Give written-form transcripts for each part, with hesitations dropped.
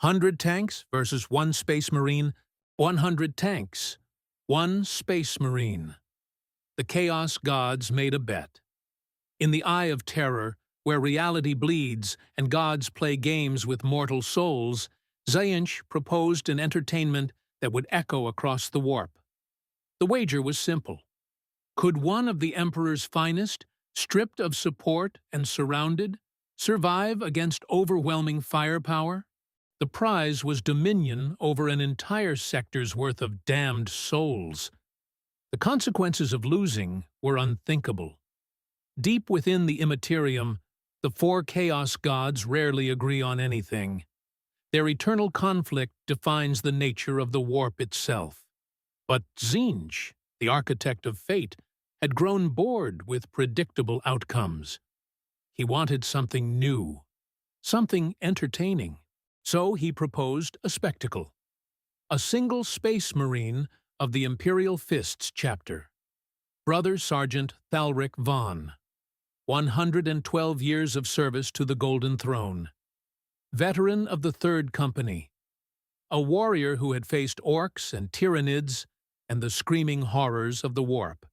100 tanks versus 1 Space Marine, 100 tanks, 1 Space Marine. The Chaos Gods made a bet. In the Eye of Terror, where reality bleeds and gods play games with mortal souls, Tzeentch proposed an entertainment that would echo across the warp. The wager was simple. Could one of the Emperor's finest, stripped of support and surrounded, survive against overwhelming firepower? The prize was dominion over an entire sector's worth of damned souls. The consequences of losing were unthinkable. Deep within the Immaterium, the four Chaos Gods rarely agree on anything. Their eternal conflict defines the nature of the warp itself. But Tzeentch, the architect of fate, had grown bored with predictable outcomes. He wanted something new, something entertaining. So he proposed a spectacle. A single Space Marine of the Imperial Fists chapter. Brother Sergeant Thalric Vonn. 112 years of service to the Golden Throne. Veteran of the 3rd Company. A warrior who had faced orcs and tyrannids and the screaming horrors of the warp.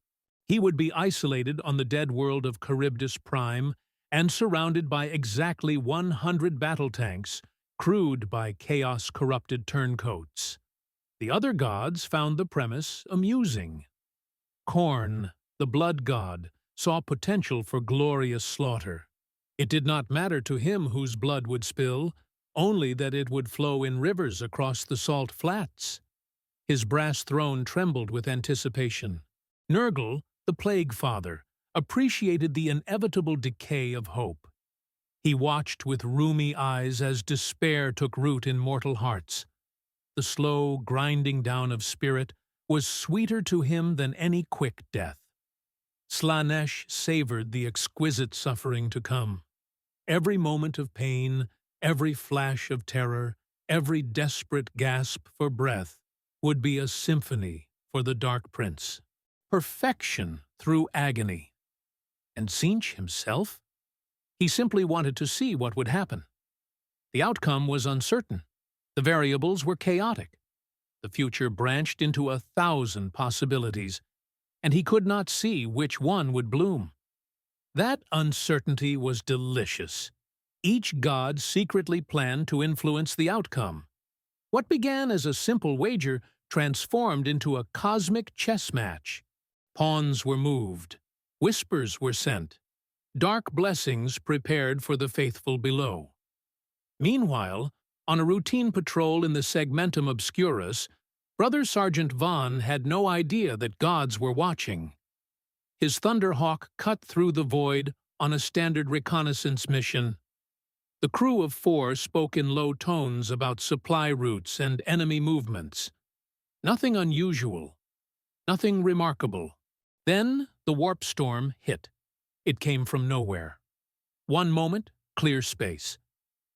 He would be isolated on the dead world of Kharybdis Prime and surrounded by exactly 100 battle tanks crewed by chaos-corrupted turncoats. The other gods found the premise amusing. Khorne, the blood god, saw potential for glorious slaughter. It did not matter to him whose blood would spill, only that it would flow in rivers across the salt flats. His brass throne trembled with anticipation. Nurgle, the Plague Father, appreciated the inevitable decay of hope. He watched with rheumy eyes as despair took root in mortal hearts. The slow grinding down of spirit was sweeter to him than any quick death. Slaanesh savored the exquisite suffering to come. Every moment of pain, every flash of terror, every desperate gasp for breath would be a symphony for the Dark Prince. Perfection through agony. And Tzeentch himself? He simply wanted to see what would happen. The outcome was uncertain. The variables were chaotic. The future branched into 1,000 possibilities, and he could not see which one would bloom. That uncertainty was delicious. Each god secretly planned to influence the outcome. What began as a simple wager transformed into a cosmic chess match. Pawns were moved. Whispers were sent. Dark blessings prepared for the faithful below. Meanwhile, on a routine patrol in the Segmentum Obscurus, Brother Sergeant Vonn had no idea that gods were watching. His Thunderhawk cut through the void on a standard reconnaissance mission. The crew of 4 spoke in low tones about supply routes and enemy movements. Nothing unusual. Nothing remarkable. Then the warp storm hit. It came from nowhere. One moment, clear space.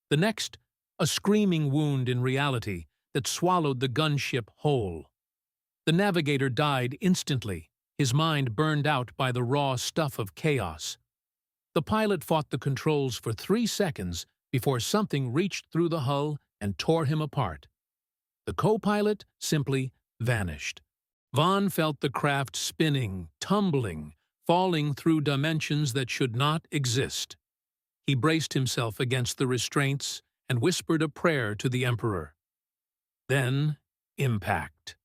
The next, a screaming wound in reality that swallowed the gunship whole. The navigator died instantly, his mind burned out by the raw stuff of chaos. The pilot fought the controls for 3 seconds before something reached through the hull and tore him apart. The co-pilot simply vanished. Vonn felt the craft spinning, tumbling, falling through dimensions that should not exist. He braced himself against the restraints and whispered a prayer to the Emperor. Then, impact.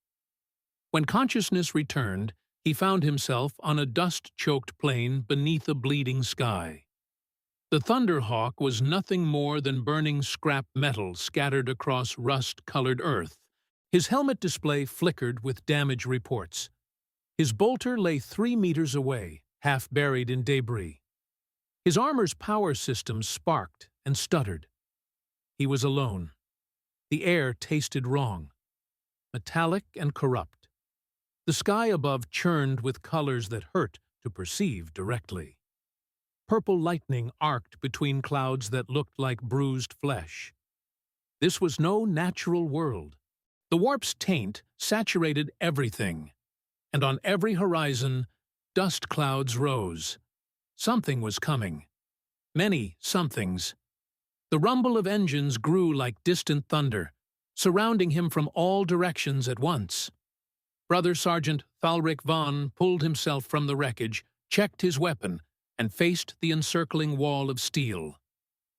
When consciousness returned, he found himself on a dust-choked plain beneath a bleeding sky. The Thunderhawk was nothing more than burning scrap metal scattered across rust-colored earth. His helmet display flickered with damage reports. His bolter lay 3 meters away, half buried in debris. His armor's power system sparked and stuttered. He was alone. The air tasted wrong, metallic and corrupt. The sky above churned with colors that hurt to perceive directly. Purple lightning arced between clouds that looked like bruised flesh. This was no natural world. The warp's taint saturated everything, and on every horizon, dust clouds rose. Something was coming. Many somethings. The rumble of engines grew like distant thunder, surrounding him from all directions at once. Brother Sergeant Thalric Vonn pulled himself from the wreckage, checked his weapon, and faced the encircling wall of steel.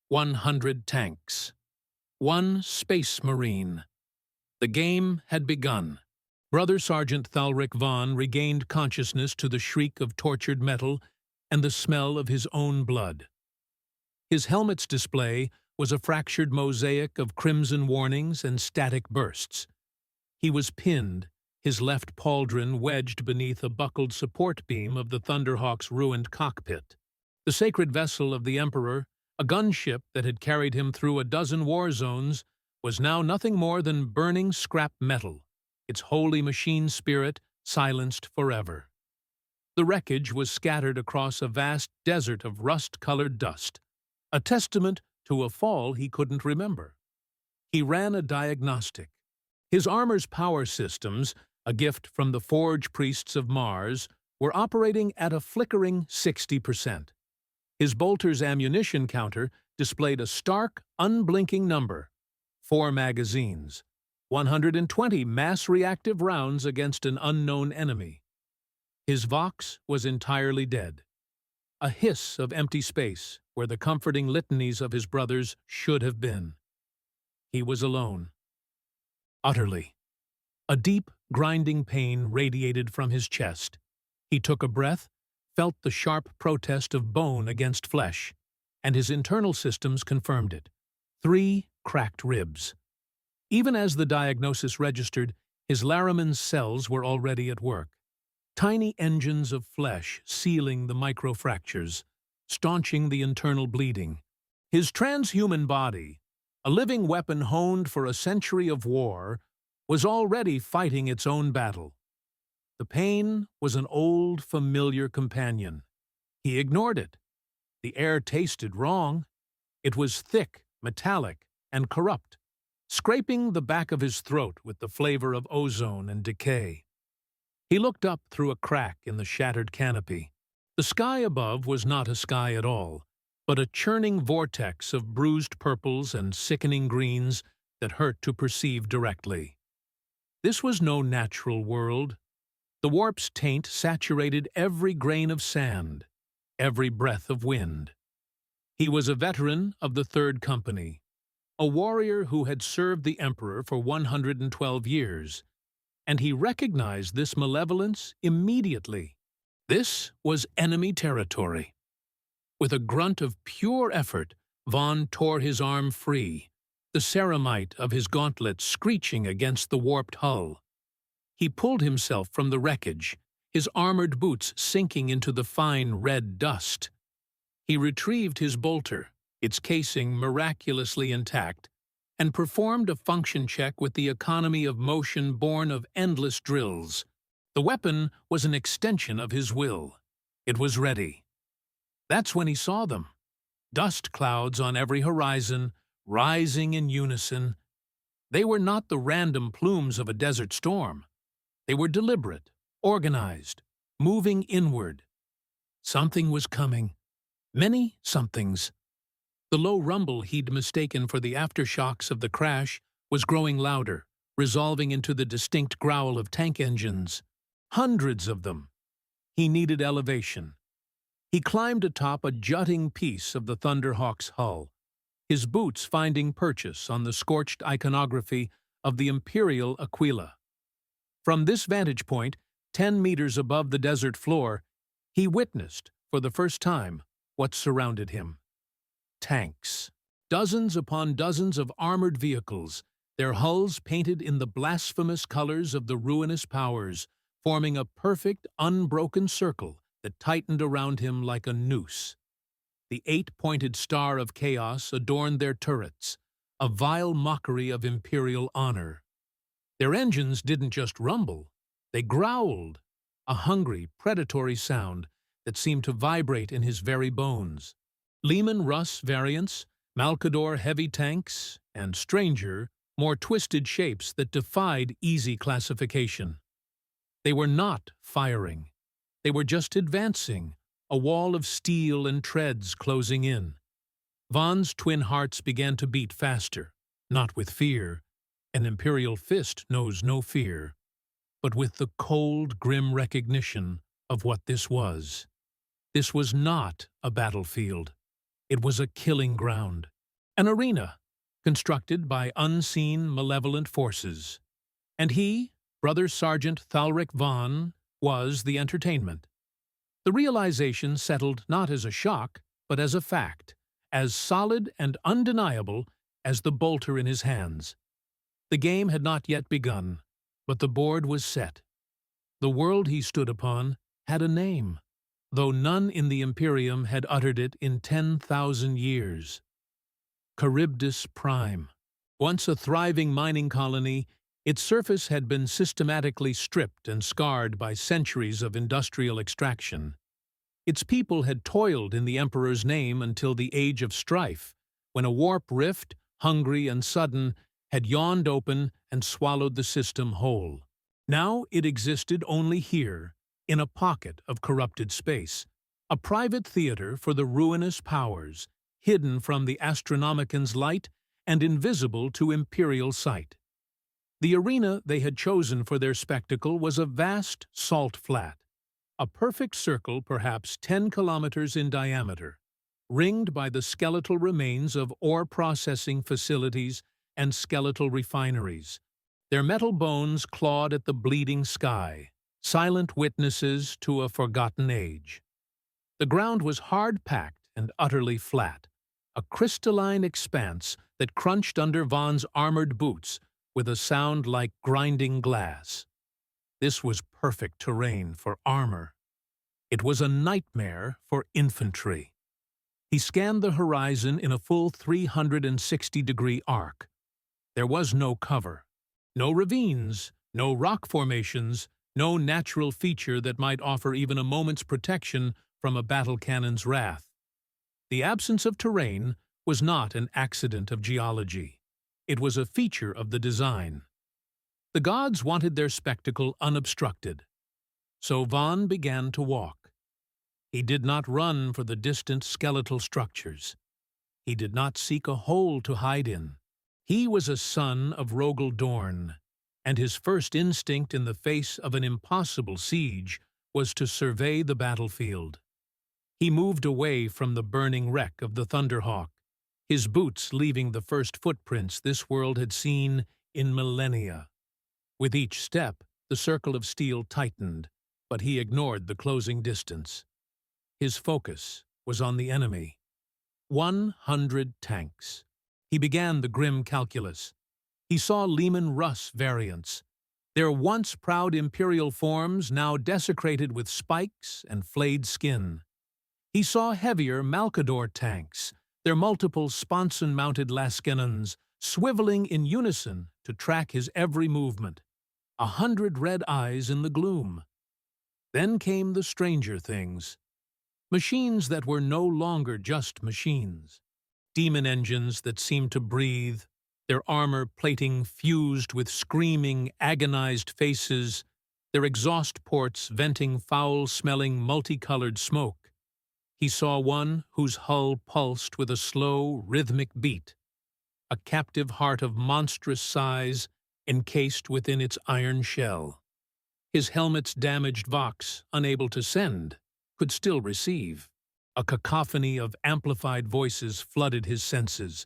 100 tanks. One space marine. The game had begun. Brother Sergeant Thalric Vonn regained consciousness to the shriek of tortured metal and the smell of his own blood. His helmet's display was a fractured mosaic of crimson warnings and static bursts. He was pinned, his left pauldron wedged beneath a buckled support beam of the Thunderhawk's ruined cockpit. The sacred vessel of the Emperor, a gunship that had carried him through a dozen war zones, was now nothing more than burning scrap metal, its holy machine spirit silenced forever. The wreckage was scattered across a vast desert of rust-colored dust, a testament to a fall he couldn't remember. He ran a diagnostic. His armor's power systems, a gift from the Forge Priests of Mars, were operating at a flickering 60%. His bolter's ammunition counter displayed a stark, unblinking number: 4 magazines, 120 mass-reactive rounds against an unknown enemy. His Vox was entirely dead. A hiss of empty space where the comforting litanies of his brothers should have been. He was alone. Utterly. A deep, grinding pain radiated from his chest. He took a breath, felt the sharp protest of bone against flesh, and his internal systems confirmed it. 3 cracked ribs. Even as the diagnosis registered, his Laraman's cells were already at work. Tiny engines of flesh sealing the microfractures, staunching the internal bleeding. His transhuman body, a living weapon honed for a century of war, was already fighting its own battle. The pain was an old, familiar companion. He ignored it. The air tasted wrong. It was thick, metallic, and corrupt, scraping the back of his throat with the flavor of ozone and decay. He looked up through a crack in the shattered canopy. The sky above was not a sky at all, but a churning vortex of bruised purples and sickening greens that hurt to perceive directly. This was no natural world. The warp's taint saturated every grain of sand, every breath of wind. He was a veteran of the Third Company, a warrior who had served the Emperor for 112 years, and he recognized this malevolence immediately. This was enemy territory. With a grunt of pure effort, Vonn tore his arm free, the ceramite of his gauntlet screeching against the warped hull. He pulled himself from the wreckage, his armored boots sinking into the fine red dust. He retrieved his bolter, its casing miraculously intact, and performed a function check with the economy of motion born of endless drills. The weapon was an extension of his will. It was ready. That's when he saw them. Dust clouds on every horizon, rising in unison. They were not the random plumes of a desert storm. They were deliberate, organized, moving inward. Something was coming. Many somethings. The low rumble he'd mistaken for the aftershocks of the crash was growing louder, resolving into the distinct growl of tank engines. Hundreds of them. He needed elevation. He climbed atop a jutting piece of the Thunderhawk's hull, his boots finding purchase on the scorched iconography of the Imperial Aquila. From this vantage point, 10 meters above the desert floor, he witnessed, for the first time, what surrounded him. Tanks. Dozens upon dozens of armored vehicles, their hulls painted in the blasphemous colors of the ruinous powers, forming a perfect, unbroken circle that tightened around him like a noose. The 8-pointed star of chaos adorned their turrets, a vile mockery of imperial honor. Their engines didn't just rumble, they growled, a hungry, predatory sound that seemed to vibrate in his very bones. Leman Russ variants, Malkador heavy tanks, and stranger, more twisted shapes that defied easy classification. They were not firing. They were just advancing, a wall of steel and treads closing in. Vonn's twin hearts began to beat faster, not with fear. An Imperial Fist knows no fear, but with the cold, grim recognition of what this was. This was not a battlefield. It was a killing ground, an arena, constructed by unseen, malevolent forces. And he, Brother Sergeant Thalric Vonn, was the entertainment. The realization settled not as a shock, but as a fact, as solid and undeniable as the bolter in his hands. The game had not yet begun, but the board was set. The world he stood upon had a name, though none in the Imperium had uttered it in 10,000 years. Kharybdis Prime. Once a thriving mining colony, its surface had been systematically stripped and scarred by centuries of industrial extraction. Its people had toiled in the Emperor's name until the age of strife, when a warp rift, hungry and sudden, had yawned open and swallowed the system whole. Now it existed only here, in a pocket of corrupted space, a private theater for the ruinous powers, hidden from the Astronomican's light and invisible to Imperial sight. The arena they had chosen for their spectacle was a vast salt flat, a perfect circle perhaps 10 kilometers in diameter, ringed by the skeletal remains of ore processing facilities and skeletal refineries. Their metal bones clawed at the bleeding sky, silent witnesses to a forgotten age. The ground was hard-packed and utterly flat, a crystalline expanse that crunched under Vonn's armored boots with a sound like grinding glass. This was perfect terrain for armor. It was a nightmare for infantry. He scanned the horizon in a full 360-degree arc. There was no cover, no ravines, no rock formations, no natural feature that might offer even a moment's protection from a battle cannon's wrath. The absence of terrain was not an accident of geology. It was a feature of the design. The gods wanted their spectacle unobstructed. So Vonn began to walk. He did not run for the distant skeletal structures. He did not seek a hole to hide in. He was a son of Rogel Dorn, and his first instinct in the face of an impossible siege was to survey the battlefield. He moved away from the burning wreck of the Thunderhawk, his boots leaving the first footprints this world had seen in millennia. With each step, the circle of steel tightened, but he ignored the closing distance. His focus was on the enemy. 100 tanks. He began the grim calculus. He saw Leman Russ variants, their once proud Imperial forms now desecrated with spikes and flayed skin. He saw heavier Malkador tanks, their multiple sponson-mounted Laskenons, swiveling in unison to track his every movement. 100 red eyes in the gloom. Then came the stranger things. Machines that were no longer just machines. Demon engines that seemed to breathe, their armor plating fused with screaming, agonized faces, their exhaust ports venting foul-smelling, multicolored smoke. He saw one whose hull pulsed with a slow, rhythmic beat, a captive heart of monstrous size encased within its iron shell. His helmet's damaged vox, unable to send, could still receive. A cacophony of amplified voices flooded his senses,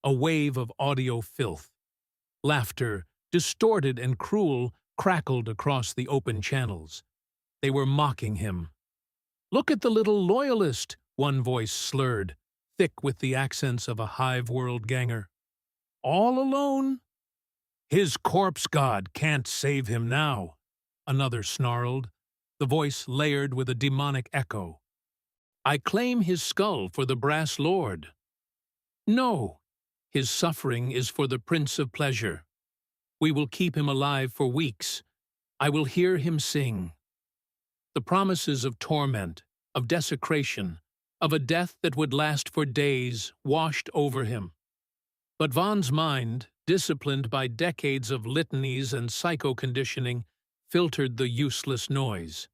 a wave of audio filth. Laughter, distorted and cruel, crackled across the open channels. They were mocking him. "Look at the little loyalist," one voice slurred, thick with the accents of a hive-world ganger. "All alone?" "His corpse god can't save him now," another snarled, the voice layered with a demonic echo. "I claim his skull for the brass lord." "No, his suffering is for the Prince of Pleasure. We will keep him alive for weeks. I will hear him sing." The promises of torment, of desecration, of a death that would last for days, washed over him. But Vonn's mind, disciplined by decades of litanies and psycho-conditioning, filtered the useless noise.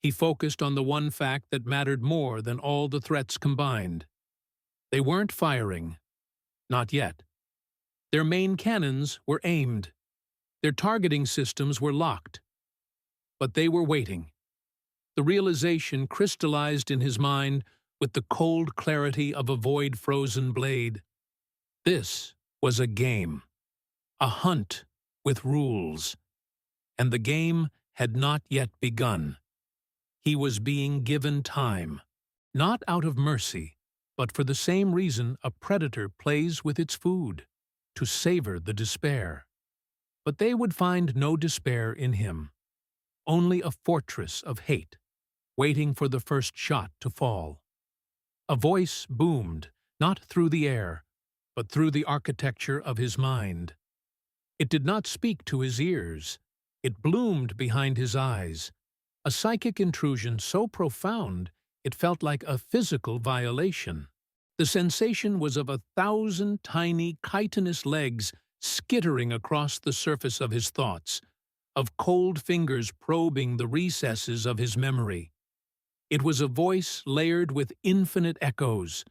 He focused on the one fact that mattered more than all the threats combined. They weren't firing. Not yet. Their main cannons were aimed. Their targeting systems were locked. But they were waiting. The realization crystallized in his mind with the cold clarity of a void-frozen blade. This was a game. A hunt with rules. And the game had not yet begun. He was being given time. Not out of mercy, but for the same reason a predator plays with its food, to savor the despair. But they would find no despair in him, only a fortress of hate, waiting for the first shot to fall. A voice boomed, not through the air, but through the architecture of his mind. It did not speak to his ears. It bloomed behind his eyes, a psychic intrusion so profound it felt like a physical violation. The sensation was of 1,000 tiny, chitinous legs skittering across the surface of his thoughts, of cold fingers probing the recesses of his memory. It was a voice layered with infinite echoes,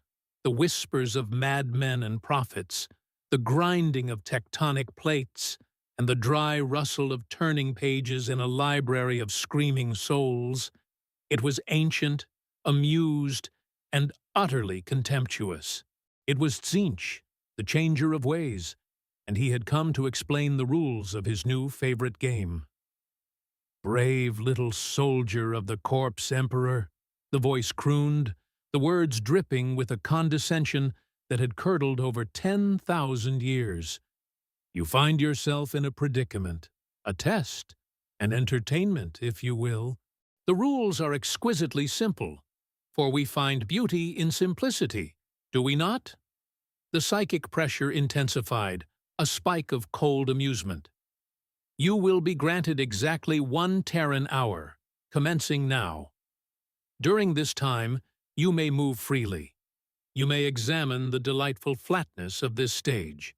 the whispers of madmen and prophets, the grinding of tectonic plates, and the dry rustle of turning pages in a library of screaming souls. It was ancient, amused, and utterly contemptuous. It was Tzeentch, the changer of ways, and he had come to explain the rules of his new favorite game. "Brave little soldier of the corpse emperor," the voice crooned, the words dripping with a condescension that had curdled over 10,000 years. "You find yourself in a predicament, a test, an entertainment, if you will. The rules are exquisitely simple, for we find beauty in simplicity, do we not?" The psychic pressure intensified, a spike of cold amusement. "You will be granted exactly 1 Terran hour, commencing now. During this time, you may move freely. You may examine the delightful flatness of this stage.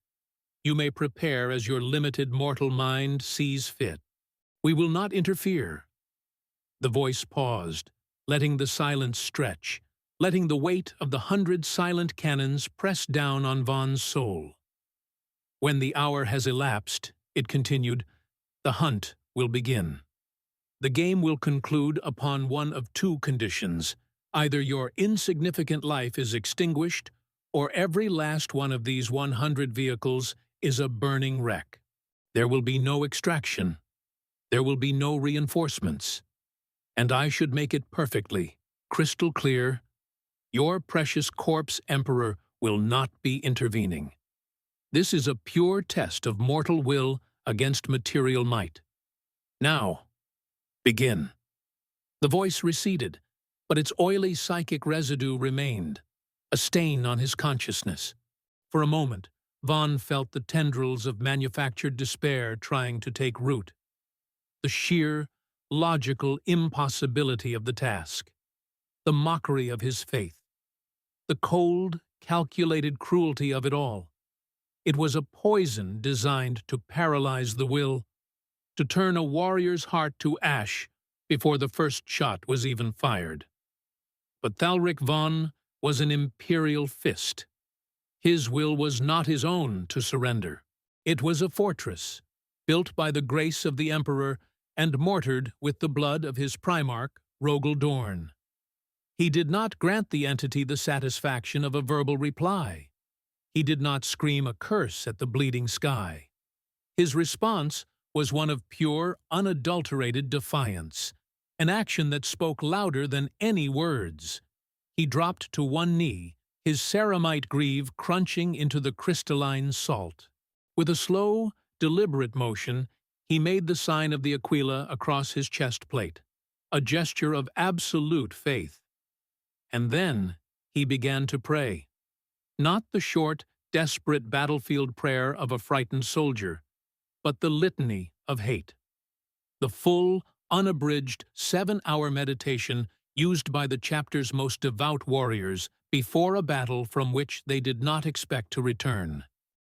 You may prepare as your limited mortal mind sees fit. We will not interfere." The voice paused, letting the silence stretch, letting the weight of the 100 silent cannons press down on Vonn's soul. "When the hour has elapsed," it continued, "the hunt will begin. The game will conclude upon one of 2 conditions. Either your insignificant life is extinguished, or every last one of these 100 vehicles is a burning wreck. There will be no extraction. There will be no reinforcements. And I should make it perfectly, crystal clear, your precious corpse emperor will not be intervening. This is a pure test of mortal will against material might. Now, begin." The voice receded, but its oily psychic residue remained, a stain on his consciousness. For a moment, Vonn felt the tendrils of manufactured despair trying to take root. The sheer, logical impossibility of the task. The mockery of his faith. The cold, calculated cruelty of it all. It was a poison designed to paralyze the will, to turn a warrior's heart to ash before the first shot was even fired. But Thalric Vonn was an Imperial Fist. His will was not his own to surrender. It was a fortress, built by the grace of the Emperor and mortared with the blood of his Primarch, Rogel Dorn. He did not grant the entity the satisfaction of a verbal reply. He did not scream a curse at the bleeding sky. His response was one of pure, unadulterated defiance, an action that spoke louder than any words. He dropped to one knee, his ceramite greave crunching into the crystalline salt. With a slow, deliberate motion, he made the sign of the Aquila across his chest plate, a gesture of absolute faith. And then he began to pray. Not the short, desperate battlefield prayer of a frightened soldier, but the litany of hate. The full, unabridged 7-hour meditation used by the chapter's most devout warriors before a battle from which they did not expect to return.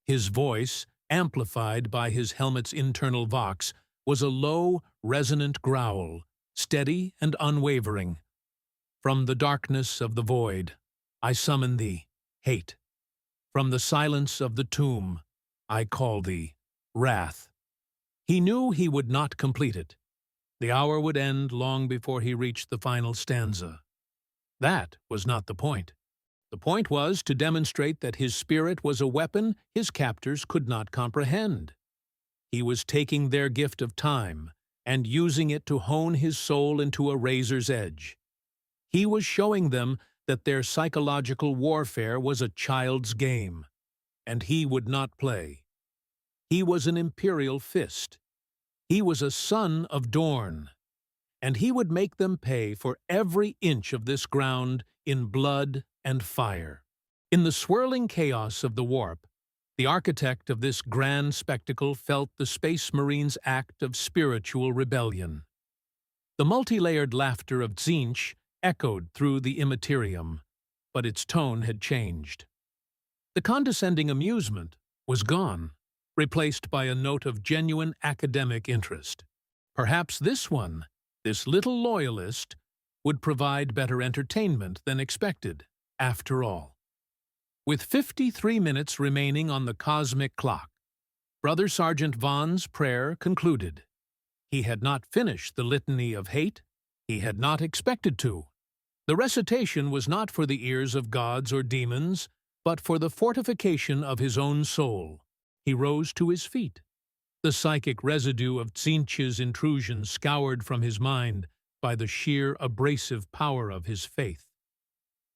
His voice, amplified by his helmet's internal vox, was a low, resonant growl, steady and unwavering. "From the darkness of the void, I summon thee, hate. From the silence of the tomb, I call thee, wrath. He knew he would not complete it. The hour would end long before he reached the final stanza. That was not the point. The point was to demonstrate that his spirit was a weapon his captors could not comprehend. He was taking their gift of time and using it to hone his soul into a razor's edge. He was showing them that their psychological warfare was a child's game, and he would not play. He was an Imperial Fist. He was a son of Dorne, and he would make them pay for every inch of this ground in blood and fire. In the swirling chaos of the warp, the architect of this grand spectacle felt the Space Marine's act of spiritual rebellion. The multi-layered laughter of Tzeentch echoed through the immaterium, but its tone had changed. The condescending amusement was gone, replaced by a note of genuine academic interest. Perhaps this one, this little loyalist, would provide better entertainment than expected, after all. With 53 minutes remaining on the cosmic clock, Brother Sergeant Vonn's prayer concluded. He had not finished the litany of hate. He had not expected to. The recitation was not for the ears of gods or demons, but for the fortification of his own soul. He rose to his feet. The psychic residue of Tzeentch's intrusion scoured from his mind by the sheer abrasive power of his faith.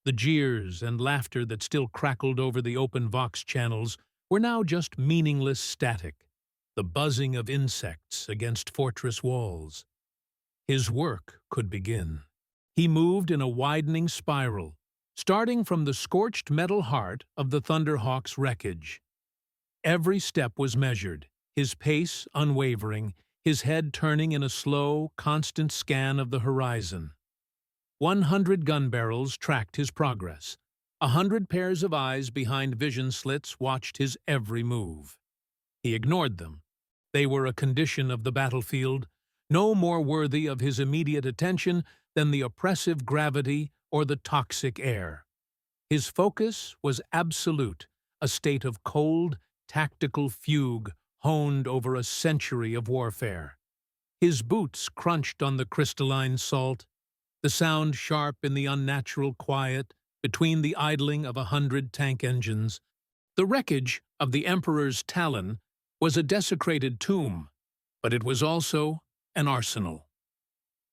The jeers and laughter that still crackled over the open Vox channels were now just meaningless static, the buzzing of insects against fortress walls. His work could begin. He moved in a widening spiral, starting from the scorched metal heart of the Thunderhawk's wreckage. Every step was measured, his pace unwavering, his head turning in a slow, constant scan of the horizon. 100 gun barrels tracked his progress. 100 pairs of eyes behind vision slits watched his every move. He ignored them. They were a condition of the battlefield, no more worthy of his immediate attention than the oppressive gravity or the toxic air. His focus was absolute, a state of cold, tactical fugue honed over a century of warfare. His boots crunched on the crystalline salt, the sound sharp in the unnatural quiet between the idling of 100 tank engines. The wreckage of the Emperor's Talon was a desecrated tomb, but it was also an arsenal.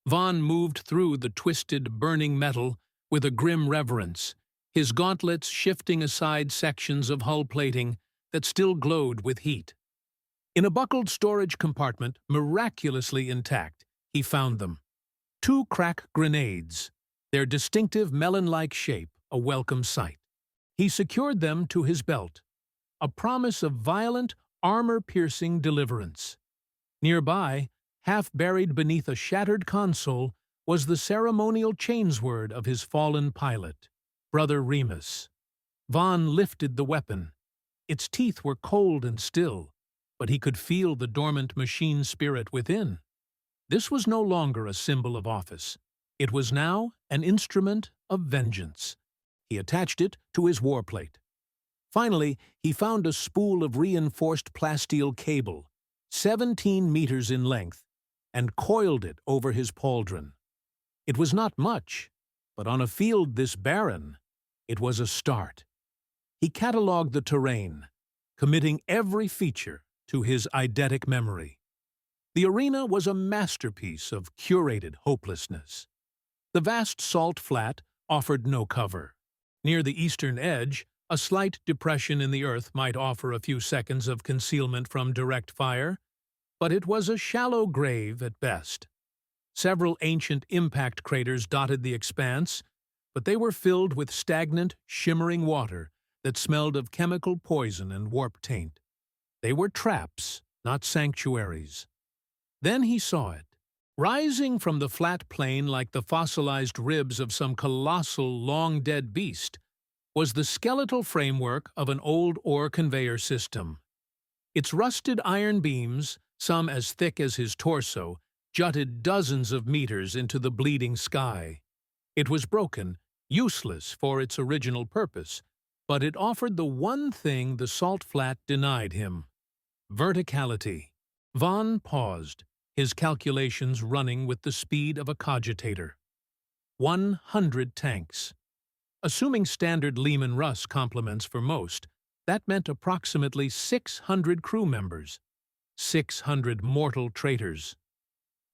Vonn moved through the twisted, burning metal with a grim reverence, his gauntlets shifting aside sections of hull plating that still glowed with heat. In a buckled storage compartment, miraculously intact, he found them. 2 crack grenades, their distinctive melon-like shape a welcome sight. He secured them to his belt, a promise of violent, armor-piercing deliverance. Nearby, half buried beneath a shattered console, was the ceremonial chainsword of his fallen pilot, Brother Remus. Vonn lifted the weapon. Its teeth were cold and still, but he could feel the dormant machine spirit within. This was no longer a symbol of office. It was now an instrument of vengeance. He attached it to his warplate. Finally, he found a spool of reinforced plasteel cable, 17 meters in length, and coiled it over his pauldron. It was not much, but on a field this barren, it was a start. He catalogued the terrain, committing every feature to his eidetic memory. The arena was a masterpiece of curated hopelessness. The vast salt flat offered no cover. Near the eastern edge, a slight depression in the earth might offer a few seconds of concealment from direct fire, but it was a shallow grave at best. Several ancient impact craters dotted the expanse, but they were filled with stagnant, shimmering water that smelled of chemical poison and warp taint. They were traps, not sanctuaries. Then he saw it. Rising from the flat plain like the fossilized ribs of some colossal, long-dead beast, was the skeletal framework of an old ore conveyor system. Its rusted iron beams, some as thick as his torso, jutted dozens of meters into the bleeding sky. It was broken, useless for its original purpose, But it offered the one thing the salt flat denied him: verticality. Vonn paused, his calculations running with the speed of a cogitator. 100 tanks. Assuming standard Lehman Russ complements for most, that meant approximately 600 crew members, 600 mortal traitors.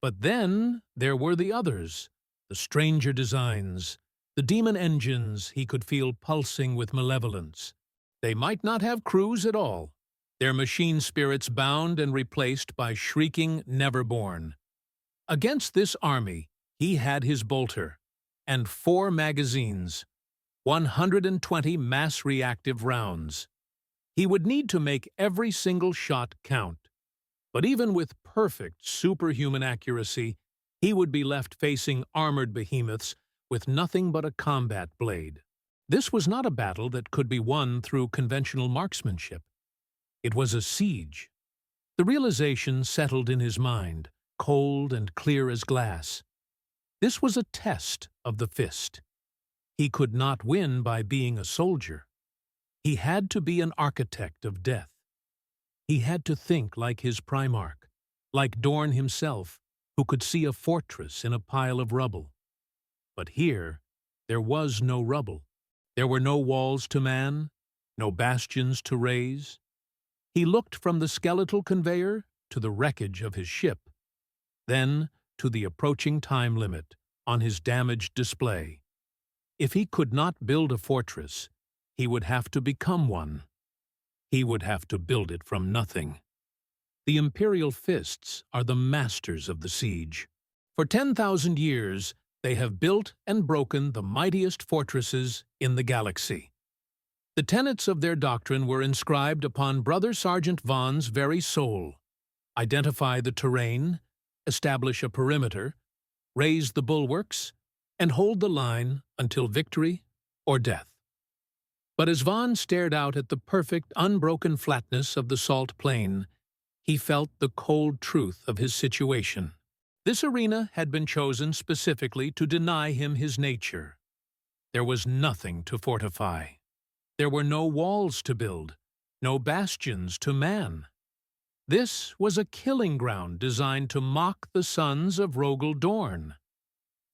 But then there were the others, the stranger designs, the demon engines he could feel pulsing with malevolence. They might not have crews at all, their machine spirits bound and replaced by shrieking Neverborn. Against this army, he had his bolter, and 4 magazines, 120 mass-reactive rounds. He would need to make every single shot count. But even with perfect superhuman accuracy, he would be left facing armored behemoths with nothing but a combat blade. This was not a battle that could be won through conventional marksmanship. It was a siege. The realization settled in his mind, cold and clear as glass. This was a test of the fist. He could not win by being a soldier. He had to be an architect of death. He had to think like his Primarch, like Dorn himself, who could see a fortress in a pile of rubble. But here, there was no rubble. There were no walls to man, no bastions to raise. He looked from the skeletal conveyor to the wreckage of his ship, then to the approaching time limit on his damaged display. If he could not build a fortress, he would have to become one. He would have to build it from nothing. The Imperial Fists are the masters of the siege. For 10,000 years, they have built and broken the mightiest fortresses in the galaxy. The tenets of their doctrine were inscribed upon Brother Sergeant Vonn's very soul. Identify the terrain, establish a perimeter, raise the bulwarks, and hold the line until victory or death. But as Vonn stared out at the perfect, unbroken flatness of the salt plain, he felt the cold truth of his situation. This arena had been chosen specifically to deny him his nature. There was nothing to fortify. There were no walls to build, no bastions to man. This was a killing ground designed to mock the sons of Rogel Dorn.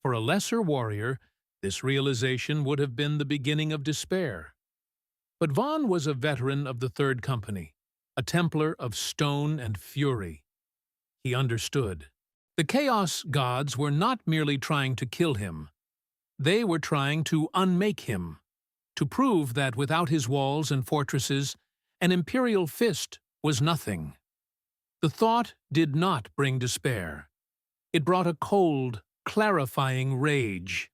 For a lesser warrior, this realization would have been the beginning of despair. But Vonn was a veteran of the Third Company, a Templar of stone and fury. He understood. The Chaos Gods were not merely trying to kill him. They were trying to unmake him, to prove that without his walls and fortresses, an Imperial Fist was nothing. The thought did not bring despair. It brought a cold, clarifying rage.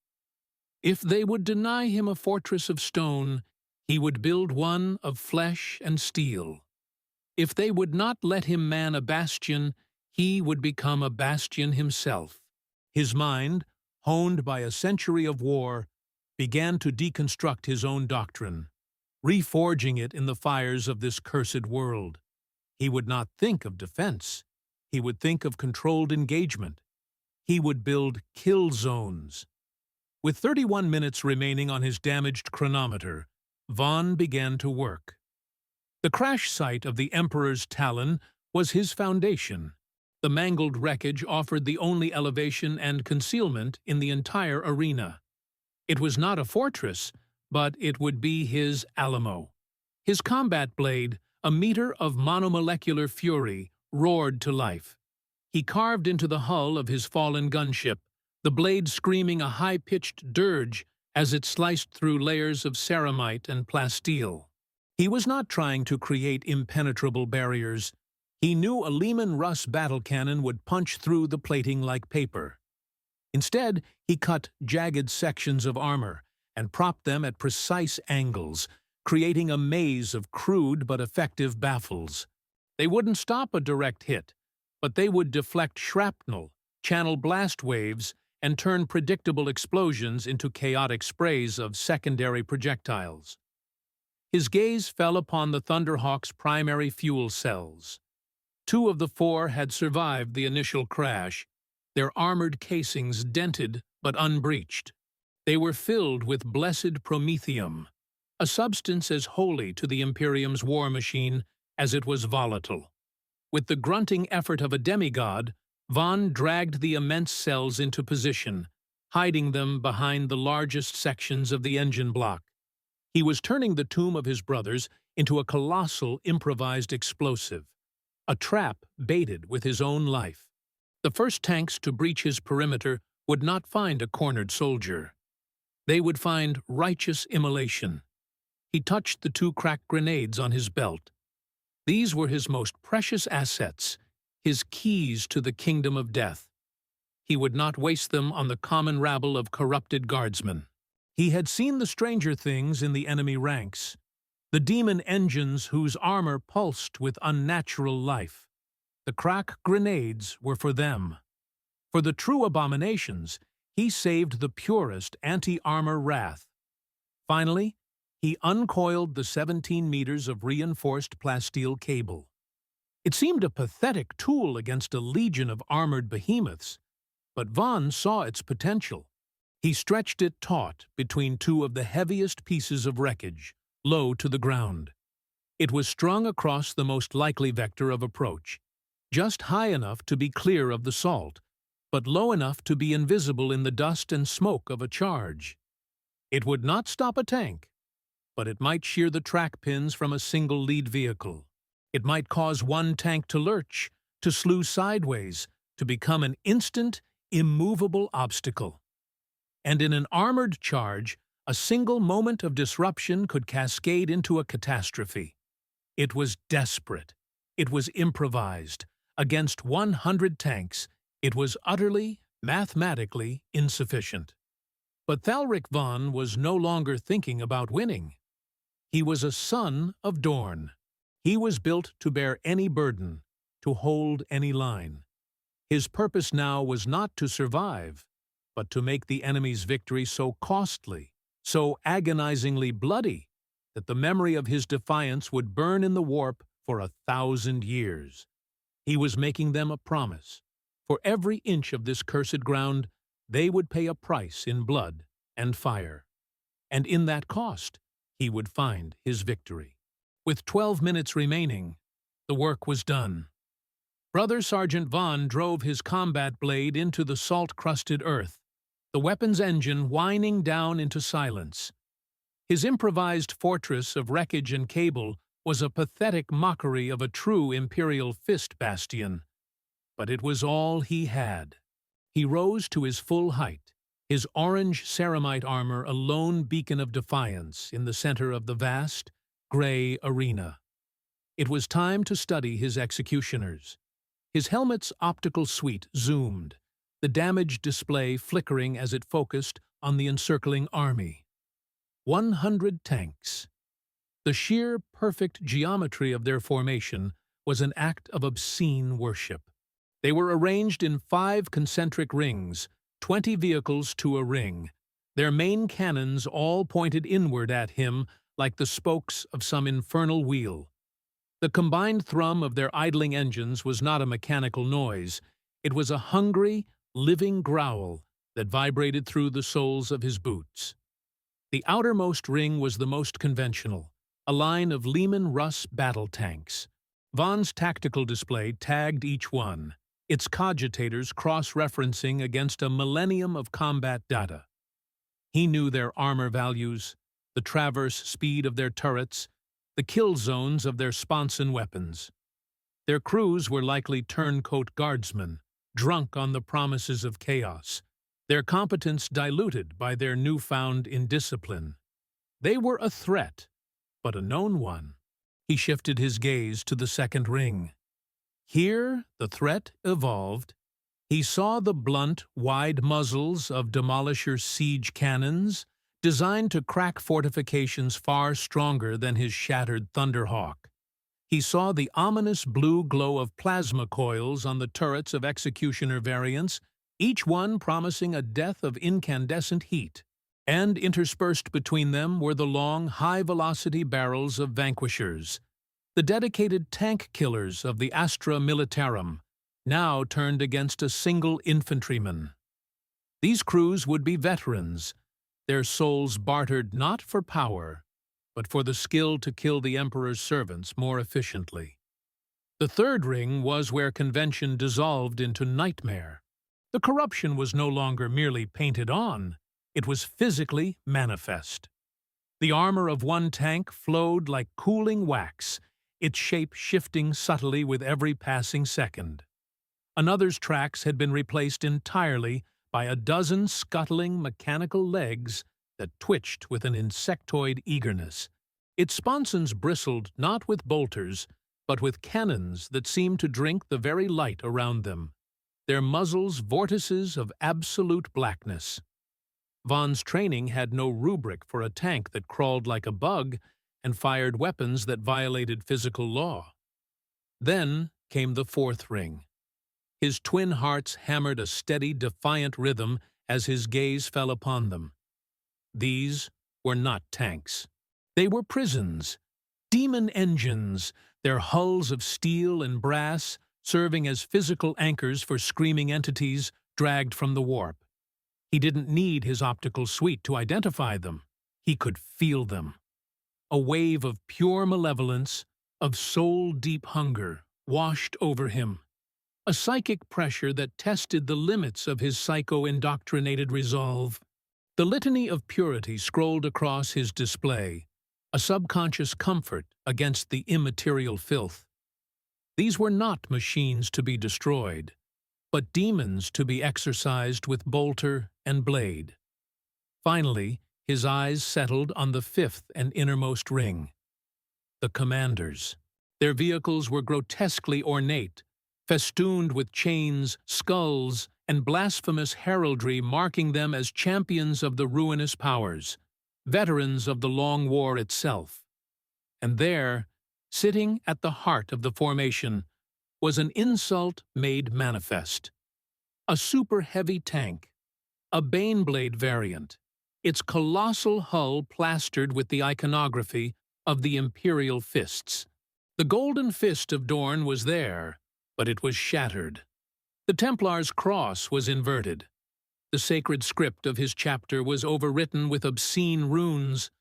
If they would deny him a fortress of stone, he would build one of flesh and steel. If they would not let him man a bastion, he would become a bastion himself. His mind, honed by a century of war, began to deconstruct his own doctrine, reforging it in the fires of this cursed world. He would not think of defense. He would think of controlled engagement. He would build kill zones. With 31 minutes remaining on his damaged chronometer, Vonn began to work. The crash site of the Emperor's Talon was his foundation. The mangled wreckage offered the only elevation and concealment in the entire arena. It was not a fortress, but it would be his Alamo. His combat blade, a meter of monomolecular fury, roared to life. He carved into the hull of his fallen gunship, the blade screaming a high-pitched dirge as it sliced through layers of ceramite and plasteel. He was not trying to create impenetrable barriers. He knew a Lehman Russ battle cannon would punch through the plating like paper. Instead, he cut jagged sections of armor and propped them at precise angles, creating a maze of crude but effective baffles. They wouldn't stop a direct hit, but they would deflect shrapnel, channel blast waves, and turn predictable explosions into chaotic sprays of secondary projectiles. His gaze fell upon the Thunderhawk's primary fuel cells. 2 of the 4 had survived the initial crash, their armored casings dented but unbreached. They were filled with blessed promethium, a substance as holy to the Imperium's war machine as it was volatile. With the grunting effort of a demigod, Vonn dragged the immense cells into position, hiding them behind the largest sections of the engine block. He was turning the tomb of his brothers into a colossal improvised explosive, a trap baited with his own life. The first tanks to breach his perimeter would not find a cornered soldier. They would find righteous immolation. He touched the 2 cracked grenades on his belt. These were his most precious assets, his keys to the kingdom of death. He would not waste them on the common rabble of corrupted guardsmen. He had seen the stranger things in the enemy ranks, the demon engines whose armor pulsed with unnatural life. The crack grenades were for them. For the true abominations, he saved the purest anti-armor wrath. Finally, he uncoiled the 17 meters of reinforced plasteel cable. It seemed a pathetic tool against a legion of armored behemoths, but Vonn saw its potential. He stretched it taut between 2 of the heaviest pieces of wreckage, low to the ground. It was strung across the most likely vector of approach, just high enough to be clear of the salt, but low enough to be invisible in the dust and smoke of a charge. It would not stop a tank, but it might shear the track pins from a single lead vehicle. It might cause one tank to lurch, to slew sideways, to become an instant, immovable obstacle. And in an armored charge, a single moment of disruption could cascade into a catastrophe. It was desperate. It was improvised. Against 100 tanks, it was utterly, mathematically insufficient. But Thalric Vonn was no longer thinking about winning. He was a son of Dorne. He was built to bear any burden, to hold any line. His purpose now was not to survive, but to make the enemy's victory so costly, so agonizingly bloody, that the memory of his defiance would burn in the warp for 1,000 years. He was making them a promise. For every inch of this cursed ground, they would pay a price in blood and fire. And in that cost, he would find his victory. With 12 minutes remaining, the work was done. Brother Sergeant Vonn drove his combat blade into the salt-crusted earth, the weapon's engine whining down into silence. His improvised fortress of wreckage and cable was a pathetic mockery of a true Imperial Fist bastion. But it was all he had. He rose to his full height, his orange ceramite armor a lone beacon of defiance in the center of the vast, gray arena. It was time to study his executioners. His helmet's optical suite zoomed, the damage display flickering as it focused on the encircling army. 100 tanks. The sheer, perfect geometry of their formation was an act of obscene worship. They were arranged in 5 concentric rings, 20 vehicles to a ring, their main cannons all pointed inward at him like the spokes of some infernal wheel. The combined thrum of their idling engines was not a mechanical noise. It was a hungry, living growl that vibrated through the soles of his boots. The outermost ring was the most conventional, a line of Leman Russ battle tanks. Vonn's tactical display tagged each one, its cogitators cross-referencing against a millennium of combat data. He knew their armor values, the traverse speed of their turrets, the kill zones of their sponson weapons. Their crews were likely turncoat guardsmen, drunk on the promises of chaos, their competence diluted by their newfound indiscipline. They were a threat, but a known one. He shifted his gaze to the second ring. Here, the threat evolved. He saw the blunt, wide muzzles of Demolisher's siege cannons, designed to crack fortifications far stronger than his shattered Thunderhawk. He saw the ominous blue glow of plasma coils on the turrets of Executioner variants, each one promising a death of incandescent heat. And interspersed between them were the long, high-velocity barrels of Vanquishers, the dedicated tank killers of the Astra Militarum, now turned against a single infantryman. These crews would be veterans, their souls bartered not for power, but for the skill to kill the Emperor's servants more efficiently. The third ring was where convention dissolved into nightmare. The corruption was no longer merely painted on, it was physically manifest. The armor of one tank flowed like cooling wax, its shape shifting subtly with every passing second. Another's tracks had been replaced entirely by a dozen scuttling mechanical legs that twitched with an insectoid eagerness. Its sponsons bristled not with bolters, but with cannons that seemed to drink the very light around them, their muzzles vortices of absolute blackness. Vonn's training had no rubric for a tank that crawled like a bug and fired weapons that violated physical law. Then came the fourth ring. His twin hearts hammered a steady, defiant rhythm as his gaze fell upon them. These were not tanks. They were prisons, demon engines, their hulls of steel and brass serving as physical anchors for screaming entities dragged from the warp. He didn't need his optical suite to identify them. He could feel them. A wave of pure malevolence, of soul-deep hunger, washed over him. A psychic pressure that tested the limits of his psycho-indoctrinated resolve. The litany of purity scrolled across his display, a subconscious comfort against the immaterial filth. These were not machines to be destroyed, but demons to be exorcised with bolter and blade. Finally, his eyes settled on the fifth and innermost ring. The commanders. Their vehicles were grotesquely ornate, festooned with chains, skulls, and blasphemous heraldry marking them as champions of the ruinous powers, veterans of the Long War itself. And there, sitting at the heart of the formation, was an insult made manifest. A super-heavy tank, a Baneblade variant, its colossal hull plastered with the iconography of the Imperial Fists. The golden fist of Dorn was there, but it was shattered. The Templar's cross was inverted. The sacred script of his chapter was overwritten with obscene runes.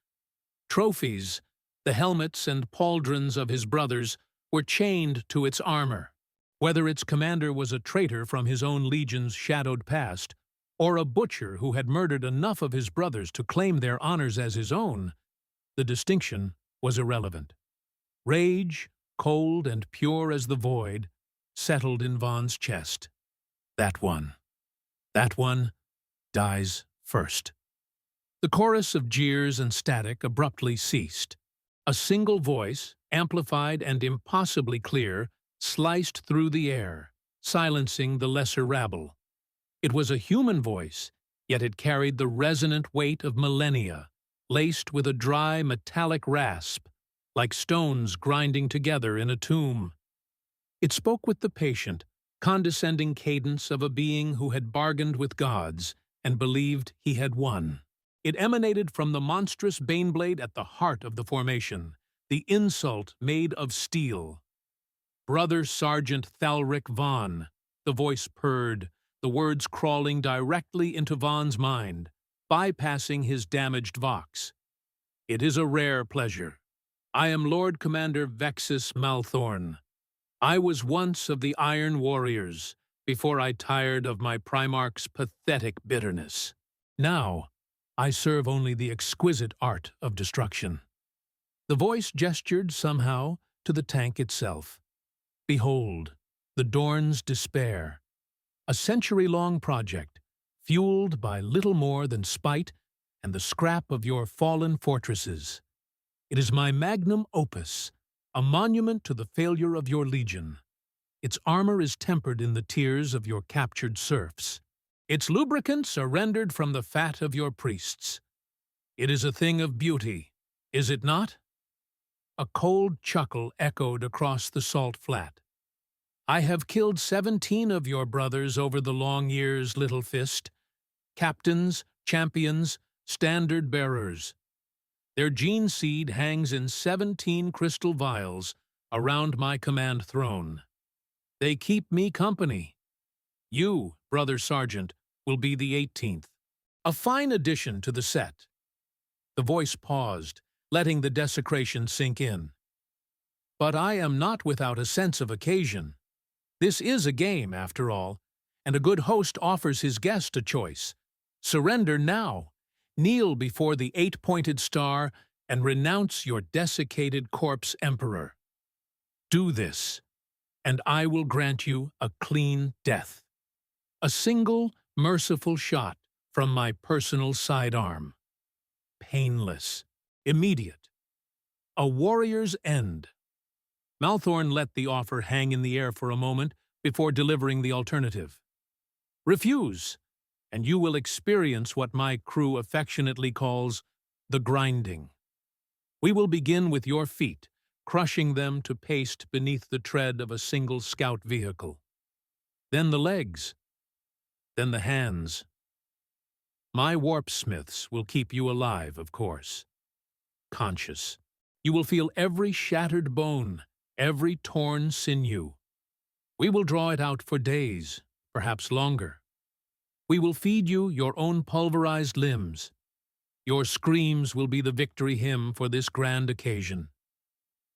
Trophies, the helmets and pauldrons of his brothers, were chained to its armor. Whether its commander was a traitor from his own legion's shadowed past, or a butcher who had murdered enough of his brothers to claim their honors as his own, the distinction was irrelevant. Rage, cold and pure as the void, settled in Vonn's chest. That one dies first. The chorus of jeers and static abruptly ceased. A single voice, amplified and impossibly clear, sliced through the air, silencing the lesser rabble. It was a human voice, yet it carried the resonant weight of millennia, laced with a dry metallic rasp, like stones grinding together in a tomb. It spoke with the patient, condescending cadence of a being who had bargained with gods and believed he had won. It emanated from the monstrous Baneblade at the heart of the formation, the insult made of steel. "Brother Sergeant Thalric Vonn," the voice purred, the words crawling directly into Vonn's mind, bypassing his damaged vox. "It is a rare pleasure. I am Lord Commander Vexus Malthorn. I was once of the Iron Warriors, before I tired of my Primarch's pathetic bitterness. Now, I serve only the exquisite art of destruction." The voice gestured somehow to the tank itself. "Behold, the Dorn's despair. A century-long project, fueled by little more than spite and the scrap of your fallen fortresses. It is my magnum opus, a monument to the failure of your legion. Its armor is tempered in the tears of your captured serfs. Its lubricants are rendered from the fat of your priests. It is a thing of beauty, is it not?" A cold chuckle echoed across the salt flat. "I have killed 17 of your brothers over the long years, Little Fist. Captains, champions, standard-bearers. Their gene seed hangs in 17 crystal vials around my command throne. They keep me company. You, Brother Sergeant, will be the 18th. A fine addition to the set." The voice paused, letting the desecration sink in. But I am not without a sense of occasion. This is a game, after all, and a good host offers his guest a choice. Surrender now. Kneel before the 8-pointed star and renounce your desiccated corpse emperor. Do this, and I will grant you a clean death. A single, merciful shot from my personal sidearm. Painless, immediate. A warrior's end. Malthorn let the offer hang in the air for a moment before delivering the alternative. Refuse, and you will experience what my crew affectionately calls the grinding. We will begin with your feet, crushing them to paste beneath the tread of a single scout vehicle. Then the legs. Then the hands. My warpsmiths will keep you alive, of course. Conscious. You will feel every shattered bone, every torn sinew. We will draw it out for days, perhaps longer. We will feed you your own pulverized limbs. Your screams will be the victory hymn for this grand occasion.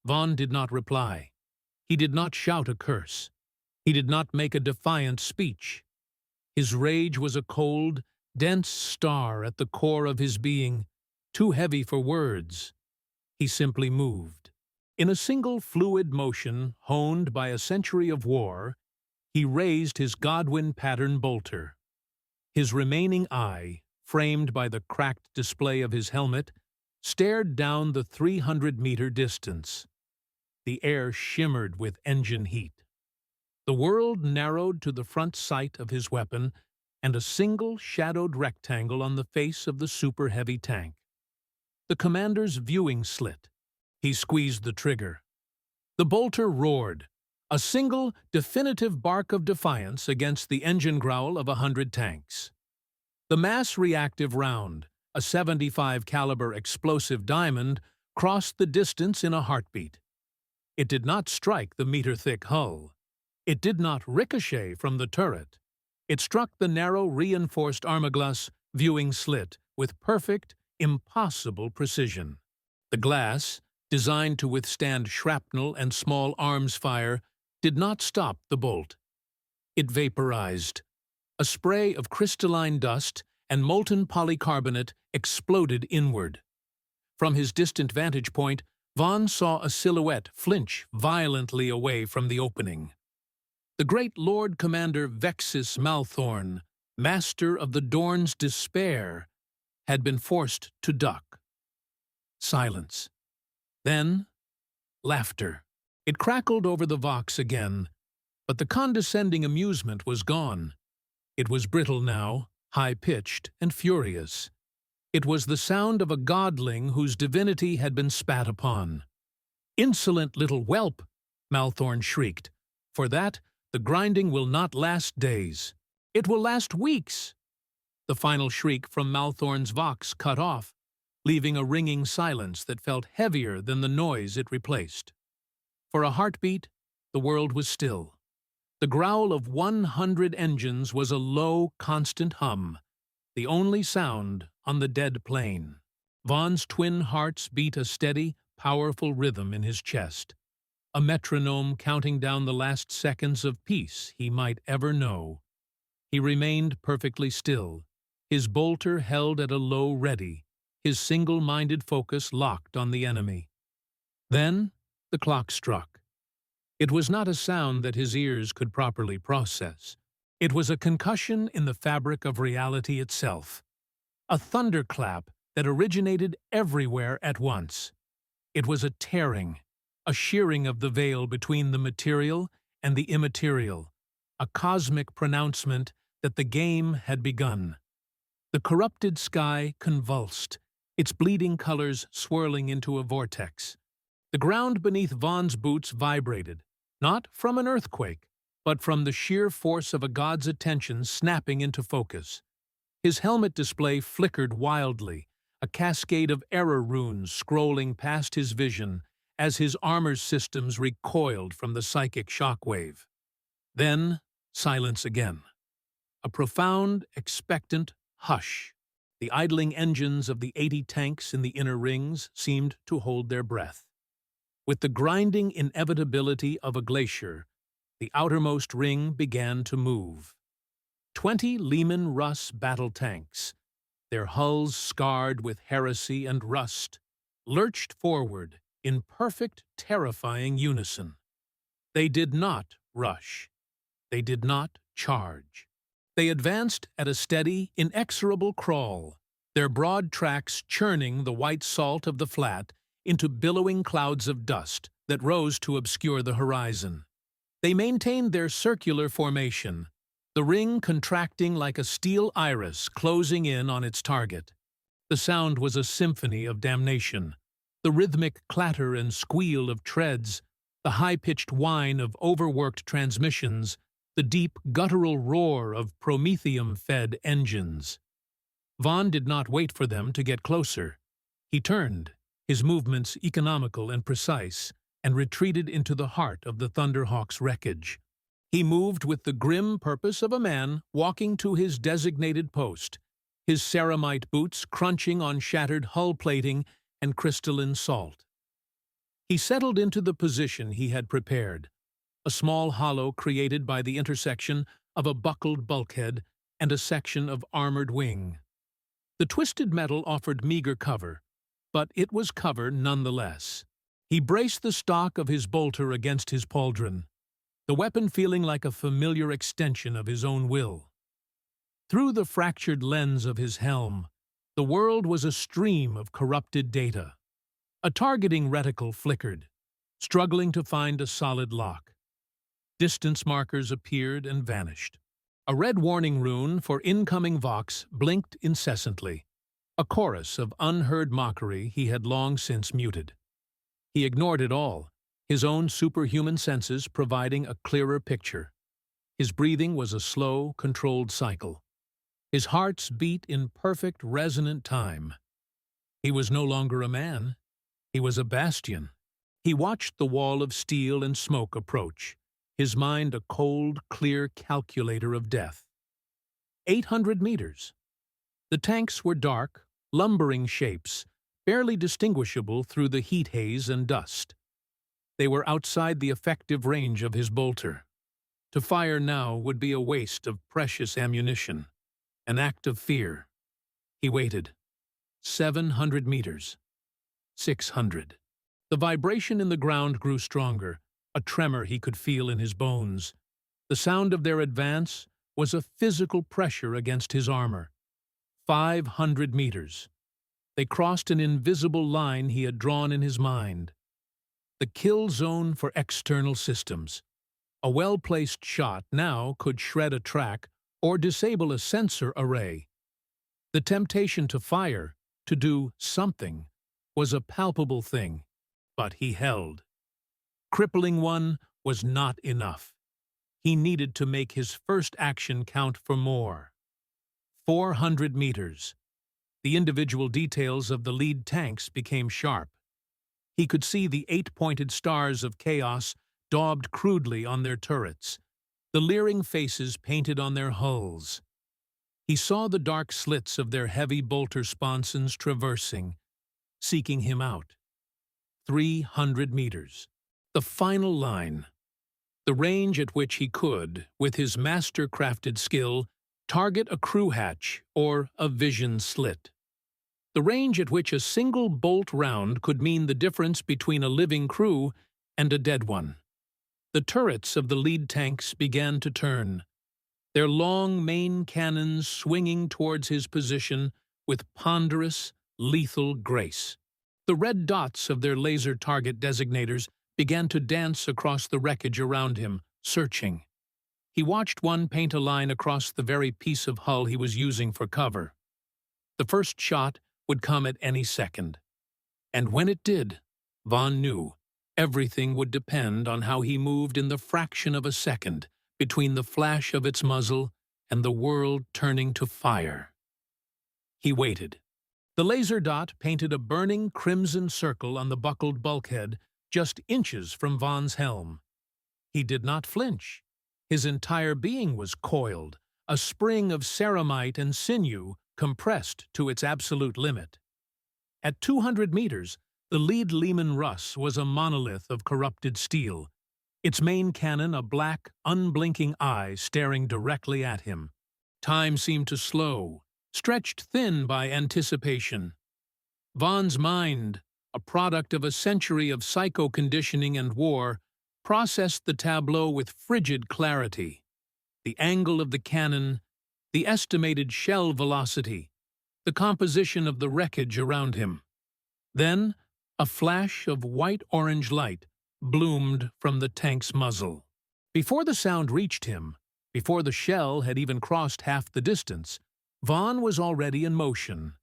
Vonn did not reply. He did not shout a curse. He did not make a defiant speech. His rage was a cold, dense star at the core of his being, too heavy for words. He simply moved. In a single fluid motion, honed by a century of war, he raised his Godwin pattern bolter. His remaining eye, framed by the cracked display of his helmet, stared down the 300-meter distance. The air shimmered with engine heat. The world narrowed to the front sight of his weapon and a single shadowed rectangle on the face of the super-heavy tank. The commander's viewing slit. He squeezed the trigger. The bolter roared, a single, definitive bark of defiance against the engine growl of 100 tanks. The mass-reactive round, a 75 caliber explosive diamond, crossed the distance in a heartbeat. It did not strike the meter-thick hull. It did not ricochet from the turret. It struck the narrow, reinforced armaglass viewing slit with perfect, impossible precision. The glass, designed to withstand shrapnel and small arms fire, did not stop the bolt. It vaporized. A spray of crystalline dust and molten polycarbonate exploded inward. From his distant vantage point, Vonn saw a silhouette flinch violently away from the opening. The great Lord Commander Vexis Malthorn, master of the Dorn's despair, had been forced to duck. Silence. Then, laughter. It crackled over the Vox again, but the condescending amusement was gone. It was brittle now, high-pitched and furious. It was the sound of a godling whose divinity had been spat upon. "Insolent little whelp!" Malthorn shrieked. "For that, the grinding will not last days. It will last weeks!" The final shriek from Malthorn's Vox cut off, leaving a ringing silence that felt heavier than the noise it replaced. For a heartbeat, the world was still. The growl of 100 engines was a low, constant hum, the only sound on the dead plain. Vonn's twin hearts beat a steady, powerful rhythm in his chest, a metronome counting down the last seconds of peace he might ever know. He remained perfectly still, his bolter held at a low ready, his single-minded focus locked on the enemy. Then the clock struck. It was not a sound that his ears could properly process. It was a concussion in the fabric of reality itself, a thunderclap that originated everywhere at once. It was a tearing, a shearing of the veil between the material and the immaterial, a cosmic pronouncement that the game had begun. The corrupted sky convulsed, its bleeding colors swirling into a vortex. The ground beneath Vonn's boots vibrated, not from an earthquake, but from the sheer force of a god's attention snapping into focus. His helmet display flickered wildly, a cascade of error runes scrolling past his vision as his armor systems recoiled from the psychic shockwave. Then, silence again. A profound, expectant hush. The idling engines of the 80 tanks in the inner rings seemed to hold their breath. With the grinding inevitability of a glacier, the outermost ring began to move. 20 Leman Russ battle tanks, their hulls scarred with heresy and rust, lurched forward in perfect, terrifying unison. They did not rush. They did not charge. They advanced at a steady, inexorable crawl, their broad tracks churning the white salt of the flat into billowing clouds of dust that rose to obscure the horizon. They maintained their circular formation, the ring contracting like a steel iris closing in on its target. The sound was a symphony of damnation. The rhythmic clatter and squeal of treads, the high-pitched whine of overworked transmissions, the deep, guttural roar of promethium-fed engines. Vonn did not wait for them to get closer. He turned, his movements economical and precise, and retreated into the heart of the Thunderhawk's wreckage. He moved with the grim purpose of a man walking to his designated post, his ceramite boots crunching on shattered hull plating and crystalline salt. He settled into the position he had prepared, a small hollow created by the intersection of a buckled bulkhead and a section of armored wing. The twisted metal offered meager cover, but it was cover nonetheless. He braced the stock of his bolter against his pauldron, the weapon feeling like a familiar extension of his own will. Through the fractured lens of his helm, the world was a stream of corrupted data. A targeting reticle flickered, struggling to find a solid lock. Distance markers appeared and vanished. A red warning rune for incoming Vox blinked incessantly, a chorus of unheard mockery he had long since muted. He ignored it all, his own superhuman senses providing a clearer picture. His breathing was a slow, controlled cycle. His hearts beat in perfect, resonant time. He was no longer a man. He was a bastion. He watched the wall of steel and smoke approach, his mind a cold, clear calculator of death. 800 meters. The tanks were dark, lumbering shapes, barely distinguishable through the heat haze and dust. They were outside the effective range of his bolter. To fire now would be a waste of precious ammunition, an act of fear. He waited. 700 meters. 600. The vibration in the ground grew stronger, a tremor he could feel in his bones. The sound of their advance was a physical pressure against his armor. 500 meters. They crossed an invisible line he had drawn in his mind. The kill zone for external systems. A well-placed shot now could shred a track or disable a sensor array. The temptation to fire, to do something, was a palpable thing, but he held. Crippling one was not enough. He needed to make his first action count for more. 400 meters. The individual details of the lead tanks became sharp. He could see the 8-pointed stars of chaos daubed crudely on their turrets, the leering faces painted on their hulls. He saw the dark slits of their heavy bolter sponsons traversing, seeking him out. 300 meters. The final line. The range at which he could, with his master-crafted skill, target a crew hatch or a vision slit. The range at which a single bolt round could mean the difference between a living crew and a dead one. The turrets of the lead tanks began to turn, their long main cannons swinging towards his position with ponderous, lethal grace. The red dots of their laser target designators began to dance across the wreckage around him, searching. He watched one paint a line across the very piece of hull he was using for cover. The first shot would come at any second. And when it did, Vonn knew everything would depend on how he moved in the fraction of a second between the flash of its muzzle and the world turning to fire. He waited. The laser dot painted a burning crimson circle on the buckled bulkhead just inches from Vonn's helm. He did not flinch. His entire being was coiled, a spring of ceramite and sinew compressed to its absolute limit. At 200 meters, the lead Leman Russ was a monolith of corrupted steel, its main cannon a black, unblinking eye staring directly at him. Time seemed to slow, stretched thin by anticipation. Vonn's mind, a product of a century of psycho-conditioning and war, processed the tableau with frigid clarity. The angle of the cannon, the estimated shell velocity, the composition of the wreckage around him. Then, a flash of white-orange light bloomed from the tank's muzzle. Before the sound reached him, before the shell had even crossed half the distance, Vonn was already in motion.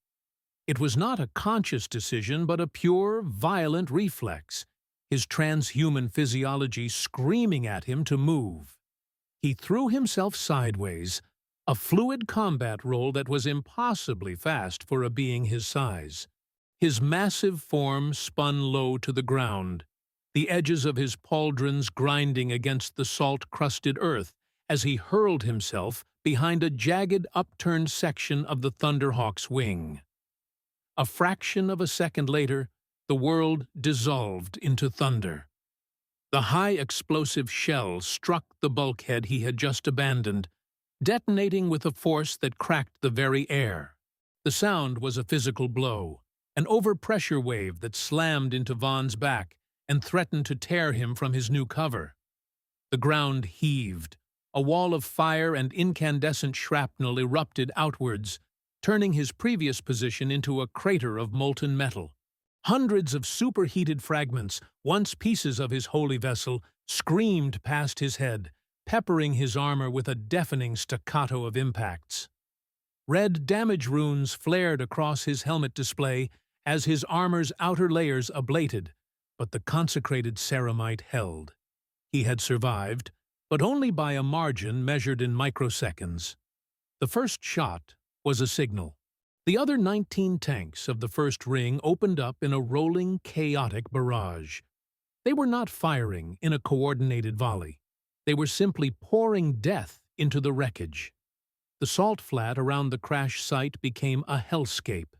It was not a conscious decision, but a pure, violent reflex, his transhuman physiology screaming at him to move. He threw himself sideways, a fluid combat roll that was impossibly fast for a being his size. His massive form spun low to the ground, the edges of his pauldrons grinding against the salt-crusted earth as he hurled himself behind a jagged, upturned section of the Thunderhawk's wing. A fraction of a second later, the world dissolved into thunder. The high-explosive shell struck the bulkhead he had just abandoned, detonating with a force that cracked the very air. The sound was a physical blow, an overpressure wave that slammed into Vonn's back and threatened to tear him from his new cover. The ground heaved. A wall of fire and incandescent shrapnel erupted outwards, turning his previous position into a crater of molten metal. Hundreds of superheated fragments, once pieces of his holy vessel, screamed past his head, peppering his armor with a deafening staccato of impacts. Red damage runes flared across his helmet display as his armor's outer layers ablated, but the consecrated ceramite held. He had survived, but only by a margin measured in microseconds. The first shot was a signal. The other 19 tanks of the first ring opened up in a rolling, chaotic barrage. They were not firing in a coordinated volley. They were simply pouring death into the wreckage. The salt flat around the crash site became a hellscape.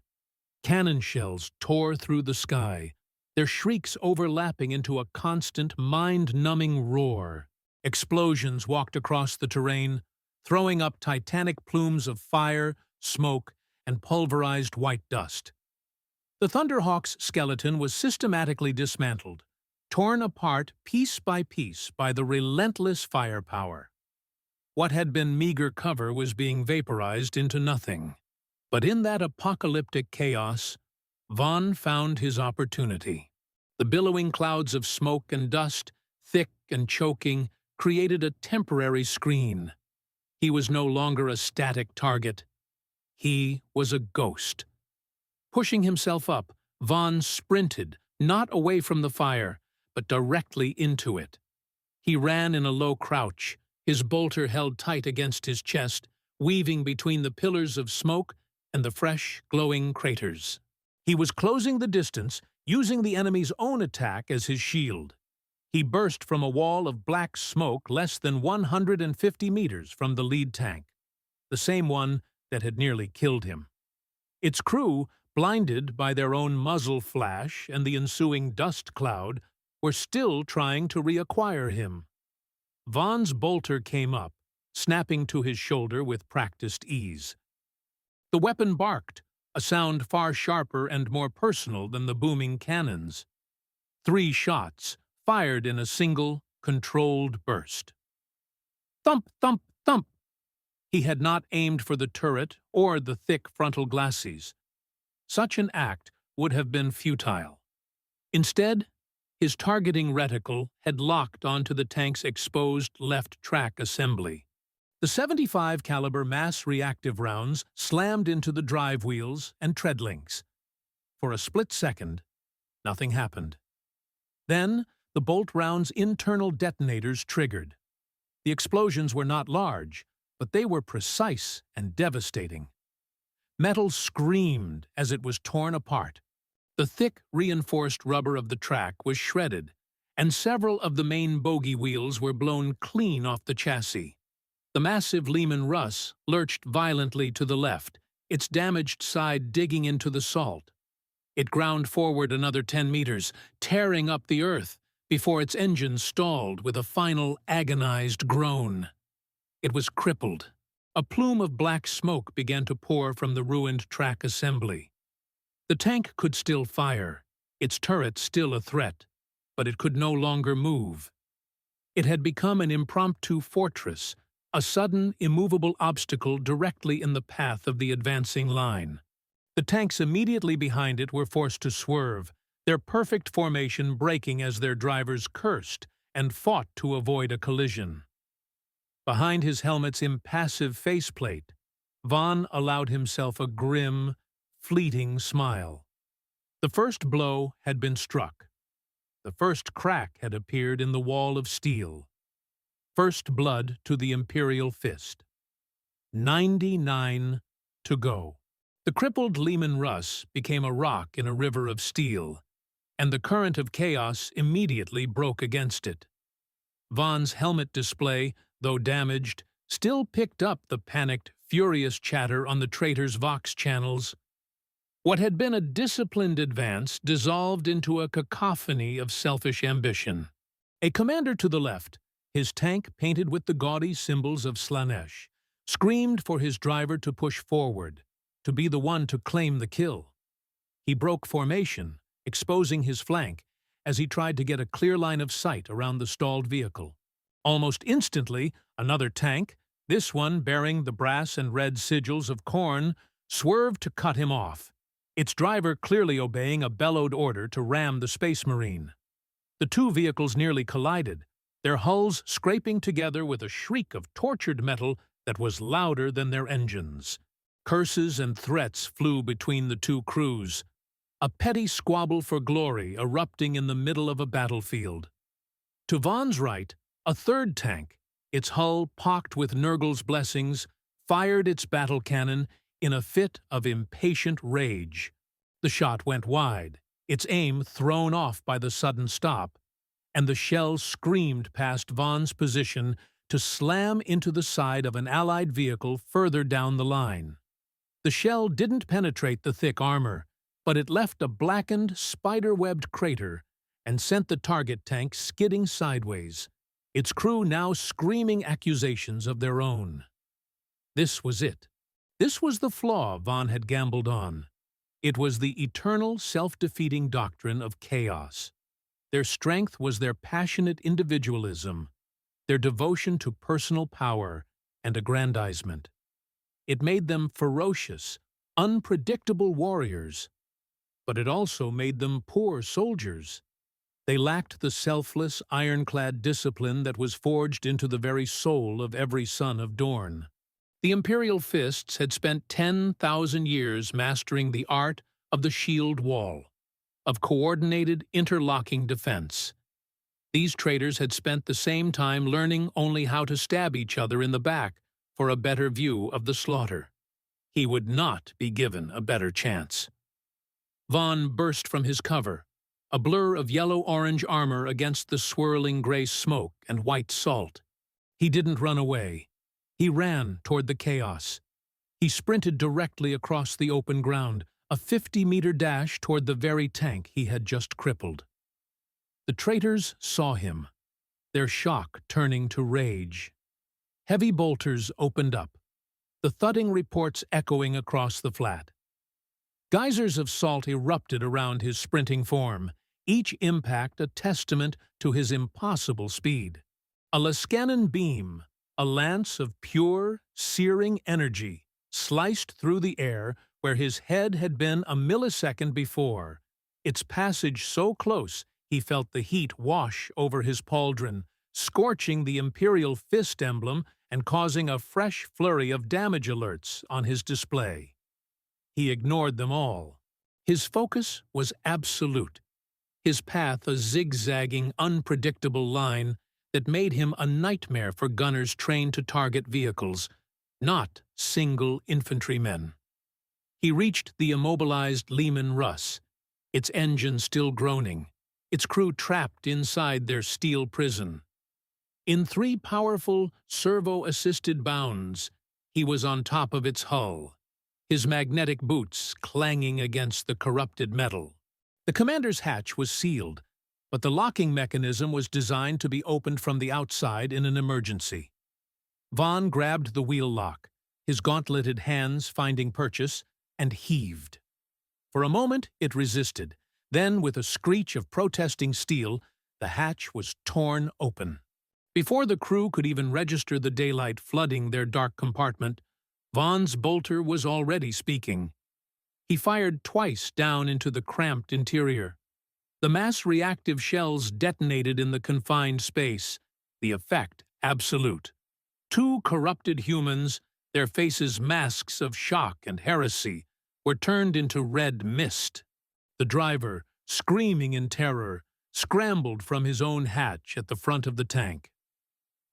Cannon shells tore through the sky, their shrieks overlapping into a constant, mind-numbing roar. Explosions walked across the terrain, throwing up titanic plumes of fire, smoke, and pulverized white dust. The Thunderhawk's skeleton was systematically dismantled, torn apart piece by the relentless firepower. What had been meager cover was being vaporized into nothing. But in that apocalyptic chaos, Vonn found his opportunity. The billowing clouds of smoke and dust, thick and choking, created a temporary screen. He was no longer a static target. He was a ghost. Pushing himself up, Vonn sprinted, not away from the fire, but directly into it. He ran in a low crouch, his bolter held tight against his chest, weaving between the pillars of smoke and the fresh, glowing craters. He was closing the distance, using the enemy's own attack as his shield. He burst from a wall of black smoke less than 150 meters from the lead tank, the same one that had nearly killed him. Its crew, blinded by their own muzzle flash and the ensuing dust cloud, were still trying to reacquire him. Vonn's bolter came up, snapping to his shoulder with practiced ease. The weapon barked, a sound far sharper and more personal than the booming cannons. 3 shots, fired in a single, controlled burst. Thump, thump, thump! He had not aimed for the turret or the thick frontal glacis. Such an act would have been futile. Instead, his targeting reticle had locked onto the tank's exposed left track assembly. The 75 caliber mass reactive rounds slammed into the drive wheels and tread links. For a split second, nothing happened. Then, the bolt round's internal detonators triggered. The explosions were not large, but they were precise and devastating. Metal screamed as it was torn apart. The thick, reinforced rubber of the track was shredded, and several of the main bogie wheels were blown clean off the chassis. The massive Leman Russ lurched violently to the left, its damaged side digging into the salt. It ground forward another 10 meters, tearing up the earth, before its engine stalled with a final agonized groan. It was crippled. A plume of black smoke began to pour from the ruined track assembly. The tank could still fire, its turret still a threat, but it could no longer move. It had become an impromptu fortress, a sudden, immovable obstacle directly in the path of the advancing line. The tanks immediately behind it were forced to swerve, their perfect formation breaking as their drivers cursed and fought to avoid a collision. Behind his helmet's impassive faceplate, Vonn allowed himself a grim, fleeting smile. The first blow had been struck. The first crack had appeared in the wall of steel. First blood to the Imperial Fist. 99 to go. The crippled Leman Russ became a rock in a river of steel, and the current of chaos immediately broke against it. Vonn's helmet display, though damaged, still picked up the panicked, furious chatter on the traitor's Vox channels. What had been a disciplined advance dissolved into a cacophony of selfish ambition. A commander to the left, his tank painted with the gaudy symbols of Slaanesh, screamed for his driver to push forward, to be the one to claim the kill. He broke formation, exposing his flank, as he tried to get a clear line of sight around the stalled vehicle. Almost instantly, another tank, this one bearing the brass and red sigils of Khorne, swerved to cut him off, its driver clearly obeying a bellowed order to ram the Space Marine. The two vehicles nearly collided, their hulls scraping together with a shriek of tortured metal that was louder than their engines. Curses and threats flew between the two crews, a petty squabble for glory erupting in the middle of a battlefield. To Vonn's right, a third tank, its hull pocked with Nurgle's blessings, fired its battle cannon in a fit of impatient rage. The shot went wide, its aim thrown off by the sudden stop, and the shell screamed past Vonn's position to slam into the side of an Allied vehicle further down the line. The shell didn't penetrate the thick armor, but it left a blackened, spider-webbed crater and sent the target tank skidding sideways, its crew now screaming accusations of their own. This was it. This was the flaw Vonn had gambled on. It was the eternal, self-defeating doctrine of chaos. Their strength was their passionate individualism, their devotion to personal power and aggrandizement. It made them ferocious, unpredictable warriors, but it also made them poor soldiers. They lacked the selfless, ironclad discipline that was forged into the very soul of every son of Dorne. The Imperial Fists had spent 10,000 years mastering the art of the shield wall, of coordinated, interlocking defense. These traitors had spent the same time learning only how to stab each other in the back for a better view of the slaughter. He would not be given a better chance. Vonn burst from his cover, a blur of yellow-orange armor against the swirling gray smoke and white salt. He didn't run away. He ran toward the chaos. He sprinted directly across the open ground, a 50-meter dash toward the very tank he had just crippled. The traitors saw him, their shock turning to rage. Heavy bolters opened up, the thudding reports echoing across the flat. Geysers of salt erupted around his sprinting form, each impact a testament to his impossible speed. A Lascanan beam, a lance of pure, searing energy, sliced through the air where his head had been a millisecond before, its passage so close he felt the heat wash over his pauldron, scorching the Imperial Fist emblem and causing a fresh flurry of damage alerts on his display. He ignored them all. His focus was absolute, his path a zigzagging, unpredictable line that made him a nightmare for gunners trained to target vehicles, not single infantrymen. He reached the immobilized Leman Russ, its engine still groaning, its crew trapped inside their steel prison. In 3 powerful, servo-assisted bounds, he was on top of its hull, his magnetic boots clanging against the corrupted metal. The commander's hatch was sealed, but the locking mechanism was designed to be opened from the outside in an emergency. Vonn grabbed the wheel lock, his gauntleted hands finding purchase, and heaved. For a moment it resisted. Then, with a screech of protesting steel, the hatch was torn open. Before the crew could even register the daylight flooding their dark compartment, Vonn's bolter was already speaking. He fired twice down into the cramped interior. The mass-reactive shells detonated in the confined space, the effect absolute. Two corrupted humans, their faces masks of shock and heresy, were turned into red mist. The driver, screaming in terror, scrambled from his own hatch at the front of the tank.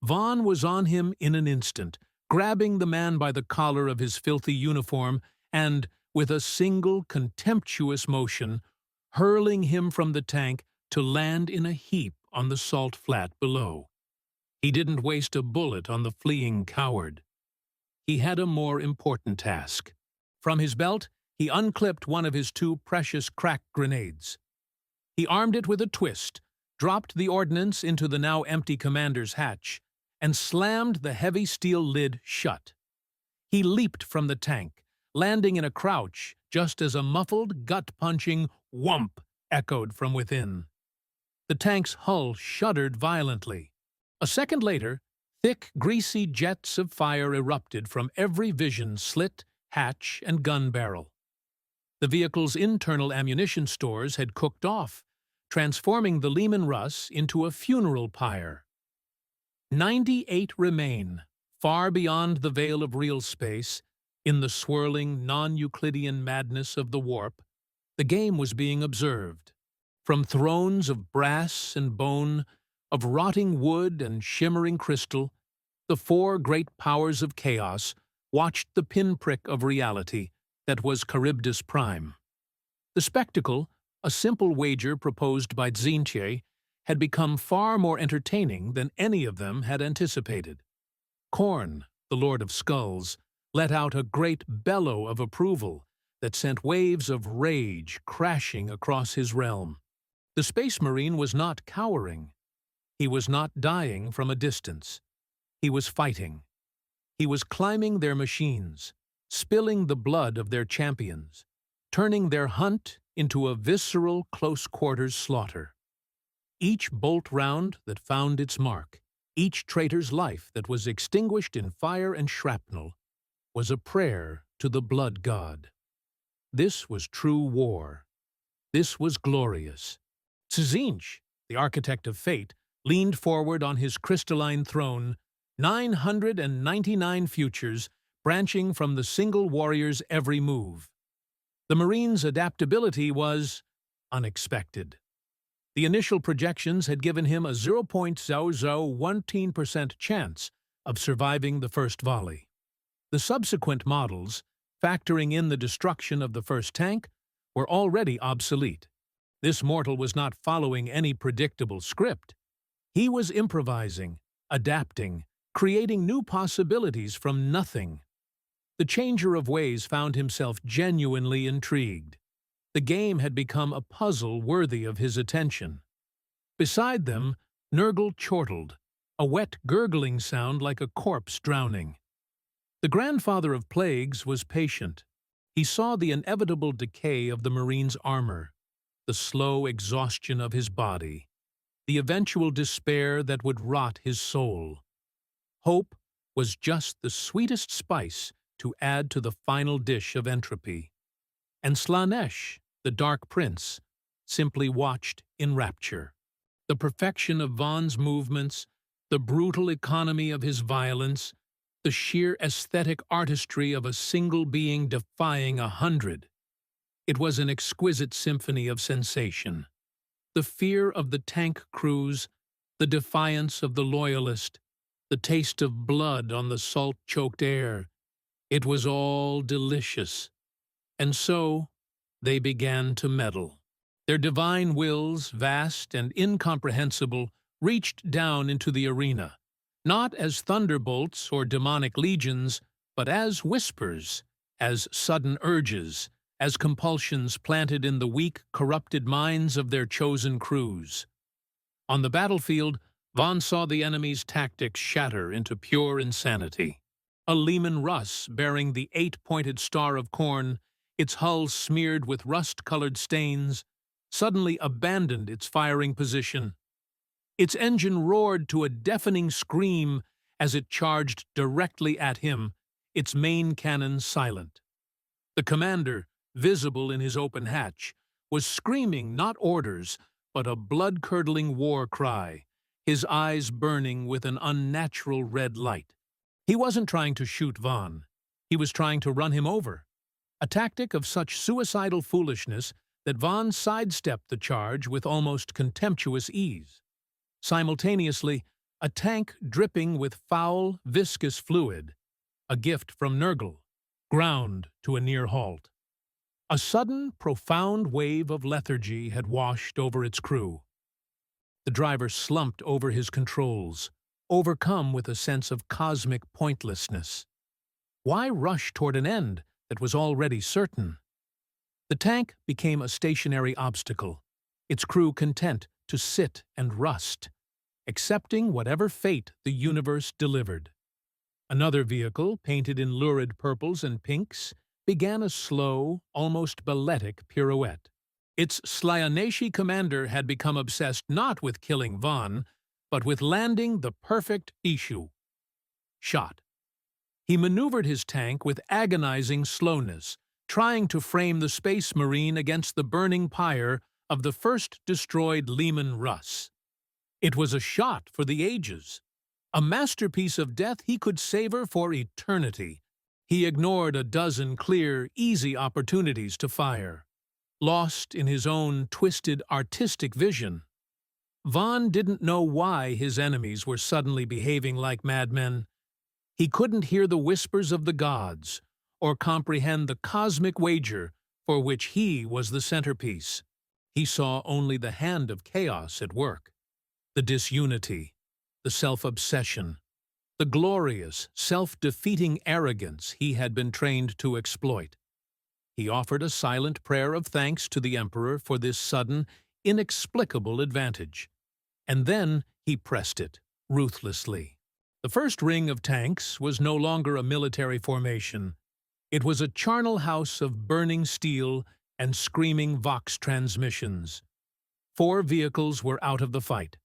Vonn was on him in an instant, grabbing the man by the collar of his filthy uniform and, with a single contemptuous motion, hurling him from the tank to land in a heap on the salt flat below. He didn't waste a bullet on the fleeing coward. He had a more important task. From his belt, he unclipped one of his two precious crack grenades. He armed it with a twist, dropped the ordnance into the now empty commander's hatch, and slammed the heavy steel lid shut. He leaped from the tank, landing in a crouch just as a muffled, gut-punching whump echoed from within. The tank's hull shuddered violently. A second later, thick, greasy jets of fire erupted from every vision slit, hatch, and gun barrel. The vehicle's internal ammunition stores had cooked off, transforming the Leman Russ into a funeral pyre. 98 remain, far beyond the veil of real space, in the swirling, non-Euclidean madness of the warp. The game was being observed. From thrones of brass and bone, of rotting wood and shimmering crystal, the four great powers of chaos watched the pinprick of reality that was Kharybdis Prime. The spectacle, a simple wager proposed by Tzeentch, had become far more entertaining than any of them had anticipated. Khorne, the Lord of Skulls, let out a great bellow of approval that sent waves of rage crashing across his realm. The Space Marine was not cowering. He was not dying from a distance. He was fighting. He was climbing their machines, spilling the blood of their champions, turning their hunt into a visceral close-quarters slaughter. Each bolt round that found its mark, each traitor's life that was extinguished in fire and shrapnel, was a prayer to the blood god. This was true war. This was glorious. Tzeentch, the architect of fate, leaned forward on his crystalline throne, 999 futures branching from the single warrior's every move. The Marine's adaptability was unexpected. The initial projections had given him a 0.0013% chance of surviving the first volley. The subsequent models, factoring in the destruction of the first tank, were already obsolete. This mortal was not following any predictable script. He was improvising, adapting, creating new possibilities from nothing. The changer of ways found himself genuinely intrigued. The game had become a puzzle worthy of his attention. Beside them, Nurgle chortled, a wet gurgling sound like a corpse drowning. The grandfather of plagues was patient. He saw the inevitable decay of the Marine's armor, the slow exhaustion of his body, the eventual despair that would rot his soul. Hope was just the sweetest spice to add to the final dish of entropy. And Slaanesh, the Dark Prince, simply watched in rapture. The perfection of Vonn's movements, the brutal economy of his violence, the sheer aesthetic artistry of a single being defying 100. It was an exquisite symphony of sensation. The fear of the tank crews, the defiance of the loyalist, the taste of blood on the salt-choked air. It was all delicious. And so they began to meddle. Their divine wills, vast and incomprehensible, reached down into the arena, not as thunderbolts or demonic legions, but as whispers, as sudden urges, as compulsions planted in the weak, corrupted minds of their chosen crews. On the battlefield, Vonn saw the enemy's tactics shatter into pure insanity. A Leman Russ bearing the 8-pointed star of Khorne, its hull smeared with rust-colored stains, suddenly abandoned its firing position. Its engine roared to a deafening scream as it charged directly at him, its main cannon silent. The commander, visible in his open hatch, was screaming not orders, but a blood-curdling war cry, his eyes burning with an unnatural red light. He wasn't trying to shoot Vonn. He was trying to run him over, a tactic of such suicidal foolishness that Vonn sidestepped the charge with almost contemptuous ease. Simultaneously, a tank dripping with foul, viscous fluid, a gift from Nurgle, ground to a near halt. A sudden, profound wave of lethargy had washed over its crew. The driver slumped over his controls, overcome with a sense of cosmic pointlessness. Why rush toward an end that was already certain? The tank became a stationary obstacle, its crew content to sit and rust, accepting whatever fate the universe delivered. Another vehicle, painted in lurid purples and pinks, began a slow, almost balletic pirouette. Its Slaaneshi commander had become obsessed not with killing Vonn, but with landing the perfect issue. Shot. He maneuvered his tank with agonizing slowness, trying to frame the Space Marine against the burning pyre of the first destroyed Leman Russ. It was a shot for the ages, a masterpiece of death he could savor for eternity. He ignored a dozen clear, easy opportunities to fire, lost in his own twisted artistic vision. Vonn didn't know why his enemies were suddenly behaving like madmen. He couldn't hear the whispers of the gods, or comprehend the cosmic wager for which he was the centerpiece. He saw only the hand of chaos at work, the disunity, the self-obsession, the glorious, self-defeating arrogance he had been trained to exploit. He offered a silent prayer of thanks to the Emperor for this sudden, inexplicable advantage. And then he pressed it, ruthlessly. The first ring of tanks was no longer a military formation. It was a charnel house of burning steel and screaming Vox transmissions. 4 vehicles were out of the fight.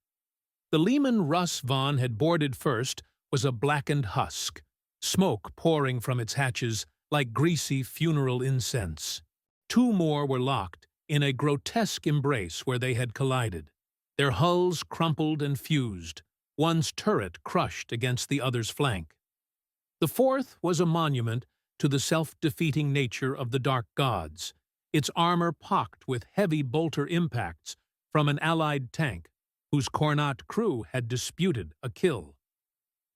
The Leman Russ Vonn had boarded first was a blackened husk, smoke pouring from its hatches like greasy funeral incense. 2 more were locked in a grotesque embrace where they had collided, their hulls crumpled and fused, one's turret crushed against the other's flank. The 4th was a monument to the self-defeating nature of the Dark Gods, its armor pocked with heavy bolter impacts from an allied tank whose Khornate crew had disputed a kill.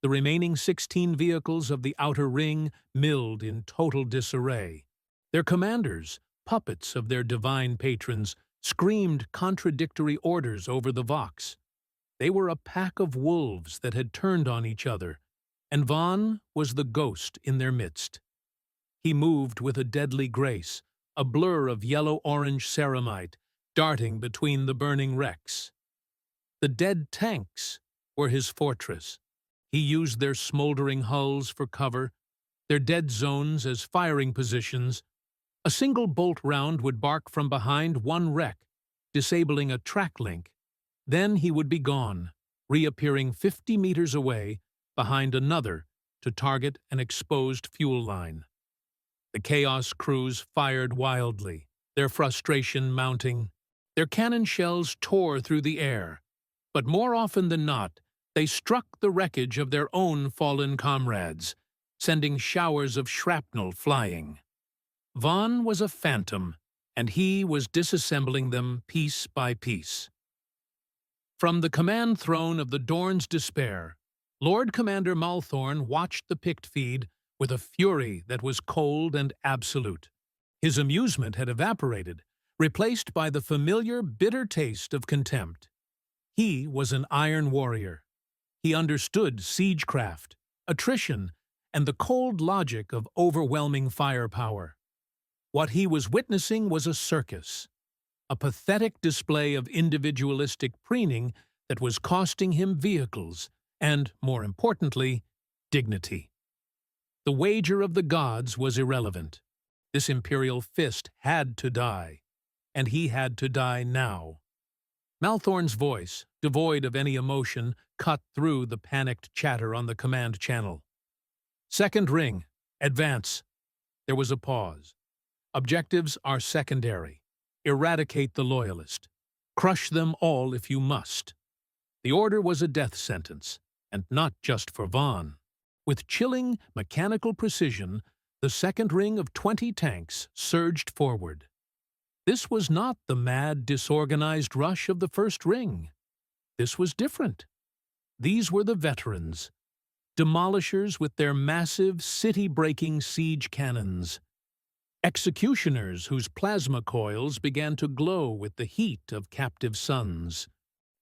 The remaining 16 vehicles of the outer ring milled in total disarray. Their commanders, puppets of their divine patrons, screamed contradictory orders over the Vox. They were a pack of wolves that had turned on each other, and Vonn was the ghost in their midst. He moved with a deadly grace, a blur of yellow-orange ceramite darting between the burning wrecks. The dead tanks were his fortress. He used their smoldering hulls for cover, their dead zones as firing positions. A single bolt round would bark from behind one wreck, disabling a track link. Then he would be gone, reappearing 50 meters away behind another to target an exposed fuel line. The Chaos crews fired wildly, their frustration mounting. Their cannon shells tore through the air, but more often than not, they struck the wreckage of their own fallen comrades, sending showers of shrapnel flying. Vonn was a phantom, and he was disassembling them piece by piece. From the command throne of the Dorn's Despair, Lord Commander Malthorn watched the pict feed with a fury that was cold and absolute. His amusement had evaporated, replaced by the familiar bitter taste of contempt. He was an iron warrior. He understood siegecraft, attrition, and the cold logic of overwhelming firepower. What he was witnessing was a circus, a pathetic display of individualistic preening that was costing him vehicles and, more importantly, dignity. The wager of the gods was irrelevant. This Imperial Fist had to die, and he had to die now. Malthorn's voice, devoid of any emotion, cut through the panicked chatter on the command channel. "Second ring. Advance." There was a pause. "Objectives are secondary. Eradicate the Loyalist. Crush them all if you must." The order was a death sentence, and not just for Vonn. With chilling, mechanical precision, the second ring of 20 tanks surged forward. This was not the mad, disorganized rush of the first ring. This was different. These were the veterans, demolishers with their massive, city-breaking siege cannons, executioners whose plasma coils began to glow with the heat of captive suns.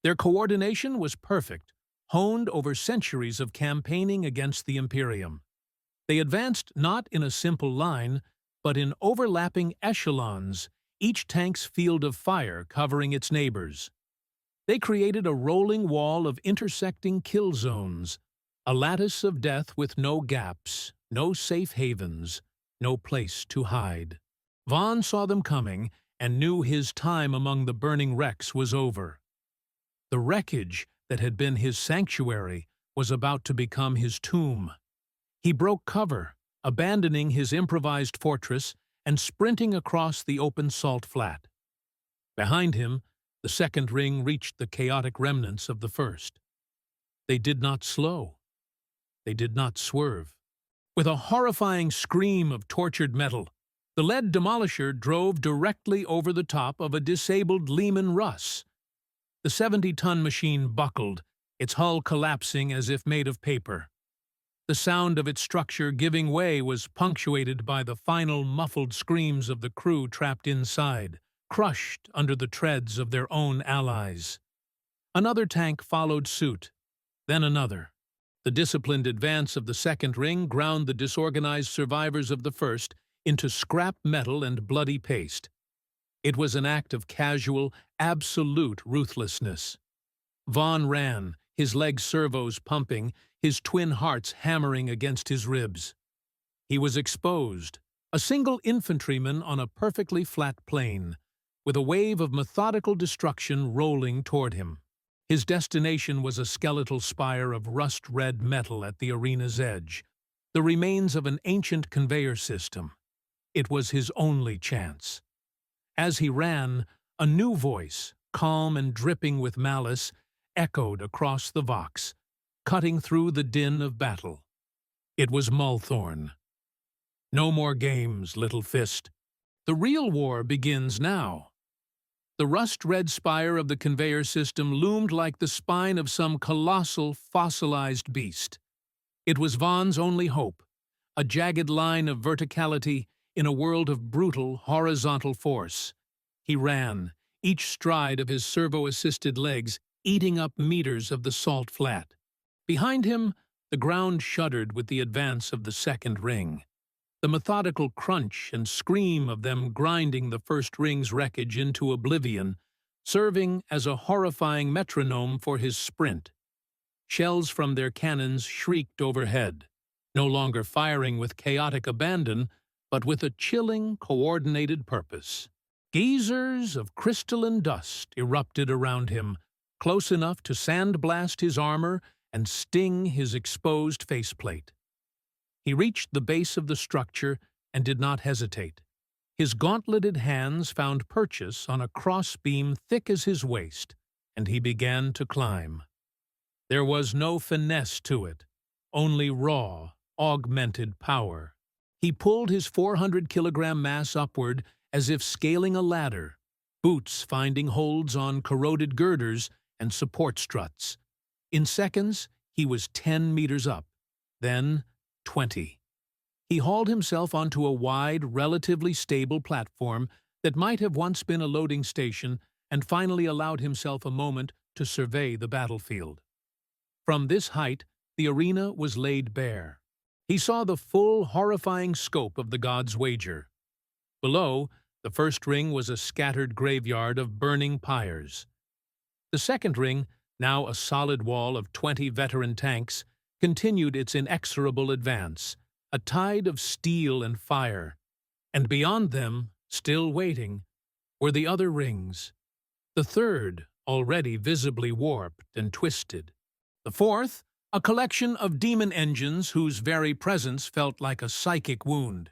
Their coordination was perfect, honed over centuries of campaigning against the Imperium. They advanced not in a simple line, but in overlapping echelons, each tank's field of fire covering its neighbors. They created a rolling wall of intersecting kill zones, a lattice of death with no gaps, no safe havens, no place to hide. Vonn saw them coming and knew his time among the burning wrecks was over. The wreckage that had been his sanctuary was about to become his tomb. He broke cover, abandoning his improvised fortress and sprinting across the open salt flat. Behind him, the second ring reached the chaotic remnants of the first. They did not slow. They did not swerve. With a horrifying scream of tortured metal, the lead demolisher drove directly over the top of a disabled Leman Russ. The 70-ton machine buckled, its hull collapsing as if made of paper. The sound of its structure giving way was punctuated by the final muffled screams of the crew trapped inside, crushed under the treads of their own allies. Another tank followed suit, then another. The disciplined advance of the second ring ground the disorganized survivors of the first into scrap metal and bloody paste. It was an act of casual, absolute ruthlessness. Vonn ran, his leg servos pumping, his twin hearts hammering against his ribs. He was exposed, a single infantryman on a perfectly flat plain, with a wave of methodical destruction rolling toward him. His destination was a skeletal spire of rust-red metal at the arena's edge, the remains of an ancient conveyor system. It was his only chance. As he ran, a new voice, calm and dripping with malice, echoed across the Vox, cutting through the din of battle. It was Malthorn. "No more games, little fist. The real war begins now." The rust-red spire of the conveyor system loomed like the spine of some colossal, fossilized beast. It was Vonn's only hope, a jagged line of verticality in a world of brutal, horizontal force. He ran, each stride of his servo-assisted legs eating up meters of the salt flat. Behind him, the ground shuddered with the advance of the second ring, the methodical crunch and scream of them grinding the first ring's wreckage into oblivion, serving as a horrifying metronome for his sprint. Shells from their cannons shrieked overhead, no longer firing with chaotic abandon, but with a chilling, coordinated purpose. Geysers of crystalline dust erupted around him, close enough to sandblast his armor and sting his exposed faceplate. He reached the base of the structure and did not hesitate. His gauntleted hands found purchase on a crossbeam thick as his waist, and he began to climb. There was no finesse to it, only raw, augmented power. He pulled his 400-kilogram mass upward as if scaling a ladder, boots finding holds on corroded girders and support struts. In seconds, he was 10 meters up, then 20. He hauled himself onto a wide, relatively stable platform that might have once been a loading station and finally allowed himself a moment to survey the battlefield. From this height, the arena was laid bare. He saw the full, horrifying scope of the god's wager. Below, the first ring was a scattered graveyard of burning pyres. The second ring, now a solid wall of 20 veteran tanks, continued its inexorable advance, a tide of steel and fire. And beyond them, still waiting, were the other rings. The third, already visibly warped and twisted. The fourth, a collection of demon engines whose very presence felt like a psychic wound.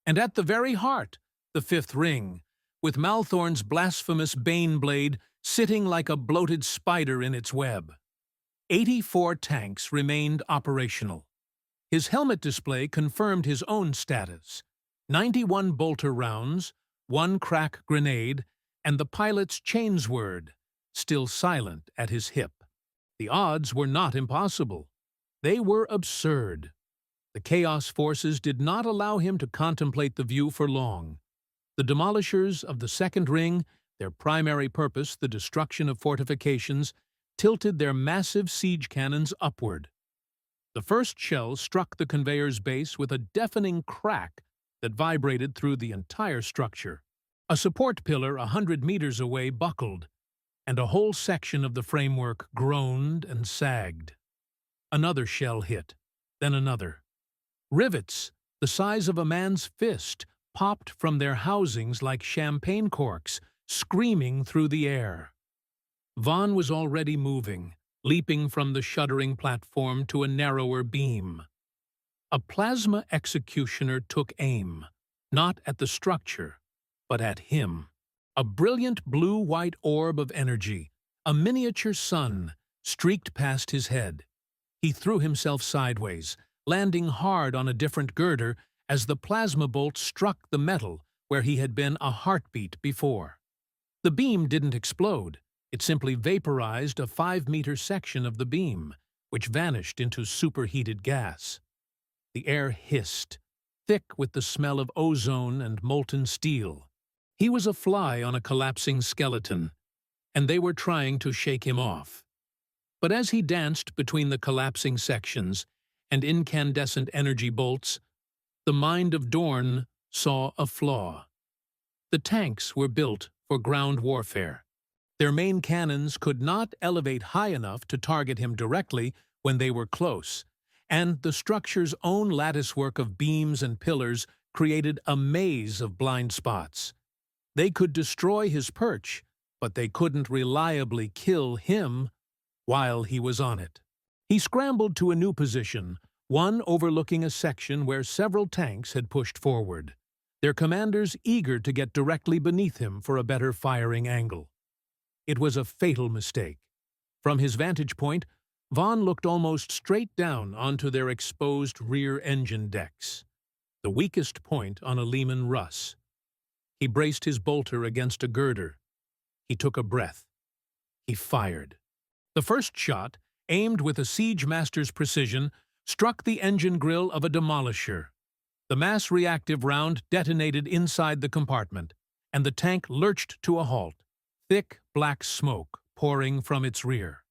And at the very heart, the fifth ring, with Malthorn's blasphemous bane blade sitting like a bloated spider in its web. 84 tanks remained operational. His helmet display confirmed his own status. 91 bolter rounds, 1 crack grenade, and the pilot's chainsword, still silent at his hip. The odds were not impossible. They were absurd. The Chaos forces did not allow him to contemplate the view for long. The demolishers of the second ring, their primary purpose the destruction of fortifications, tilted their massive siege cannons upward. The first shell struck the conveyor's base with a deafening crack that vibrated through the entire structure. A support pillar 100 meters away buckled, and a whole section of the framework groaned and sagged. Another shell hit, then another. Rivets, the size of a man's fist, popped from their housings like champagne corks, screaming through the air. Vonn was already moving, leaping from the shuddering platform to a narrower beam. A plasma executioner took aim, not at the structure, but at him. A brilliant blue-white orb of energy, a miniature sun, streaked past his head. He threw himself sideways, landing hard on a different girder as the plasma bolt struck the metal where he had been a heartbeat before. The beam didn't explode. It simply vaporized a 5-meter section of the beam, which vanished into superheated gas. The air hissed, thick with the smell of ozone and molten steel. He was a fly on a collapsing skeleton, and they were trying to shake him off. But as he danced between the collapsing sections and incandescent energy bolts, the mind of Dorn saw a flaw. The tanks were built for ground warfare. Their main cannons could not elevate high enough to target him directly when they were close, and the structure's own latticework of beams and pillars created a maze of blind spots. They could destroy his perch, but they couldn't reliably kill him while he was on it. He scrambled to a new position, one overlooking a section where several tanks had pushed forward, their commanders eager to get directly beneath him for a better firing angle. It was a fatal mistake. From his vantage point, Vonn looked almost straight down onto their exposed rear engine decks, the weakest point on a Lehman Russ. He braced his bolter against a girder. He took a breath. He fired. The first shot, aimed with a siege master's precision, struck the engine grill of a demolisher. The mass-reactive round detonated inside the compartment, and the tank lurched to a halt, thick black smoke pouring from its rear.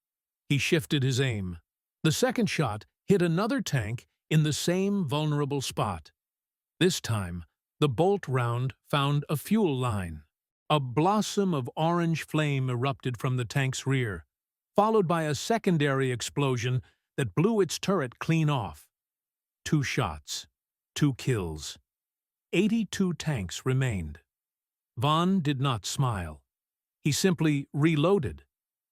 He shifted his aim. The second shot hit another tank in the same vulnerable spot. This time, the bolt round found a fuel line. A blossom of orange flame erupted from the tank's rear, followed by a secondary explosion that blew its turret clean off. 2 shots, 2 kills. 82 tanks remained. Vonn did not smile. He simply reloaded,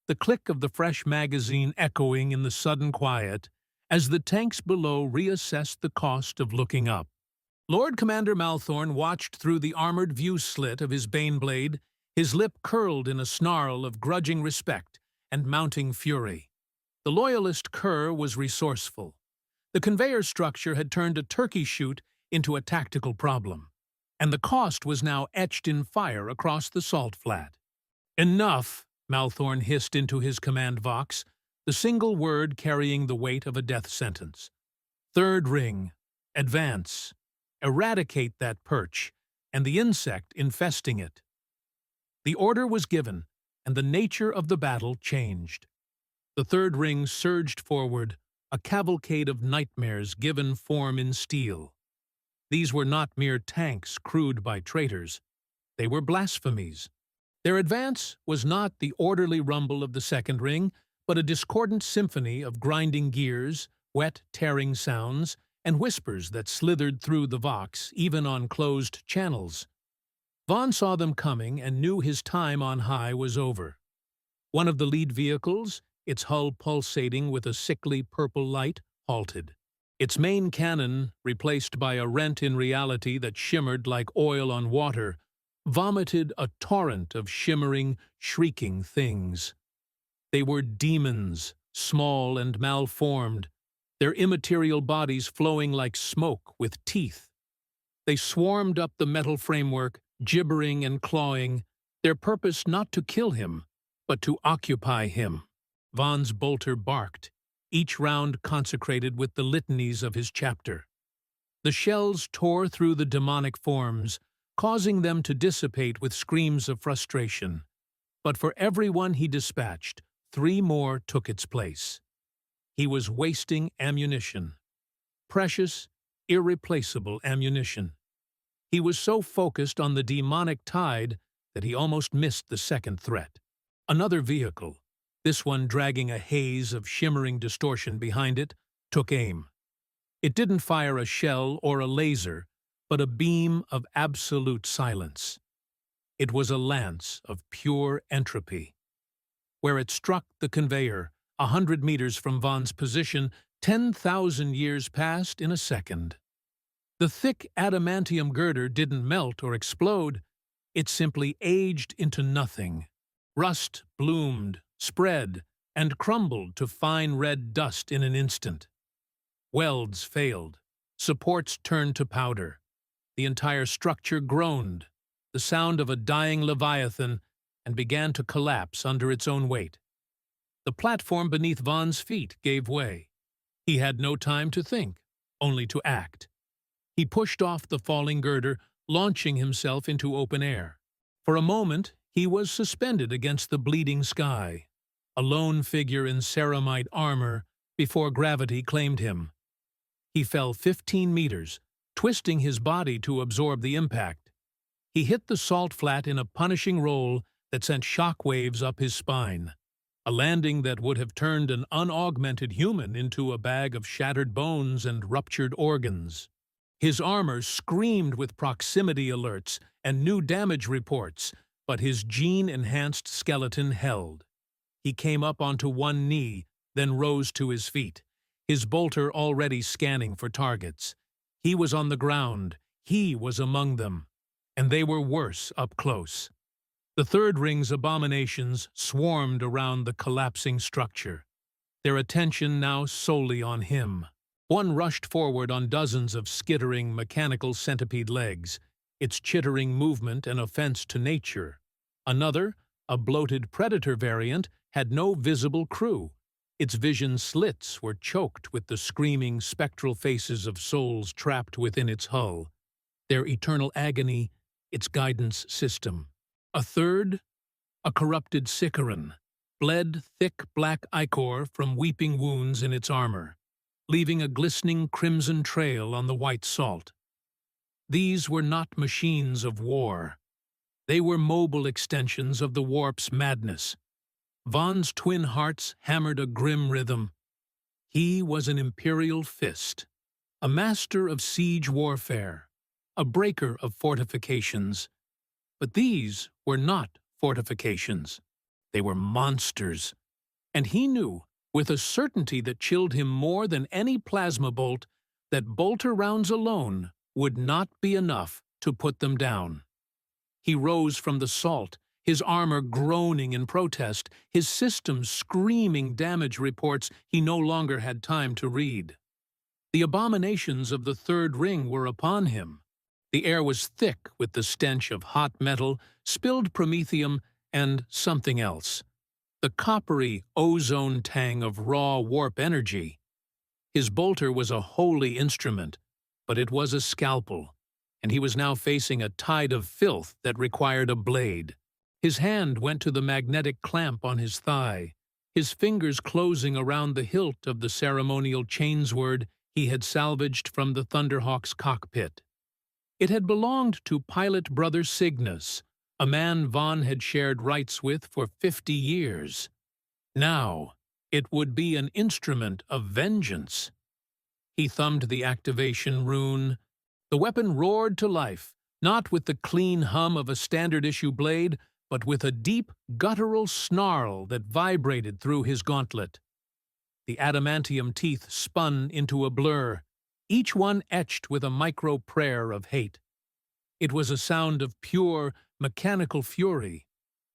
the click of the fresh magazine echoing in the sudden quiet as the tanks below reassessed the cost of looking up. Lord Commander Malthorn watched through the armored view slit of his baneblade, his lip curled in a snarl of grudging respect and mounting fury. The loyalist cur was resourceful. The conveyor structure had turned a turkey shoot into a tactical problem, and the cost was now etched in fire across the salt flat. "Enough," Malthorn hissed into his command vox, the single word carrying the weight of a death sentence. "Third ring. Advance. Eradicate that perch, and the insect infesting it." The order was given, and the nature of the battle changed. The third ring surged forward, a cavalcade of nightmares given form in steel. These were not mere tanks crewed by traitors. They were blasphemies. Their advance was not the orderly rumble of the second ring, but a discordant symphony of grinding gears, wet, tearing sounds, and whispers that slithered through the vox, even on closed channels. Vonn saw them coming and knew his time on high was over. One of the lead vehicles, its hull pulsating with a sickly purple light, halted. Its main cannon, replaced by a rent in reality that shimmered like oil on water, vomited a torrent of shimmering, shrieking things. They were demons, small and malformed, their immaterial bodies flowing like smoke with teeth. They swarmed up the metal framework, gibbering and clawing, their purpose not to kill him, but to occupy him. Vonn's bolter barked, each round consecrated with the litanies of his chapter. The shells tore through the demonic forms, causing them to dissipate with screams of frustration. But for every one he dispatched, 3 more took its place. He was wasting ammunition. Precious, irreplaceable ammunition. He was so focused on the demonic tide that he almost missed the second threat. Another vehicle, this one dragging a haze of shimmering distortion behind it, took aim. It didn't fire a shell or a laser, but a beam of absolute silence. It was a lance of pure entropy. Where it struck the conveyor, 100 meters from Vonn's position, 10,000 years passed in a second. The thick adamantium girder didn't melt or explode, it simply aged into nothing. Rust bloomed, spread, and crumbled to fine red dust in an instant. Welds failed, supports turned to powder. The entire structure groaned, the sound of a dying leviathan, and began to collapse under its own weight. The platform beneath Vonn's feet gave way. He had no time to think, only to act. He pushed off the falling girder, launching himself into open air. For a moment, he was suspended against the bleeding sky, a lone figure in ceramite armor, before gravity claimed him. He fell 15 meters, twisting his body to absorb the impact. He hit the salt flat in a punishing roll that sent shock waves up his spine, a landing that would have turned an unaugmented human into a bag of shattered bones and ruptured organs. His armor screamed with proximity alerts and new damage reports, but his gene-enhanced skeleton held. He came up onto one knee, then rose to his feet, his bolter already scanning for targets. He was on the ground, he was among them, and they were worse up close. The third ring's abominations swarmed around the collapsing structure, their attention now solely on him. One rushed forward on dozens of skittering mechanical centipede legs, its chittering movement an offense to nature. Another, a bloated predator variant, had no visible crew. Its vision slits were choked with the screaming spectral faces of souls trapped within its hull, their eternal agony, its guidance system. A third, a corrupted Sicaran, bled thick black ichor from weeping wounds in its armor, leaving a glistening crimson trail on the white salt. These were not machines of war. They were mobile extensions of the warp's madness. Vonn's twin hearts hammered a grim rhythm. He was an Imperial Fist, a master of siege warfare, a breaker of fortifications. But these were not fortifications. They were monsters. And he knew, with a certainty that chilled him more than any plasma bolt, that bolter rounds alone would not be enough to put them down. He rose from the salt, his armor groaning in protest, his systems screaming damage reports he no longer had time to read. The abominations of the third ring were upon him. The air was thick with the stench of hot metal, spilled promethium, and something else. The coppery ozone tang of raw warp energy. His bolter was a holy instrument, but it was a scalpel, and he was now facing a tide of filth that required a blade. His hand went to the magnetic clamp on his thigh. his fingers closing around the hilt of the ceremonial chainsword he had salvaged from the Thunderhawk's cockpit. It had belonged to pilot brother Cygnus, a man Vonn had shared rights with for 50 years. Now, it would be an instrument of vengeance. He thumbed the activation rune. The weapon roared to life, not with the clean hum of a standard-issue blade, but with a deep, guttural snarl that vibrated through his gauntlet. The adamantium teeth spun into a blur, each one etched with a micro-prayer of hate. It was a sound of pure, mechanical fury,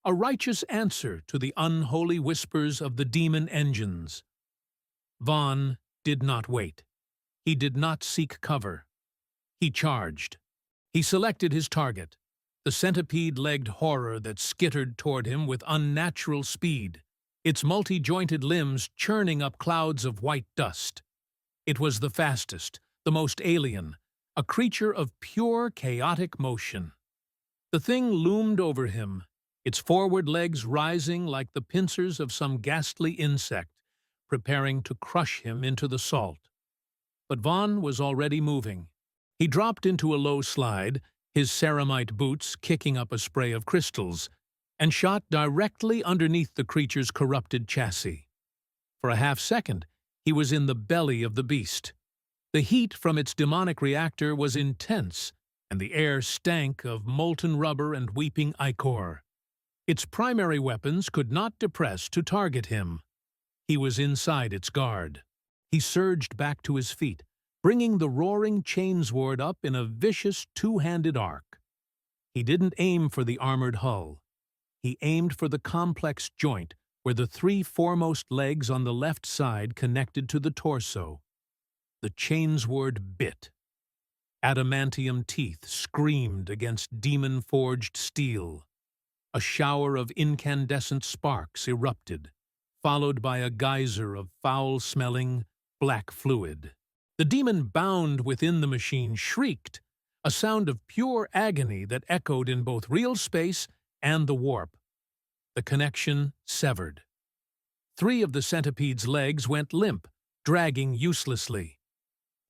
a righteous answer to the unholy whispers of the demon engines. Vonn did not wait. He did not seek cover. He charged. He selected his target, the centipede-legged horror that skittered toward him with unnatural speed, its multi-jointed limbs churning up clouds of white dust. It was the fastest, the most alien, a creature of pure chaotic motion. The thing loomed over him, its forward legs rising like the pincers of some ghastly insect, preparing to crush him into the salt. But Vonn was already moving. He dropped into a low slide, his ceramite boots kicking up a spray of crystals, and shot directly underneath the creature's corrupted chassis. For a half-second, he was in the belly of the beast. The heat from its demonic reactor was intense, and the air stank of molten rubber and weeping ichor. Its primary weapons could not depress to target him. He was inside its guard. He surged back to his feet, bringing the roaring chainsword up in a vicious two-handed arc. He didn't aim for the armored hull. He aimed for the complex joint where the three foremost legs on the left side connected to the torso. The chainsword bit. Adamantium teeth screamed against demon-forged steel. A shower of incandescent sparks erupted, followed by a geyser of foul-smelling, black fluid. The demon bound within the machine shrieked, a sound of pure agony that echoed in both real space and the warp. The connection severed. 3 of the centipede's legs went limp, dragging uselessly.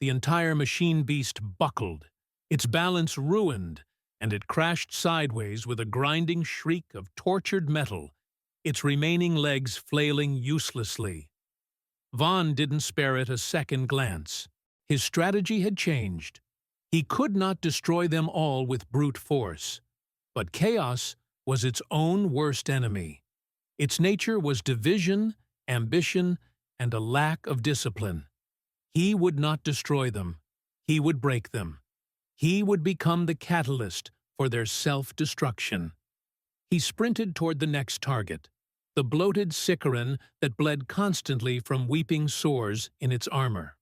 The entire machine beast buckled, its balance ruined, and it crashed sideways with a grinding shriek of tortured metal, its remaining legs flailing uselessly. Vonn didn't spare it a second glance. His strategy had changed. He could not destroy them all with brute force. But chaos was its own worst enemy. Its nature was division, ambition, and a lack of discipline. He would not destroy them. He would break them. He would become the catalyst for their self-destruction. He sprinted toward the next target, the bloated Sicaran that bled constantly from weeping sores in its armor.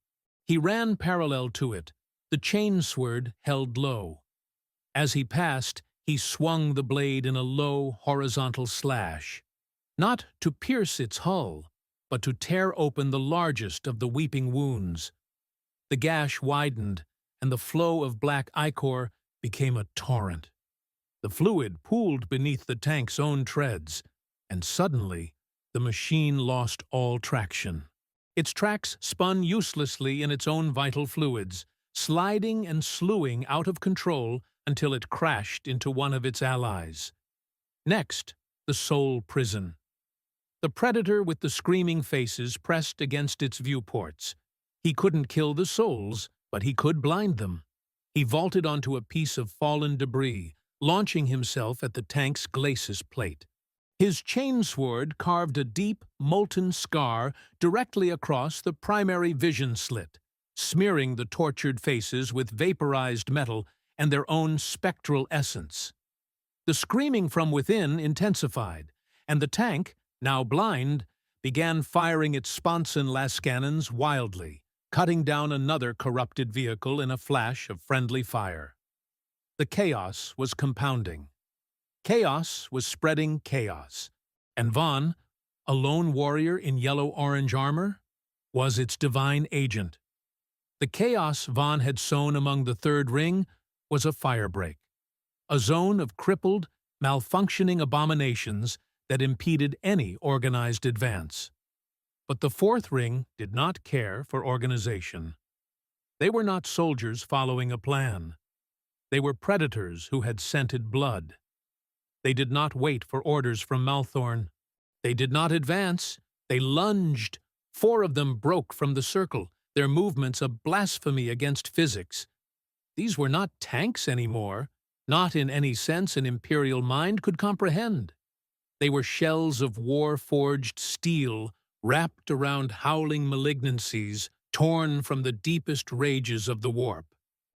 He ran parallel to it, the chainsword held low. As he passed, he swung the blade in a low, horizontal slash, not to pierce its hull, but to tear open the largest of the weeping wounds. The gash widened, and the flow of black ichor became a torrent. The fluid pooled beneath the tank's own treads, and suddenly the machine lost all traction. Its tracks spun uselessly in its own vital fluids, sliding and slewing out of control until it crashed into one of its allies. Next, the soul prison. The predator with the screaming faces pressed against its viewports. He couldn't kill the souls, but he could blind them. He vaulted onto a piece of fallen debris, launching himself at the tank's glacis plate. His chainsword carved a deep, molten scar directly across the primary vision slit, smearing the tortured faces with vaporized metal and their own spectral essence. The screaming from within intensified, and the tank, now blind, began firing its sponson lascannons wildly, cutting down another corrupted vehicle in a flash of friendly fire. The chaos was compounding. Chaos was spreading chaos, and Vonn, a lone warrior in yellow-orange armor, was its divine agent. The chaos Vonn had sown among the Third Ring was a firebreak, a zone of crippled, malfunctioning abominations that impeded any organized advance. But the fourth ring did not care for organization. They were not soldiers following a plan. They were predators who had scented blood. They did not wait for orders from Malthorn. They did not advance. They lunged. 4 of them broke from the circle, their movements a blasphemy against physics. These were not tanks anymore, not in any sense an Imperial mind could comprehend. They were shells of war-forged steel, wrapped around howling malignancies, torn from the deepest rages of the warp.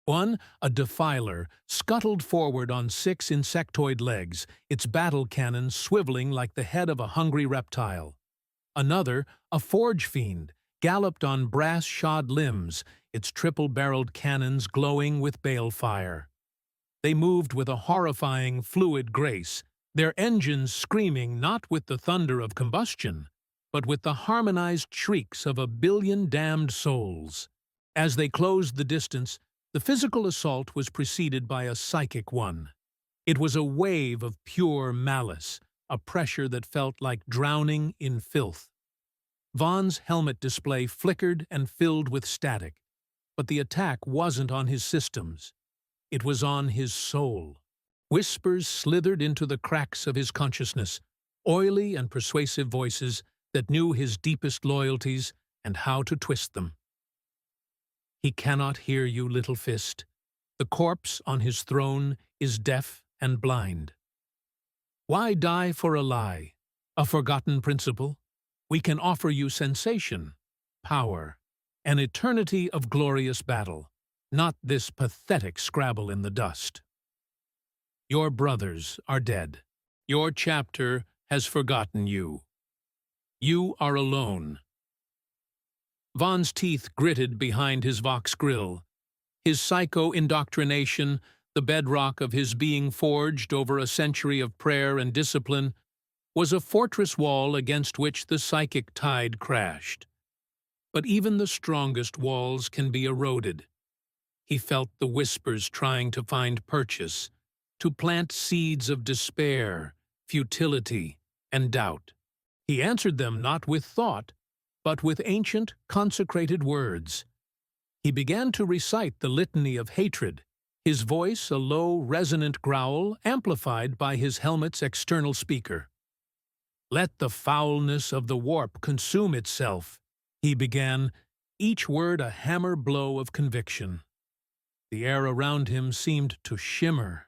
One, a defiler, scuttled forward on 6 insectoid legs, its battle cannon swiveling like the head of a hungry reptile. Another, a forge fiend, galloped on brass-shod limbs, its triple-barreled cannons glowing with balefire. They moved with a horrifying, fluid grace, their engines screaming not with the thunder of combustion, but with the harmonized shrieks of a billion damned souls. As they closed the distance, the physical assault was preceded by a psychic one. It was a wave of pure malice, a pressure that felt like drowning in filth. Vonn's helmet display flickered and filled with static, but the attack wasn't on his systems. It was on his soul. Whispers slithered into the cracks of his consciousness, oily and persuasive voices that knew his deepest loyalties and how to twist them. He cannot hear you, little fist. The corpse on his throne is deaf and blind. Why die for a lie, a forgotten principle? We can offer you sensation, power, an eternity of glorious battle, not this pathetic scrabble in the dust. Your brothers are dead. Your chapter has forgotten you. You are alone. Vonn's teeth gritted behind his vox grill. His psycho-indoctrination, the bedrock of his being forged over a century of prayer and discipline, was a fortress wall against which the psychic tide crashed. But even the strongest walls can be eroded. He felt the whispers trying to find purchase, to plant seeds of despair, futility, and doubt. He answered them not with thought, but with ancient, consecrated words. He began to recite the litany of hatred, his voice a low, resonant growl amplified by his helmet's external speaker. "Let the foulness of the warp consume itself," he began, each word a hammer blow of conviction. The air around him seemed to shimmer.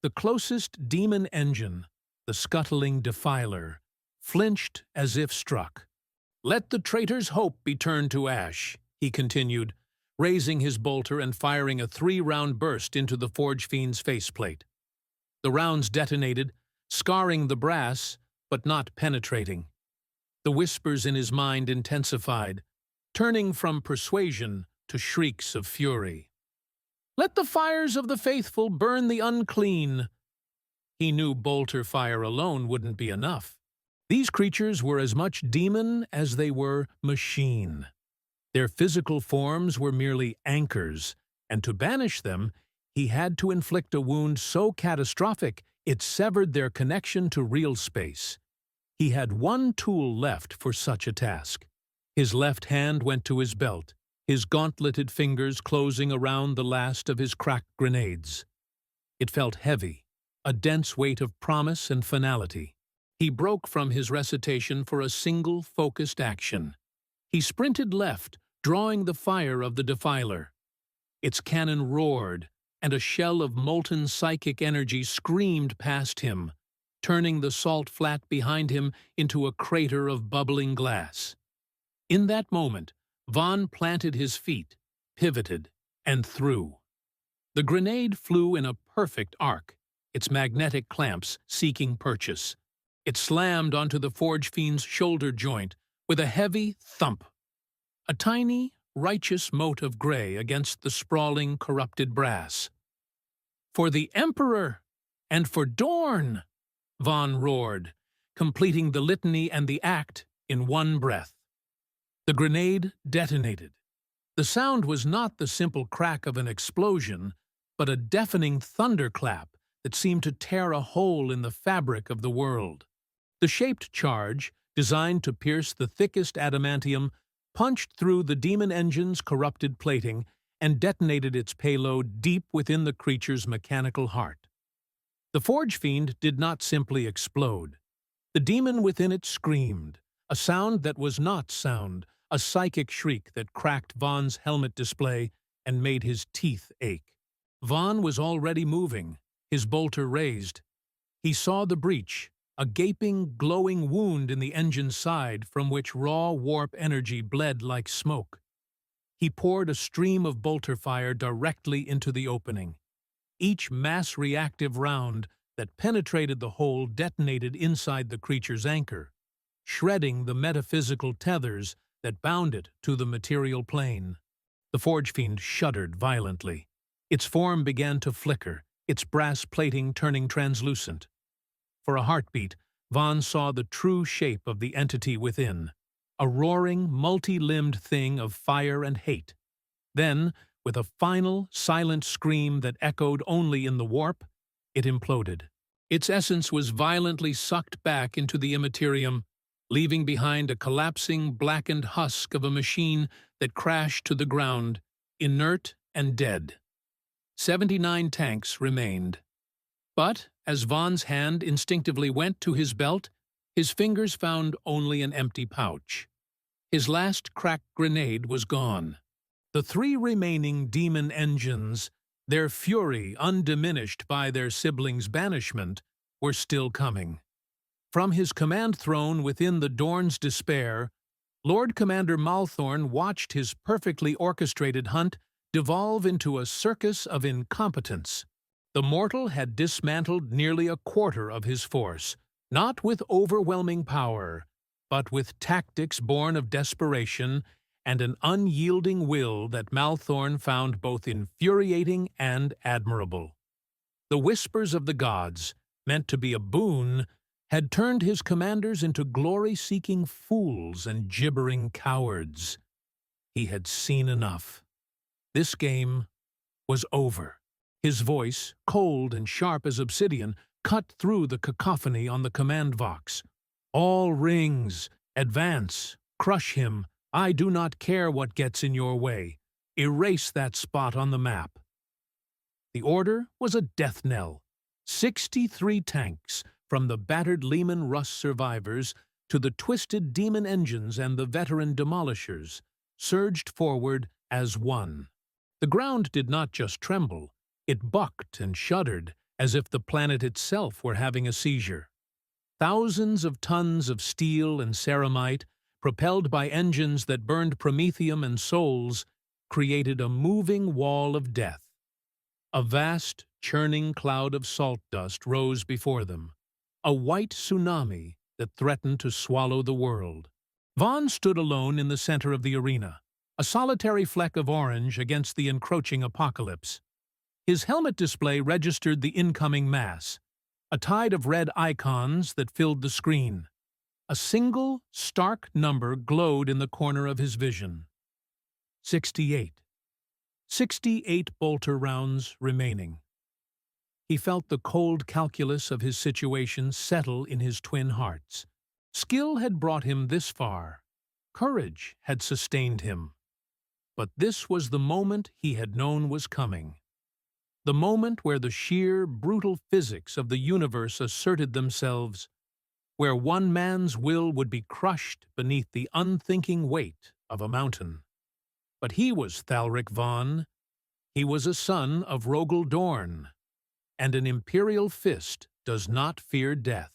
The closest demon engine, the scuttling defiler, flinched as if struck. "Let the traitor's hope be turned to ash," he continued, raising his bolter and firing a 3-round burst into the forge fiend's faceplate. The rounds detonated, scarring the brass, but not penetrating. The whispers in his mind intensified, turning from persuasion to shrieks of fury. "Let the fires of the faithful burn the unclean." He knew bolter fire alone wouldn't be enough. These creatures were as much demon as they were machine. Their physical forms were merely anchors, and to banish them, he had to inflict a wound so catastrophic it severed their connection to real space. He had one tool left for such a task. His left hand went to his belt, his gauntleted fingers closing around the last of his cracked grenades. It felt heavy, a dense weight of promise and finality. He broke from his recitation for a single, focused action. He sprinted left, drawing the fire of the defiler. Its cannon roared, and a shell of molten psychic energy screamed past him, turning the salt flat behind him into a crater of bubbling glass. In that moment, Vonn planted his feet, pivoted, and threw. The grenade flew in a perfect arc, its magnetic clamps seeking purchase. It slammed onto the forge fiend's shoulder joint with a heavy thump. A tiny, righteous mote of gray against the sprawling, corrupted brass. "For the Emperor! And for Dorne!" Vonn roared, completing the litany and the act in one breath. The grenade detonated. The sound was not the simple crack of an explosion, but a deafening thunderclap that seemed to tear a hole in the fabric of the world. The shaped charge, designed to pierce the thickest adamantium, punched through the demon engine's corrupted plating and detonated its payload deep within the creature's mechanical heart. The Forge Fiend did not simply explode. The demon within it screamed, a sound that was not sound, a psychic shriek that cracked Vonn's helmet display and made his teeth ache. Vonn was already moving, his bolter raised. He saw the breach, a gaping, glowing wound in the engine's side from which raw warp energy bled like smoke. He poured a stream of bolter fire directly into the opening. Each mass-reactive round that penetrated the hole detonated inside the creature's anchor, shredding the metaphysical tethers that bound it to the material plane. The Forge Fiend shuddered violently. Its form began to flicker, its brass plating turning translucent. For a heartbeat, Vonn saw the true shape of the entity within, a roaring, multi-limbed thing of fire and hate. Then, with a final, silent scream that echoed only in the warp, it imploded. Its essence was violently sucked back into the immaterium, leaving behind a collapsing, blackened husk of a machine that crashed to the ground, inert and dead. 79 tanks remained. But, as Vonn's hand instinctively went to his belt, his fingers found only an empty pouch. His last cracked grenade was gone. The 3 remaining demon engines, their fury undiminished by their siblings' banishment, were still coming. From his command throne within the Dorn's despair, Lord Commander Malthorn watched his perfectly orchestrated hunt devolve into a circus of incompetence. The mortal had dismantled nearly a quarter of his force, not with overwhelming power, but with tactics born of desperation and an unyielding will that Malthorn found both infuriating and admirable. The whispers of the gods, meant to be a boon, had turned his commanders into glory-seeking fools and gibbering cowards. He had seen enough. This game was over. His voice, cold and sharp as obsidian, cut through the cacophony on the command vox. All rings, advance, crush him. I do not care what gets in your way. Erase that spot on the map. The order was a death knell. 63 tanks, from the battered Lehman Russ survivors to the twisted demon engines and the veteran demolishers, surged forward as one. The ground did not just tremble, it bucked and shuddered as if the planet itself were having a seizure. Thousands of tons of steel and ceramite, propelled by engines that burned promethium and souls, created a moving wall of death. A vast, churning cloud of salt dust rose before them, a white tsunami that threatened to swallow the world. Vonn stood alone in the center of the arena, a solitary fleck of orange against the encroaching apocalypse. His helmet display registered the incoming mass, a tide of red icons that filled the screen. A single, stark number glowed in the corner of his vision. 68. 68 bolter rounds remaining. He felt the cold calculus of his situation settle in his twin hearts. Skill had brought him this far. Courage had sustained him. But this was the moment he had known was coming. The moment where the sheer, brutal physics of the universe asserted themselves, where one man's will would be crushed beneath the unthinking weight of a mountain. But he was Thalric Vonn. He was a son of Rogel Dorn. And an Imperial Fist does not fear death.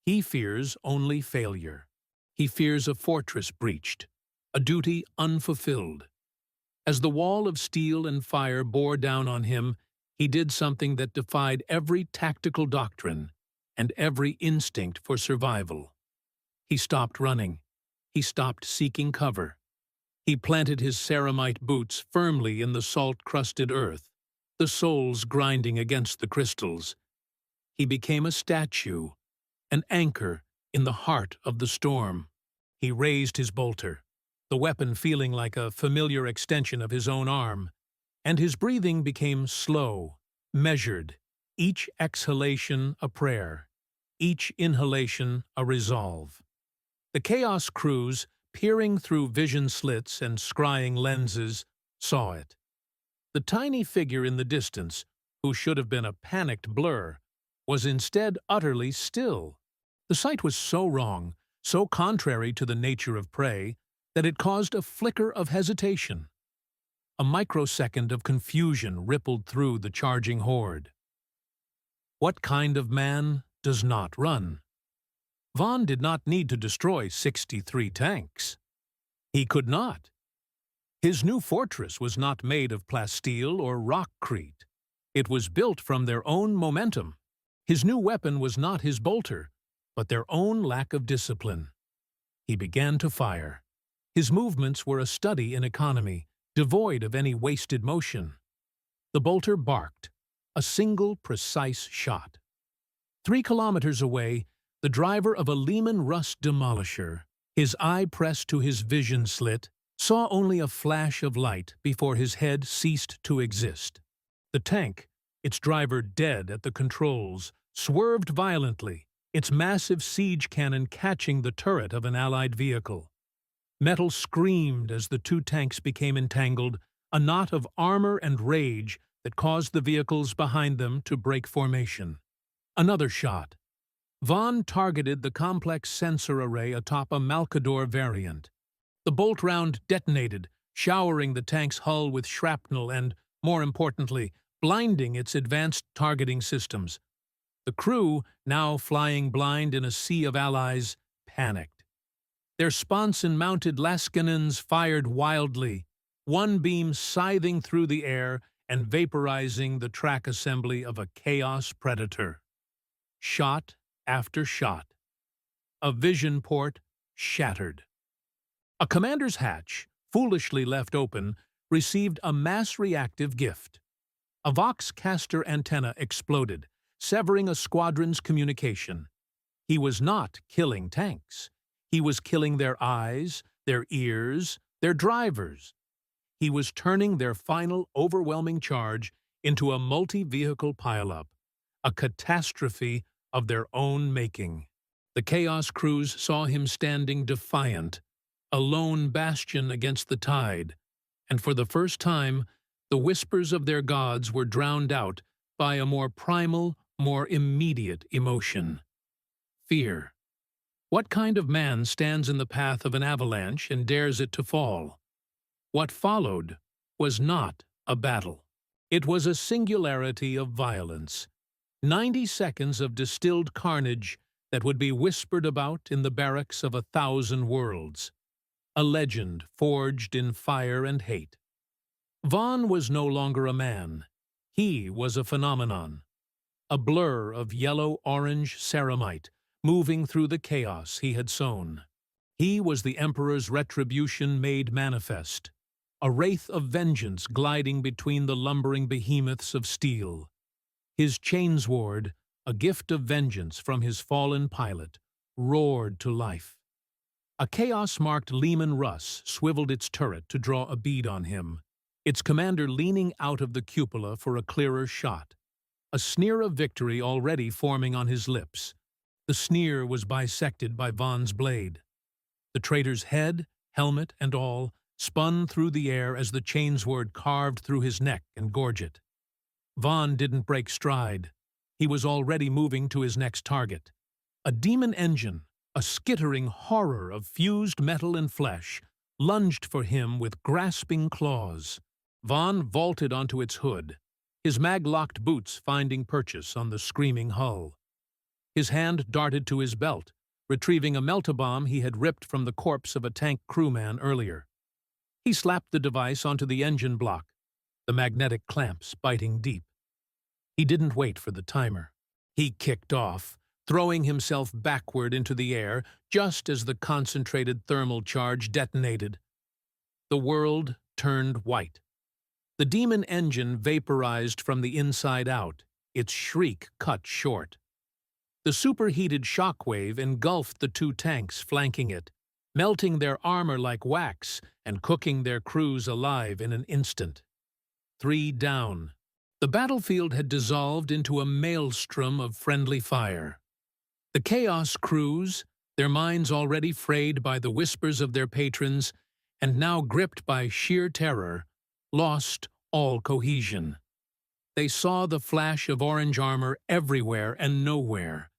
He fears only failure. He fears a fortress breached, a duty unfulfilled. As the wall of steel and fire bore down on him, he did something that defied every tactical doctrine and every instinct for survival. He stopped running. He stopped seeking cover. He planted his ceramite boots firmly in the salt-crusted earth, the soles grinding against the crystals. He became a statue, an anchor in the heart of the storm. He raised his bolter, the weapon feeling like a familiar extension of his own arm, and his breathing became slow, measured, each exhalation a prayer, each inhalation a resolve. The Chaos crews, peering through vision slits and scrying lenses, saw it. The tiny figure in the distance, who should have been a panicked blur, was instead utterly still. The sight was so wrong, so contrary to the nature of prey, that it caused a flicker of hesitation. A microsecond of confusion rippled through the charging horde. What kind of man does not run? Vonn did not need to destroy 63 tanks. He could not. His new fortress was not made of plasteel or rockcrete. It was built from their own momentum. His new weapon was not his bolter, but their own lack of discipline. He began to fire. His movements were a study in economy, devoid of any wasted motion. The bolter barked, a single precise shot. 3 kilometers away, the driver of a Leman Russ demolisher, his eye pressed to his vision slit, saw only a flash of light before his head ceased to exist. The tank, its driver dead at the controls, swerved violently, its massive siege cannon catching the turret of an allied vehicle. Metal screamed as the 2 tanks became entangled, a knot of armor and rage that caused the vehicles behind them to break formation. Another shot. Vonn targeted the complex sensor array atop a Malkador variant. The bolt round detonated, showering the tank's hull with shrapnel and, more importantly, blinding its advanced targeting systems. The crew, now flying blind in a sea of allies, panicked. Their sponson-mounted Laskinans fired wildly, one beam scything through the air and vaporizing the track assembly of a Chaos Predator. Shot after shot. A vision port shattered. A commander's hatch, foolishly left open, received a mass-reactive gift. A Vox-caster antenna exploded, severing a squadron's communication. He was not killing tanks. He was killing their eyes, their ears, their drivers. He was turning their final overwhelming charge into a multi-vehicle pileup, a catastrophe of their own making. The Chaos crews saw him standing defiant, a lone bastion against the tide, and for the first time, the whispers of their gods were drowned out by a more primal, more immediate emotion. Fear. What kind of man stands in the path of an avalanche and dares it to fall? What followed was not a battle. It was a singularity of violence. 90 seconds of distilled carnage that would be whispered about in the barracks of 1,000 worlds. A legend forged in fire and hate. Vonn was no longer a man. He was a phenomenon. A blur of yellow-orange ceramite moving through the chaos he had sown. He was the Emperor's retribution made manifest, a wraith of vengeance gliding between the lumbering behemoths of steel. His chainsword, a gift of vengeance from his fallen pilot, roared to life. A chaos-marked Leman Russ swiveled its turret to draw a bead on him, its commander leaning out of the cupola for a clearer shot, a sneer of victory already forming on his lips. The sneer was bisected by Vonn's blade. The traitor's head, helmet, and all spun through the air as the chainsword carved through his neck and gorget. Vonn didn't break stride. He was already moving to his next target. A demon engine, a skittering horror of fused metal and flesh, lunged for him with grasping claws. Vonn vaulted onto its hood, his mag-locked boots finding purchase on the screaming hull. His hand darted to his belt, retrieving a meltabomb he had ripped from the corpse of a tank crewman earlier. He slapped the device onto the engine block, the magnetic clamps biting deep. He didn't wait for the timer. He kicked off, throwing himself backward into the air just as the concentrated thermal charge detonated. The world turned white. The demon engine vaporized from the inside out, its shriek cut short. The superheated shockwave engulfed the 2 tanks flanking it, melting their armor like wax and cooking their crews alive in an instant. 3 down. The battlefield had dissolved into a maelstrom of friendly fire. The Chaos crews, their minds already frayed by the whispers of their patrons, and now gripped by sheer terror, lost all cohesion. They saw the flash of orange armor everywhere and nowhere.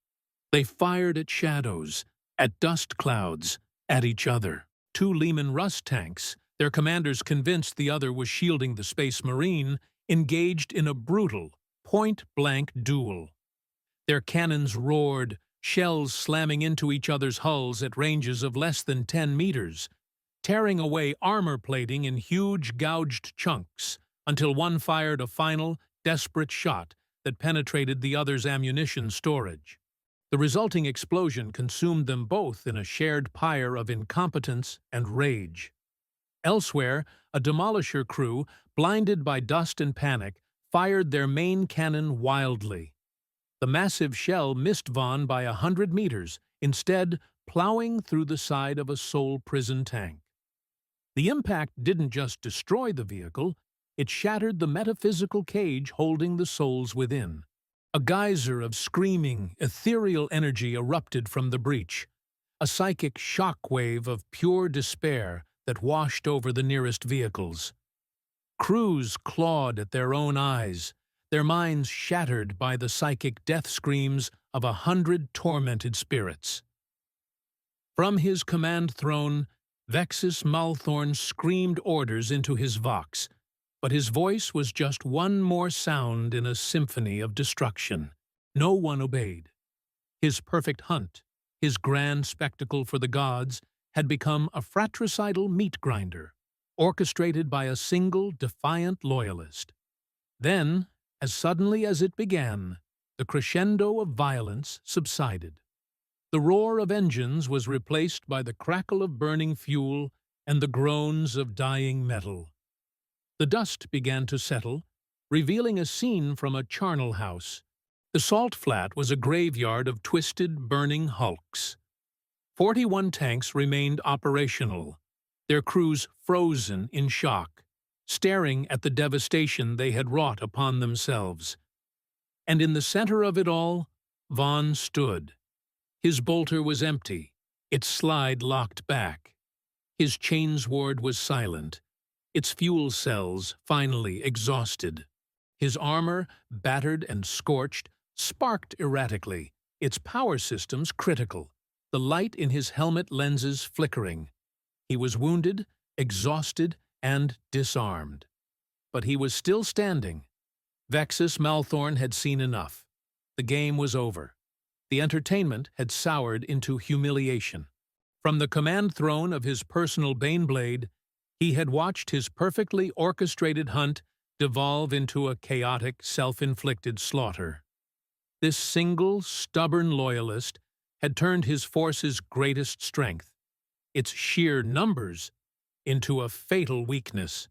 They fired at shadows, at dust clouds, at each other. Two Leman Russ tanks, their commanders convinced the other was shielding the Space Marine, engaged in a brutal, point-blank duel. Their cannons roared, shells slamming into each other's hulls at ranges of less than 10 meters, tearing away armor plating in huge gouged chunks until one fired a final, desperate shot that penetrated the other's ammunition storage. The resulting explosion consumed them both in a shared pyre of incompetence and rage. Elsewhere, a demolisher crew, blinded by dust and panic, fired their main cannon wildly. The massive shell missed Vonn by 100 meters, instead plowing through the side of a Soul Prison tank. The impact didn't just destroy the vehicle, it shattered the metaphysical cage holding the souls within. A geyser of screaming, ethereal energy erupted from the breach, a psychic shock wave of pure despair that washed over the nearest vehicles. Crews clawed at their own eyes, their minds shattered by the psychic death screams of 100 tormented spirits. From his command throne, Vexus Malthorn screamed orders into his vox, but his voice was just one more sound in a symphony of destruction. No one obeyed. His perfect hunt, his grand spectacle for the gods, had become a fratricidal meat grinder, orchestrated by a single defiant loyalist. Then, as suddenly as it began, the crescendo of violence subsided. The roar of engines was replaced by the crackle of burning fuel and the groans of dying metal. The dust began to settle, revealing a scene from a charnel house. The salt flat was a graveyard of twisted, burning hulks. 41 tanks remained operational, their crews frozen in shock, staring at the devastation they had wrought upon themselves. And in the center of it all, Vonn stood. His bolter was empty, its slide locked back. His chainsword was silent, its fuel cells finally exhausted. His armor, battered and scorched, sparked erratically, its power systems critical, the light in his helmet lenses flickering. He was wounded, exhausted, and disarmed. But he was still standing. Vexus Malthorn had seen enough. The game was over. The entertainment had soured into humiliation. From the command throne of his personal Baneblade, he had watched his perfectly orchestrated hunt devolve into a chaotic, self-inflicted slaughter. This single, stubborn loyalist had turned his force's greatest strength, its sheer numbers, into a fatal weakness.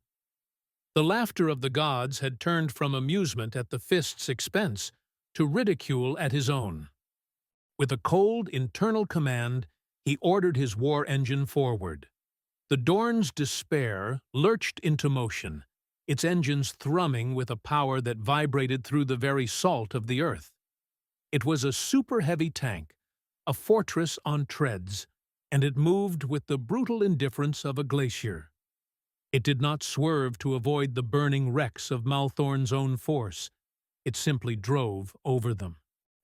The laughter of the gods had turned from amusement at the Fist's expense to ridicule at his own. With a cold, internal command, he ordered his war engine forward. The Dorn's despair lurched into motion, its engines thrumming with a power that vibrated through the very salt of the earth. It was a super-heavy tank, a fortress on treads, and it moved with the brutal indifference of a glacier. It did not swerve to avoid the burning wrecks of Malthorn's own force. It simply drove over them.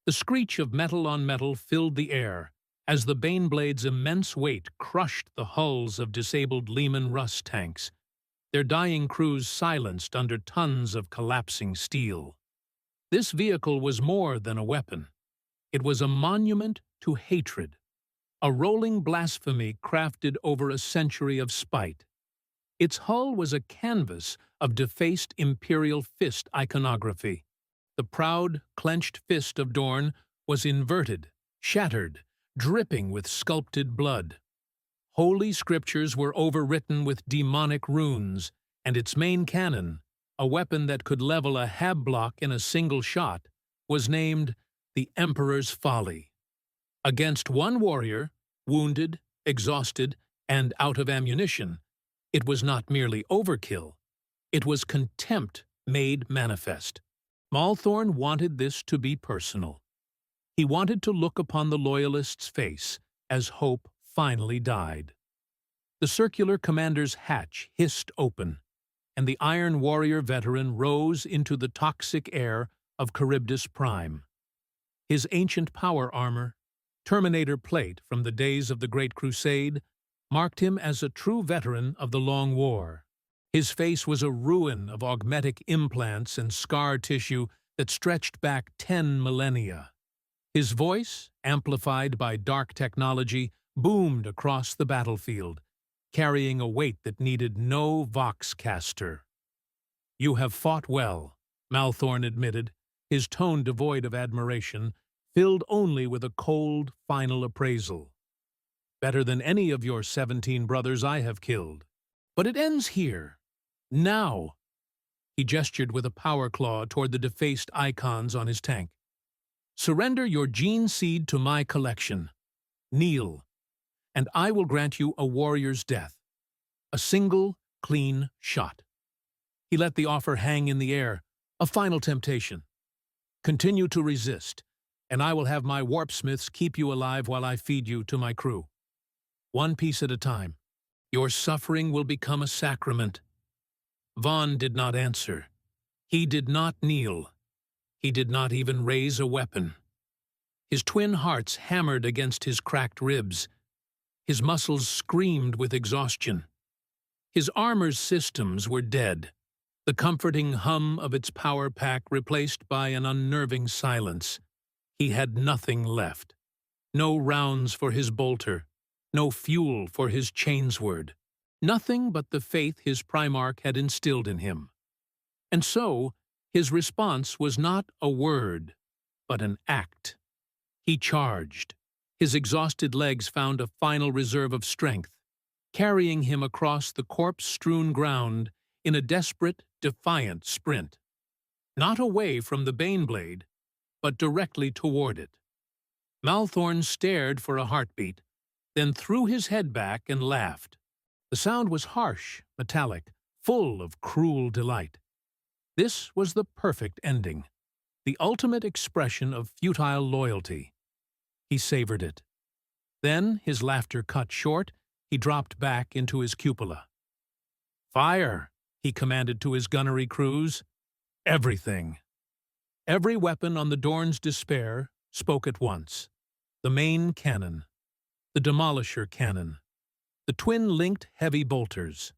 The screech of metal on metal filled the air as the Baneblade's immense weight crushed the hulls of disabled Leman Russ tanks, their dying crews silenced under tons of collapsing steel. This vehicle was more than a weapon. It was a monument to hatred, a rolling blasphemy crafted over a century of spite. Its hull was a canvas of defaced Imperial Fist iconography. The proud, clenched fist of Dorn was inverted, shattered, dripping with sculpted blood. Holy scriptures were overwritten with demonic runes, and its main cannon, a weapon that could level a hab block in a single shot, was named the Emperor's Folly. Against one warrior, wounded, exhausted, and out of ammunition, it was not merely overkill. It was contempt made manifest. Malthorn wanted this to be personal. He wanted to look upon the Loyalist's face as hope finally died. The circular commander's hatch hissed open, and the Iron Warrior veteran rose into the toxic air of Kharybdis Prime. His ancient power armor, Terminator plate from the days of the Great Crusade, marked him as a true veteran of the Long War. His face was a ruin of augmetic implants and scar tissue that stretched back 10 millennia. His voice, amplified by dark technology, boomed across the battlefield, carrying a weight that needed no voxcaster. "You have fought well," Malthorn admitted, his tone devoid of admiration, filled only with a cold, final appraisal. "Better than any of your 17 brothers I have killed. But it ends here. Now." He gestured with a power claw toward the defaced icons on his tank. "Surrender your gene seed to my collection. Kneel, and I will grant you a warrior's death. A single, clean shot." He let the offer hang in the air, a final temptation. "Continue to resist, and I will have my warpsmiths keep you alive while I feed you to my crew. One piece at a time. Your suffering will become a sacrament." Vonn did not answer. He did not kneel. He did not even raise a weapon. His twin hearts hammered against his cracked ribs. His muscles screamed with exhaustion. His armor's systems were dead, the comforting hum of its power pack replaced by an unnerving silence. He had nothing left. No rounds for his bolter, no fuel for his chainsword, nothing but the faith his Primarch had instilled in him. And so, his response was not a word, but an act. He charged. His exhausted legs found a final reserve of strength, carrying him across the corpse-strewn ground in a desperate, defiant sprint. Not away from the Baneblade, but directly toward it. Malthorn stared for a heartbeat, then threw his head back and laughed. The sound was harsh, metallic, full of cruel delight. This was the perfect ending, the ultimate expression of futile loyalty. He savored it. Then, his laughter cut short, he dropped back into his cupola. "Fire!" he commanded to his gunnery crews. "Everything." Every weapon on the Dorn's Despair spoke at once. The main cannon, the Demolisher cannon, the twin-linked heavy bolters,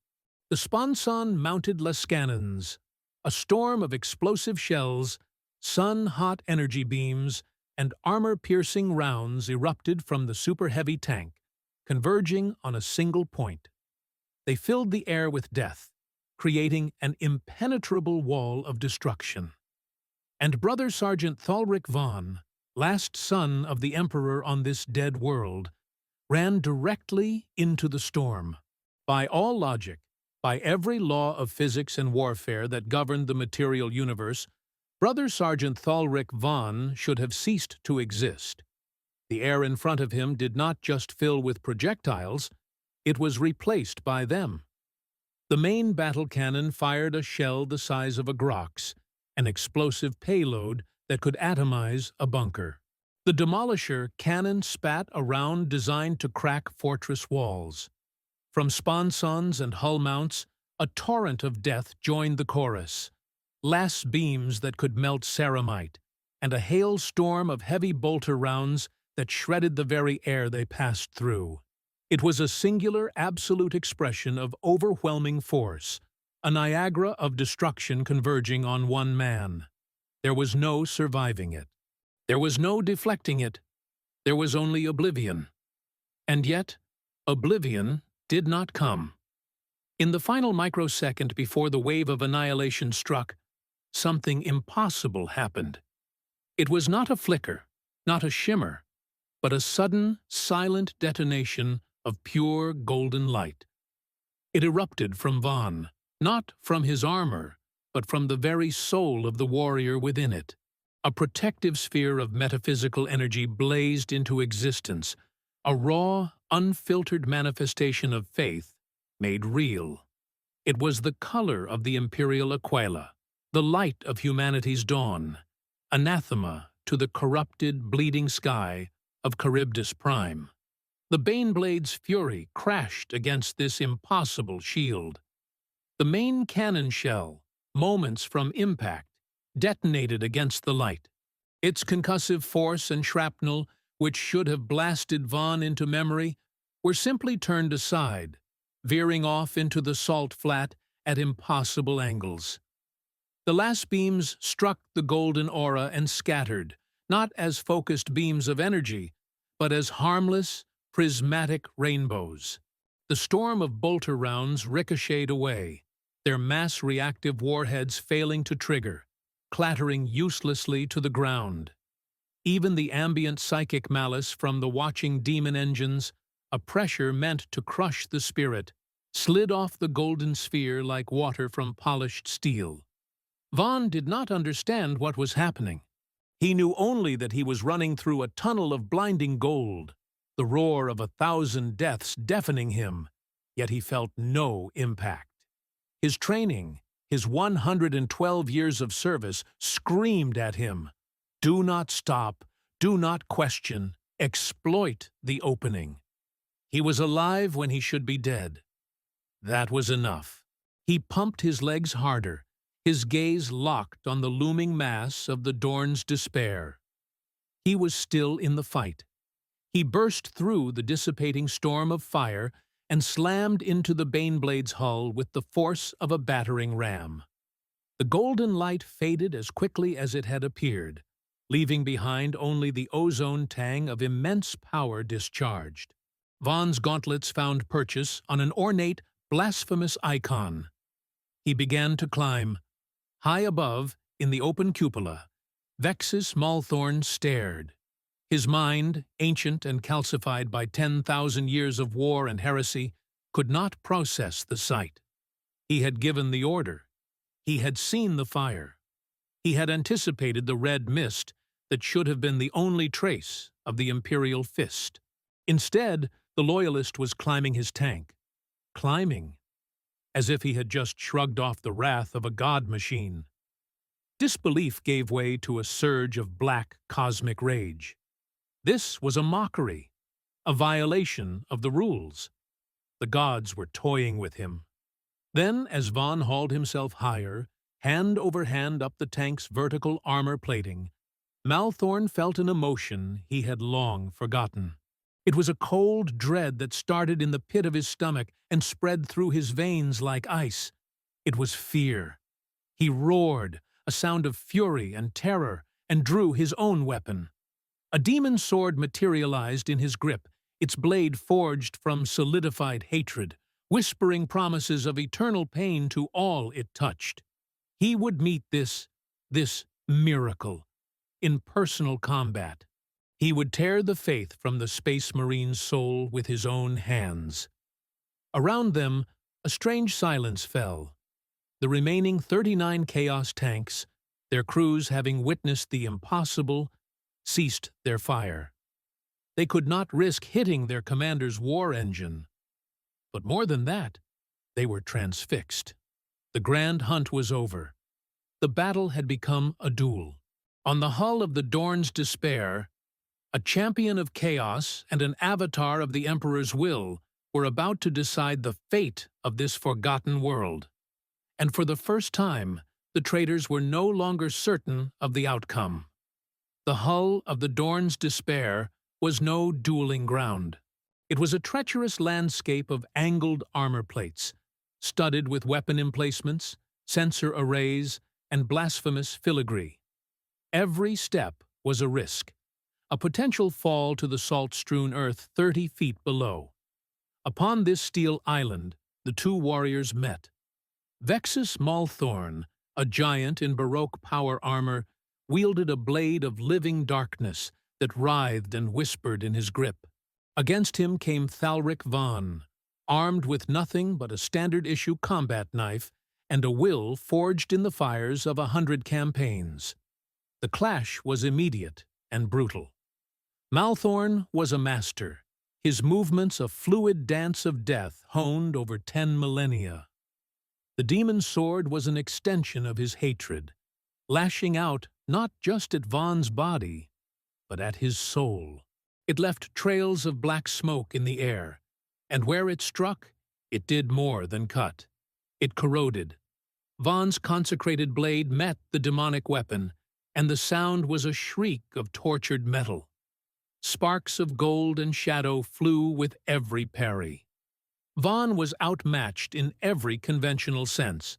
the Sponson-mounted Lascannons, a storm of explosive shells, sun-hot energy beams, and armor-piercing rounds erupted from the super-heavy tank, converging on a single point. They filled the air with death, creating an impenetrable wall of destruction. And Brother Sergeant Thalric Vonn, last son of the Emperor on this dead world, ran directly into the storm. By all logic, by every law of physics and warfare that governed the material universe, Brother Sergeant Thalric Vonn should have ceased to exist. The air in front of him did not just fill with projectiles, it was replaced by them. The main battle cannon fired a shell the size of a grox, an explosive payload that could atomize a bunker. The Demolisher cannon spat a round designed to crack fortress walls. From sponsons and hull mounts, a torrent of death joined the chorus. Lass beams that could melt ceramite, and a hailstorm of heavy bolter rounds that shredded the very air they passed through. It was a singular, absolute expression of overwhelming force, a Niagara of destruction converging on one man. There was no surviving it. There was no deflecting it. There was only oblivion. And yet, oblivion did not come. In the final microsecond before the wave of annihilation struck, something impossible happened. It was not a flicker, not a shimmer, but a sudden, silent detonation of pure golden light. It erupted from Vonn, not from his armor, but from the very soul of the warrior within it. A protective sphere of metaphysical energy blazed into existence, a raw, unfiltered manifestation of faith made real. It was the color of the Imperial Aquila, the light of humanity's dawn, anathema to the corrupted, bleeding sky of Kharybdis Prime. The Baneblade's fury crashed against this impossible shield. The main cannon shell, moments from impact, detonated against the light. Its concussive force and shrapnel, which should have blasted Vonn into memory, were simply turned aside, veering off into the salt flat at impossible angles. The last beams struck the golden aura and scattered, not as focused beams of energy, but as harmless, prismatic rainbows. The storm of bolter rounds ricocheted away, their mass-reactive warheads failing to trigger, clattering uselessly to the ground. Even the ambient psychic malice from the watching demon engines, a pressure meant to crush the spirit, slid off the golden sphere like water from polished steel. Vonn did not understand what was happening. He knew only that he was running through a tunnel of blinding gold, the roar of 1,000 deaths deafening him, yet he felt no impact. His training, his 112 years of service, screamed at him, "Do not stop, do not question, exploit the opening." He was alive when he should be dead. That was enough. He pumped his legs harder, his gaze locked on the looming mass of the Dorn's despair. He was still in the fight. He burst through the dissipating storm of fire and slammed into the Baneblade's hull with the force of a battering ram. The golden light faded as quickly as it had appeared, leaving behind only the ozone tang of immense power discharged. Vonn's gauntlets found purchase on an ornate, blasphemous icon. He began to climb. High above, in the open cupola, Vexus Malthorn stared. His mind, ancient and calcified by 10,000 years of war and heresy, could not process the sight. He had given the order. He had seen the fire. He had anticipated the red mist that should have been the only trace of the Imperial Fist. Instead, the Loyalist was climbing his tank. Climbing, as if he had just shrugged off the wrath of a god machine. Disbelief gave way to a surge of black, cosmic rage. This was a mockery, a violation of the rules. The gods were toying with him. Then, as Vonn hauled himself higher, hand over hand up the tank's vertical armor plating, Malthorn felt an emotion he had long forgotten. It was a cold dread that started in the pit of his stomach and spread through his veins like ice. It was fear. He roared, a sound of fury and terror, and drew his own weapon. A demon sword materialized in his grip, its blade forged from solidified hatred, whispering promises of eternal pain to all it touched. He would meet this miracle, in personal combat. He would tear the faith from the Space Marine's soul with his own hands. Around them, a strange silence fell. The remaining 39 Chaos tanks, their crews having witnessed the impossible, ceased their fire. They could not risk hitting their commander's war engine. But more than that, they were transfixed. The grand hunt was over. The battle had become a duel. On the hull of the Dorn's Despair, a champion of chaos and an avatar of the Emperor's will were about to decide the fate of this forgotten world. And for the first time, the traitors were no longer certain of the outcome. The hull of the Dorn's Despair was no dueling ground. It was a treacherous landscape of angled armor plates, studded with weapon emplacements, sensor arrays, and blasphemous filigree. Every step was a risk, a potential fall to the salt-strewn earth 30 feet below. Upon this steel island, the two warriors met. Vexus Malthorn, a giant in Baroque power armor, wielded a blade of living darkness that writhed and whispered in his grip. Against him came Thalric Vonn, armed with nothing but a standard-issue combat knife and a will forged in the fires of 100 campaigns. The clash was immediate and brutal. Malthorn was a master, his movements a fluid dance of death honed over 10 millennia. The demon's sword was an extension of his hatred, lashing out not just at Vonn's body, but at his soul. It left trails of black smoke in the air, and where it struck, it did more than cut. It corroded. Vonn's consecrated blade met the demonic weapon, and the sound was a shriek of tortured metal. Sparks of gold and shadow flew with every parry. Vonn was outmatched in every conventional sense.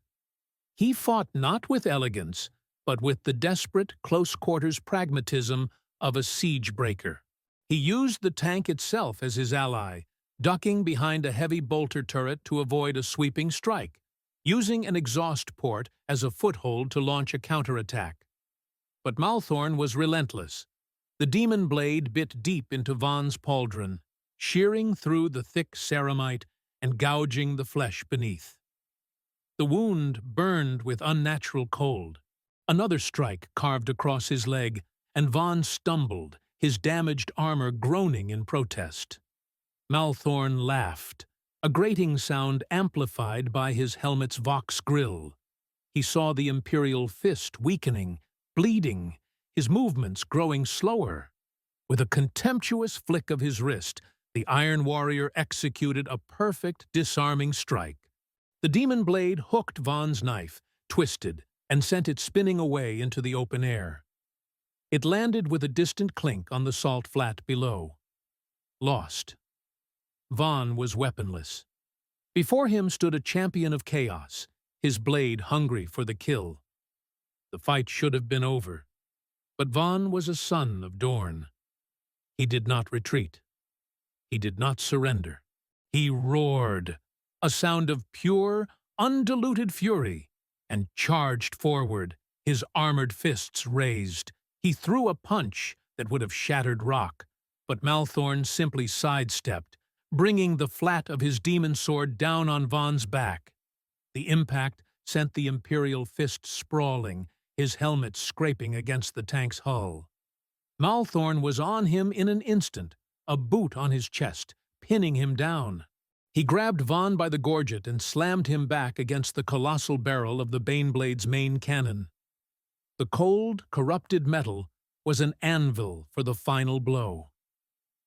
He fought not with elegance, but with the desperate, close-quarters pragmatism of a siege-breaker. He used the tank itself as his ally, ducking behind a heavy bolter turret to avoid a sweeping strike, using an exhaust port as a foothold to launch a counterattack. But Malthorn was relentless. The demon blade bit deep into Vonn's pauldron, shearing through the thick ceramite and gouging the flesh beneath. The wound burned with unnatural cold. Another strike carved across his leg, and Vonn stumbled, his damaged armor groaning in protest. Malthorn laughed, a grating sound amplified by his helmet's vox grill. He saw the Imperial Fist weakening, bleeding, his movements growing slower. With a contemptuous flick of his wrist, the Iron Warrior executed a perfect disarming strike. The demon blade hooked Vonn's knife, twisted, and sent it spinning away into the open air. It landed with a distant clink on the salt flat below. Lost. Vonn was weaponless. Before him stood a champion of chaos, his blade hungry for the kill. The fight should have been over, but Vonn was a son of Dorn. He did not retreat. He did not surrender. He roared, a sound of pure, undiluted fury, and charged forward, his armored fists raised. He threw a punch that would have shattered rock, but Malthorn simply sidestepped, bringing the flat of his demon sword down on Vonn's back. The impact sent the Imperial Fist sprawling, his helmet scraping against the tank's hull. Malthorn was on him in an instant, a boot on his chest, pinning him down. He grabbed Vonn by the gorget and slammed him back against the colossal barrel of the Baneblade's main cannon. The cold, corrupted metal was an anvil for the final blow.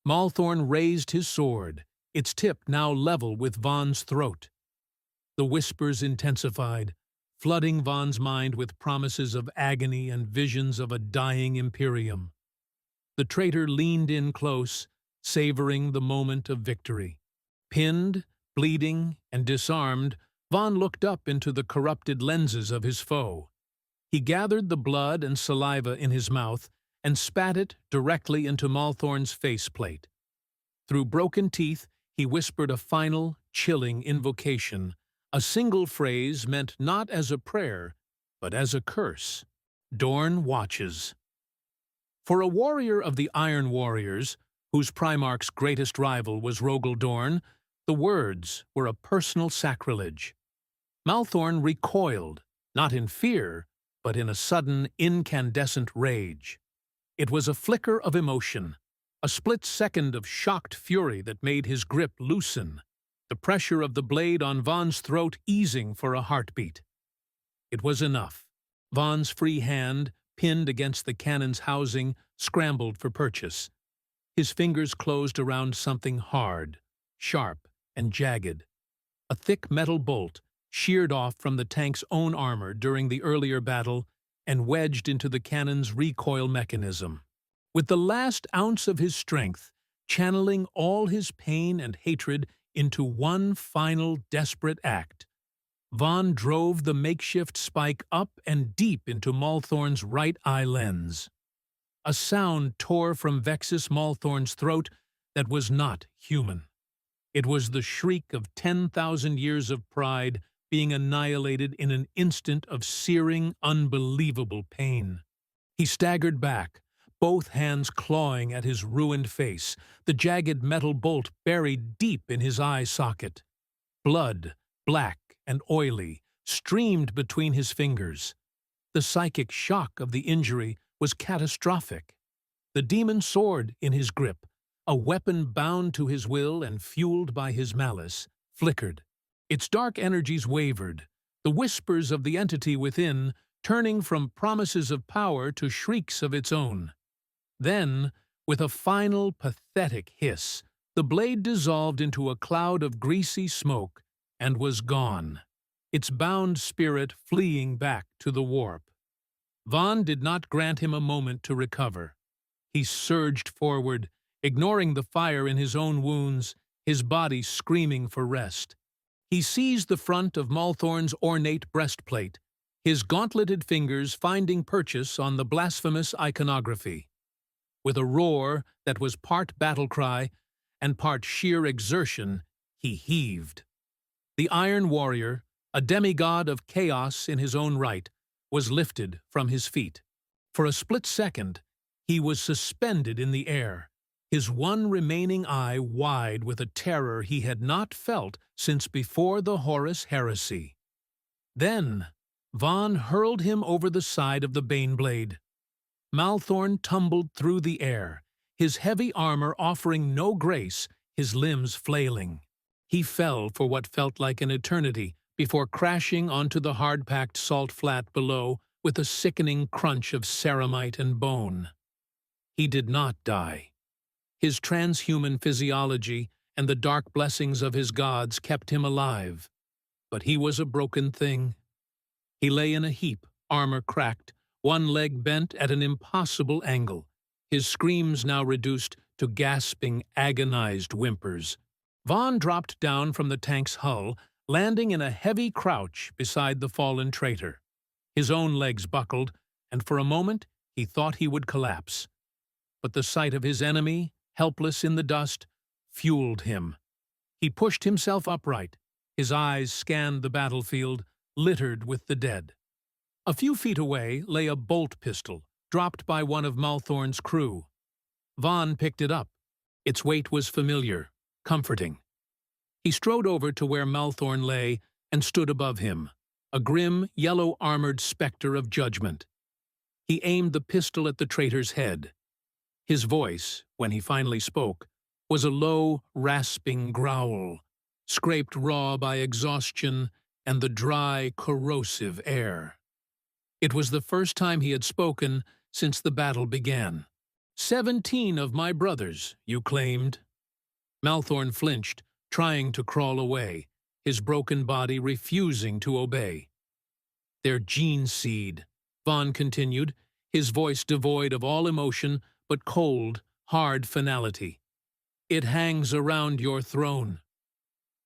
Malthorn raised his sword, its tip now level with Vonn's throat. The whispers intensified, flooding Vonn's mind with promises of agony and visions of a dying Imperium. The traitor leaned in close, savoring the moment of victory. Pinned, bleeding, and disarmed, Vonn looked up into the corrupted lenses of his foe. He gathered the blood and saliva in his mouth and spat it directly into Malthorn's faceplate. Through broken teeth, he whispered a final, chilling invocation, a single phrase meant not as a prayer, but as a curse. Dorn watches. For a warrior of the Iron Warriors, whose Primarch's greatest rival was Rogal Dorn, the words were a personal sacrilege. Malthorn recoiled, not in fear, but in a sudden, incandescent rage. It was a flicker of emotion, a split second of shocked fury that made his grip loosen, the pressure of the blade on Vonn's throat easing for a heartbeat. It was enough. Vonn's free hand, pinned against the cannon's housing, scrambled for purchase. His fingers closed around something hard, sharp, and jagged. A thick metal bolt, sheared off from the tank's own armor during the earlier battle and wedged into the cannon's recoil mechanism. With the last ounce of his strength, channeling all his pain and hatred into one final desperate act, Vonn drove the makeshift spike up and deep into Malthorn's right eye lens. A sound tore from Vexus Malthorn's throat that was not human. It was the shriek of 10,000 years of pride being annihilated in an instant of searing, unbelievable pain. He staggered back, both hands clawing at his ruined face, the jagged metal bolt buried deep in his eye socket. Blood, black and oily, streamed between his fingers. The psychic shock of the injury was catastrophic. The demon sword in his grip, a weapon bound to his will and fueled by his malice, flickered. Its dark energies wavered, the whispers of the entity within turning from promises of power to shrieks of its own. Then, With a final, pathetic hiss, the blade dissolved into a cloud of greasy smoke and was gone, its bound spirit fleeing back to the warp. Vonn did not grant him a moment to recover. He surged forward, ignoring the fire in his own wounds, his body screaming for rest. He seized the front of Malthorn's ornate breastplate, his gauntleted fingers finding purchase on the blasphemous iconography. With a roar that was part battle cry and part sheer exertion, he heaved. The Iron Warrior, a demigod of chaos in his own right, was lifted from his feet. For a split second, he was suspended in the air, his one remaining eye wide with a terror he had not felt since before the Horus heresy. Then, Vonn hurled him over the side of the Baneblade. Malthorn tumbled through the air, his heavy armor offering no grace, his limbs flailing. He fell for what felt like an eternity before crashing onto the hard-packed salt flat below with a sickening crunch of ceramite and bone. He did not die. His transhuman physiology and the dark blessings of his gods kept him alive. But he was a broken thing. He lay in a heap, armor cracked, one leg bent at an impossible angle, his screams now reduced to gasping, agonized whimpers. Vonn dropped down from the tank's hull, landing in a heavy crouch beside the fallen traitor. His own legs buckled, and for a moment he thought he would collapse. But the sight of his enemy, helpless in the dust, fueled him. He pushed himself upright. His eyes scanned the battlefield, littered with the dead. A few feet away lay a bolt pistol, dropped by one of Malthorn's crew. Vonn picked it up. Its weight was familiar, comforting. He strode over to where Malthorn lay and stood above him, a grim, yellow-armored specter of judgment. He aimed the pistol at the traitor's head. His voice, when he finally spoke, was a low, rasping growl, scraped raw by exhaustion and the dry, corrosive air. It was the first time he had spoken since the battle began. 17 of my brothers, you claimed. Malthorn flinched, trying to crawl away, his broken body refusing to obey. Their gene seed, Vonn continued, his voice devoid of all emotion but cold, hard finality. It hangs around your throne.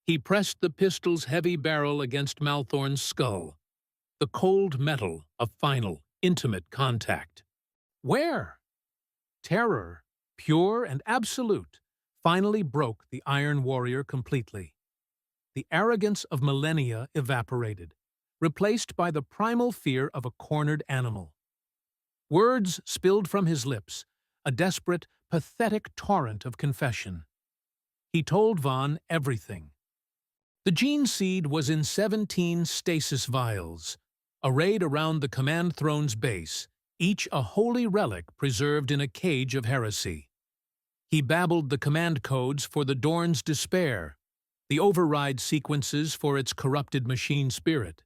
He pressed the pistol's heavy barrel against Malthorn's skull, the cold metal of final, intimate contact. Where? Terror, pure and absolute, finally broke the Iron Warrior completely. The arrogance of millennia evaporated, replaced by the primal fear of a cornered animal. Words spilled from his lips, a desperate, pathetic torrent of confession. He told Vonn everything. The gene seed was in 17 stasis vials, arrayed around the command throne's base, each a holy relic preserved in a cage of heresy. He babbled the command codes for the Dorn's despair, the override sequences for its corrupted machine spirit.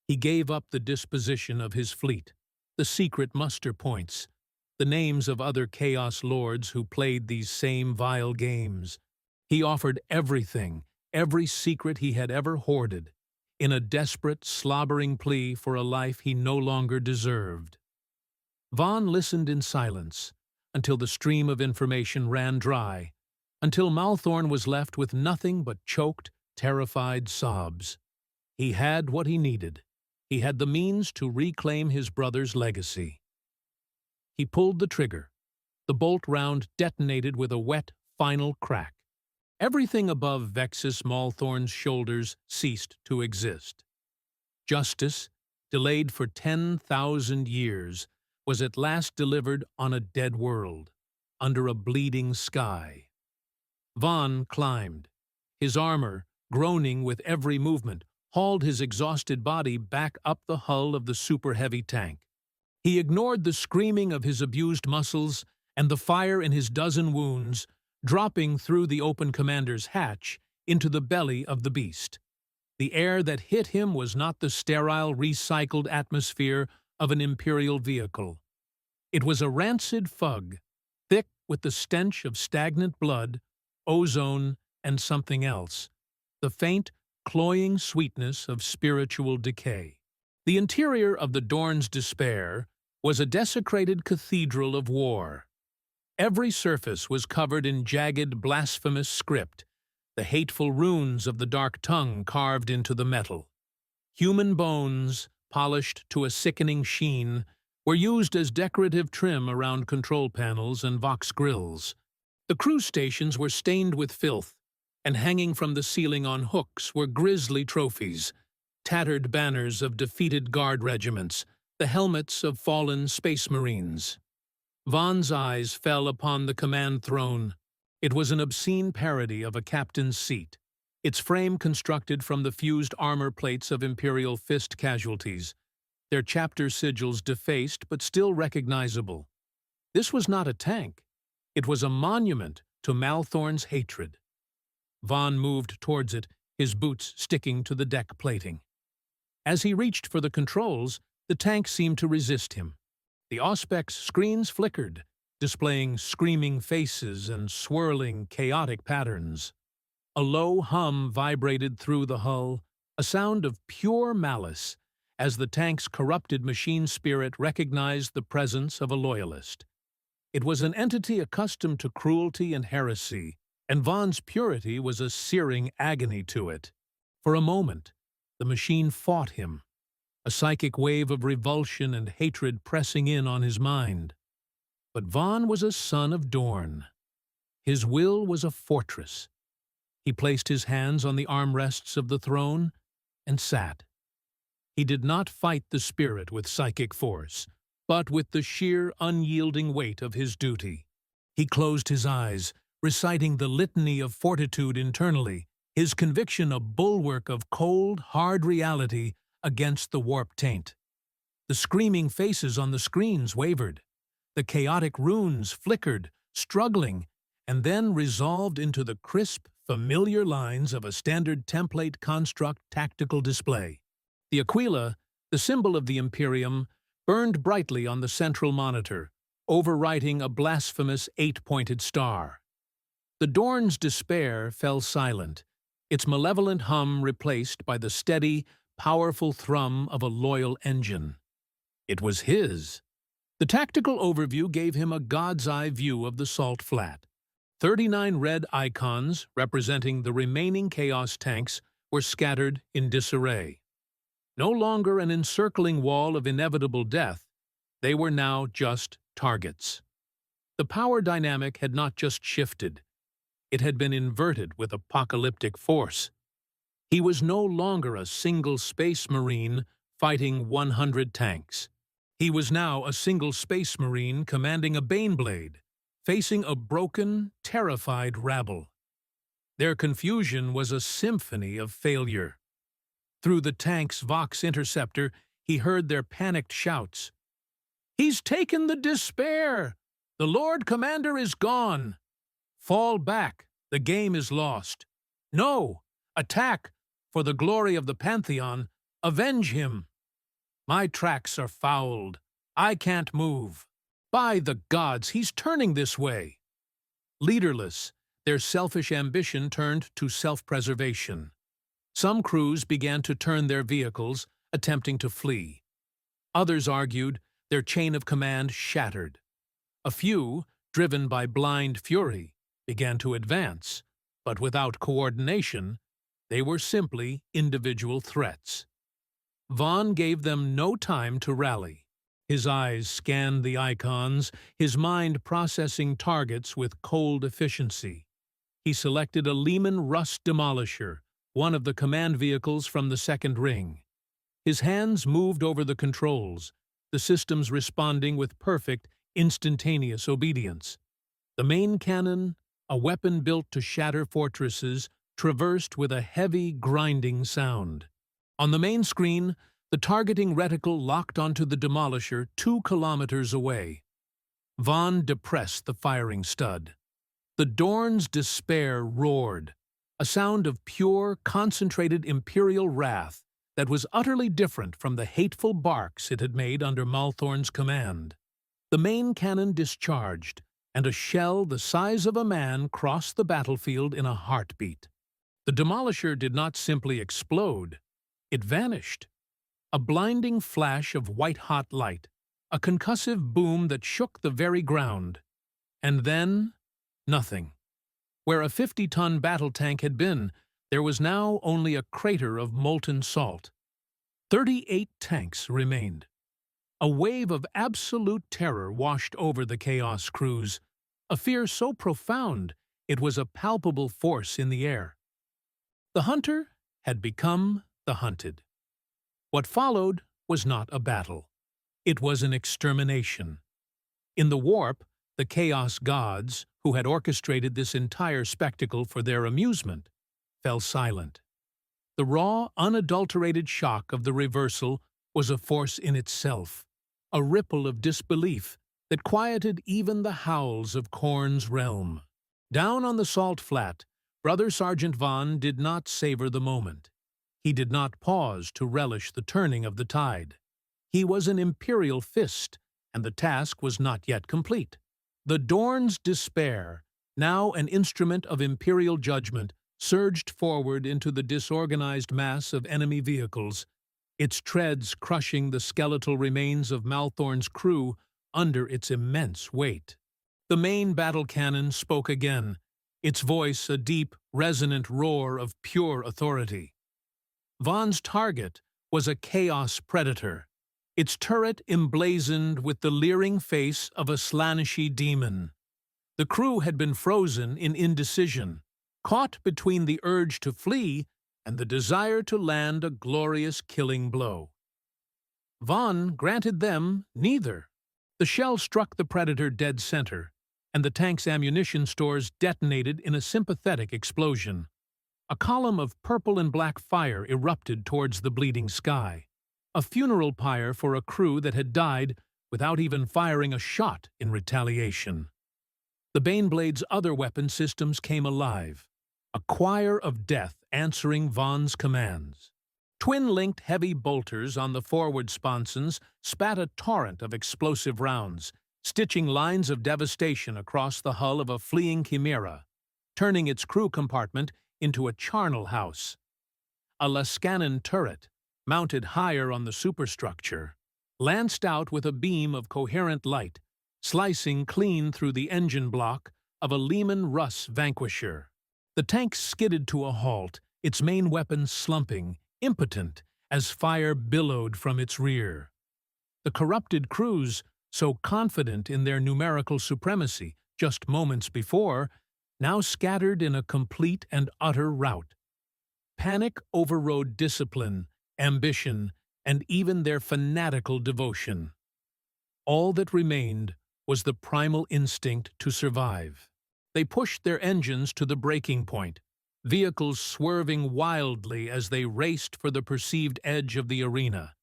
He gave up the disposition of his fleet, the secret muster points, the names of other Chaos Lords who played these same vile games. He offered everything, every secret he had ever hoarded, in a desperate, slobbering plea for a life he no longer deserved. Vonn listened in silence, until the stream of information ran dry, until Malthorn was left with nothing but choked, terrified sobs. He had what he needed. He had the means to reclaim his brother's legacy. He pulled the trigger. The bolt round detonated with a wet, final crack. Everything above Vexus Malthorn's shoulders ceased to exist. Justice, delayed for 10,000 years, was at last delivered on a dead world, under a bleeding sky. Vonn climbed. His armor, groaning with every movement, hauled his exhausted body back up the hull of the super-heavy tank. He ignored the screaming of his abused muscles and the fire in his dozen wounds, dropping through the open commander's hatch into the belly of the beast. The air that hit him was not the sterile, recycled atmosphere of an Imperial vehicle. It was a rancid fug, thick, with the stench of stagnant blood, ozone, and something else, the faint, cloying sweetness of spiritual decay. The interior of the Dorn's Despair was a desecrated cathedral of war. Every surface was covered in jagged, blasphemous script, the hateful runes of the Dark Tongue carved into the metal. Human bones, polished to a sickening sheen, were used as decorative trim around control panels and Vox grills. The crew stations were stained with filth, and hanging from the ceiling on hooks were grisly trophies, tattered banners of defeated guard regiments, the helmets of fallen space marines. Vonn's eyes fell upon the command throne. It was an obscene parody of a captain's seat, its frame constructed from the fused armor plates of Imperial Fist casualties, their chapter sigils defaced but still recognizable. This was not a tank. It was a monument to Malthorn's hatred. Vonn moved towards it, his boots sticking to the deck plating. As he reached for the controls, the tank seemed to resist him. The Auspex screens flickered, displaying screaming faces and swirling, chaotic patterns. A low hum vibrated through the hull, a sound of pure malice, as the tank's corrupted machine spirit recognized the presence of a loyalist. It was an entity accustomed to cruelty and heresy, and Vonn's purity was a searing agony to it. For a moment, the machine fought him, a psychic wave of revulsion and hatred pressing in on his mind. But Vonn was a son of Dorn. His will was a fortress. He placed his hands on the armrests of the throne and sat. He did not fight the spirit with psychic force, but with the sheer, unyielding weight of his duty. He closed his eyes, reciting the litany of fortitude internally, his conviction a bulwark of cold, hard reality against the warped taint. The screaming faces on the screens wavered. The chaotic runes flickered, struggling, and then resolved into the crisp, familiar lines of a standard template construct tactical display. The Aquila, the symbol of the Imperium, burned brightly on the central monitor, overwriting a blasphemous 8-pointed star. The Dorn's Despair fell silent, its malevolent hum replaced by the steady, powerful thrum of a loyal engine. It was his. The tactical overview gave him a god's-eye view of the Salt Flat. 39 red icons, representing the remaining Chaos tanks, were scattered in disarray. No longer an encircling wall of inevitable death, they were now just targets. The power dynamic had not just shifted. It had been inverted with apocalyptic force. He was no longer a single space marine fighting 100 tanks. He was now a single space marine commanding a Baneblade, facing a broken, terrified rabble. Their confusion was a symphony of failure. Through the tank's Vox interceptor, he heard their panicked shouts. "He's taken the Despair! The Lord Commander is gone! Fall back, the game is lost! No! Attack! For the glory of the Pantheon, avenge him! My tracks are fouled. I can't move. By the gods, he's turning this way!" Leaderless, their selfish ambition turned to self-preservation. Some crews began to turn their vehicles, attempting to flee. Others argued, their chain of command shattered. A few, driven by blind fury, began to advance, but without coordination, they were simply individual threats. Vonn gave them no time to rally. His eyes scanned the icons, his mind processing targets with cold efficiency. He selected a Lehman Russ Demolisher, one of the command vehicles from the second ring. His hands moved over the controls, the systems responding with perfect, instantaneous obedience. The main cannon, a weapon built to shatter fortresses, traversed with a heavy, grinding sound. On the main screen, the targeting reticle locked onto the Demolisher 2 kilometers away. Vonn depressed the firing stud. The Dorn's Despair roared, a sound of pure, concentrated Imperial wrath that was utterly different from the hateful barks it had made under Malthorn's command. The main cannon discharged, and a shell the size of a man crossed the battlefield in a heartbeat. The demolisher did not simply explode, it vanished. A blinding flash of white-hot light, a concussive boom that shook the very ground. And then, nothing. Where a 50-ton battle tank had been, there was now only a crater of molten salt. 38 tanks remained. A wave of absolute terror washed over the Chaos crews, a fear so profound it was a palpable force in the air. The hunter had become the hunted. What followed was not a battle. It was an extermination. In the warp, the Chaos gods, who had orchestrated this entire spectacle for their amusement, fell silent. The raw, unadulterated shock of the reversal was a force in itself, a ripple of disbelief that quieted even the howls of Khorne's realm. Down on the salt flat, Brother Sergeant Vonn did not savor the moment. He did not pause to relish the turning of the tide. He was an Imperial Fist, and the task was not yet complete. The Dorn's despair, now an instrument of Imperial judgment, surged forward into the disorganized mass of enemy vehicles, its treads crushing the skeletal remains of Malthorn's crew under its immense weight. The main battle cannon spoke again, its voice a deep, resonant roar of pure authority. Vonn's target was a Chaos Predator, its turret emblazoned with the leering face of a Slaaneshi demon. The crew had been frozen in indecision, caught between the urge to flee and the desire to land a glorious killing blow. Vonn granted them neither. The shell struck the Predator dead center, and the tank's ammunition stores detonated in a sympathetic explosion. A column of purple and black fire erupted towards the bleeding sky, a funeral pyre for a crew that had died without even firing a shot in retaliation. The Baneblade's other weapon systems came alive, a choir of death answering Vonn's commands. Twin-linked heavy bolters on the forward sponsons spat a torrent of explosive rounds, stitching lines of devastation across the hull of a fleeing chimera, turning its crew compartment into a charnel house. A Lascanon turret, mounted higher on the superstructure, lanced out with a beam of coherent light, slicing clean through the engine block of a Leman Russ Vanquisher. The tank skidded to a halt, its main weapon slumping, impotent, as fire billowed from its rear. The corrupted crews, so confident in their numerical supremacy just moments before, now scattered in a complete and utter rout. Panic overrode discipline, ambition, and even their fanatical devotion. All that remained was the primal instinct to survive. They pushed their engines to the breaking point, vehicles swerving wildly as they raced for the perceived edge of the arena,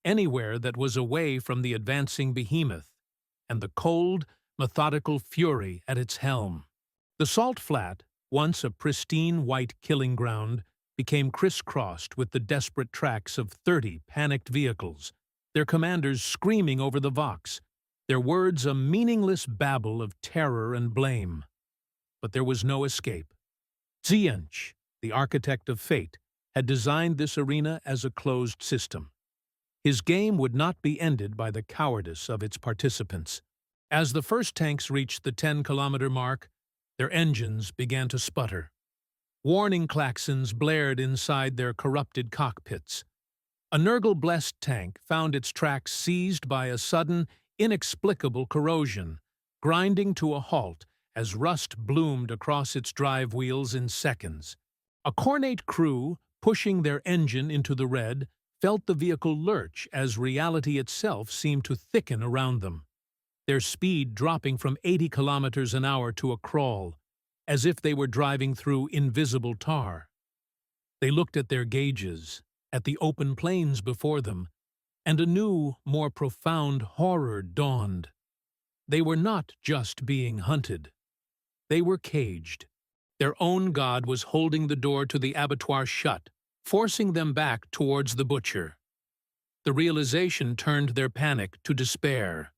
anywhere that was away from the advancing behemoth, and the cold, methodical fury at its helm. The salt flat, once a pristine white killing ground, became crisscrossed with the desperate tracks of 30 panicked vehicles, their commanders screaming over the Vox, their words a meaningless babble of terror and blame. But there was no escape. Tzeentch, the architect of fate, had designed this arena as a closed system. His game would not be ended by the cowardice of its participants. As the first tanks reached the 10-kilometer mark, their engines began to sputter. Warning klaxons blared inside their corrupted cockpits. A Nurgle-blessed tank found its tracks seized by a sudden, inexplicable corrosion, grinding to a halt as rust bloomed across its drive wheels in seconds. A Khornate crew, pushing their engine into the red, felt the vehicle lurch as reality itself seemed to thicken around them, their speed dropping from 80 kilometers an hour to a crawl, as if they were driving through invisible tar. They looked at their gauges, at the open plains before them, and a new, more profound horror dawned. They were not just being hunted. They were caged. Their own god was holding the door to the abattoir shut, forcing them back towards the butcher. The realization turned their panic to despair.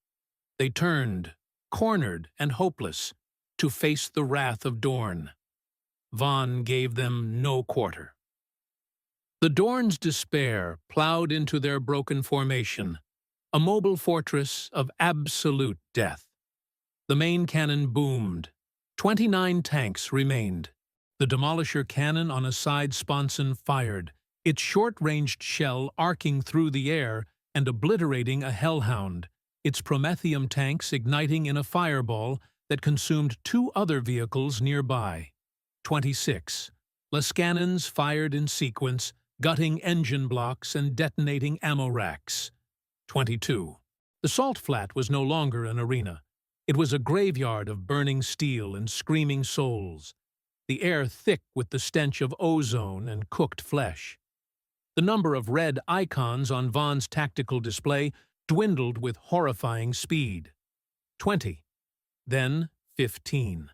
They turned, cornered and hopeless, to face the wrath of Dorne. Vonn gave them no quarter. The Dorne's despair plowed into their broken formation, a mobile fortress of absolute death. The main cannon boomed. 29 tanks remained. The Demolisher cannon on a side sponson fired, its short-ranged shell arcing through the air and obliterating a hellhound, its Promethium tanks igniting in a fireball that consumed 2 other vehicles nearby. 26. Lascannons fired in sequence, gutting engine blocks and detonating ammo racks. 22. The Salt Flat was no longer an arena. It was a graveyard of burning steel and screaming souls, the air thick with the stench of ozone and cooked flesh. The number of red icons on Vonn's tactical display dwindled with horrifying speed. 20. Then 15.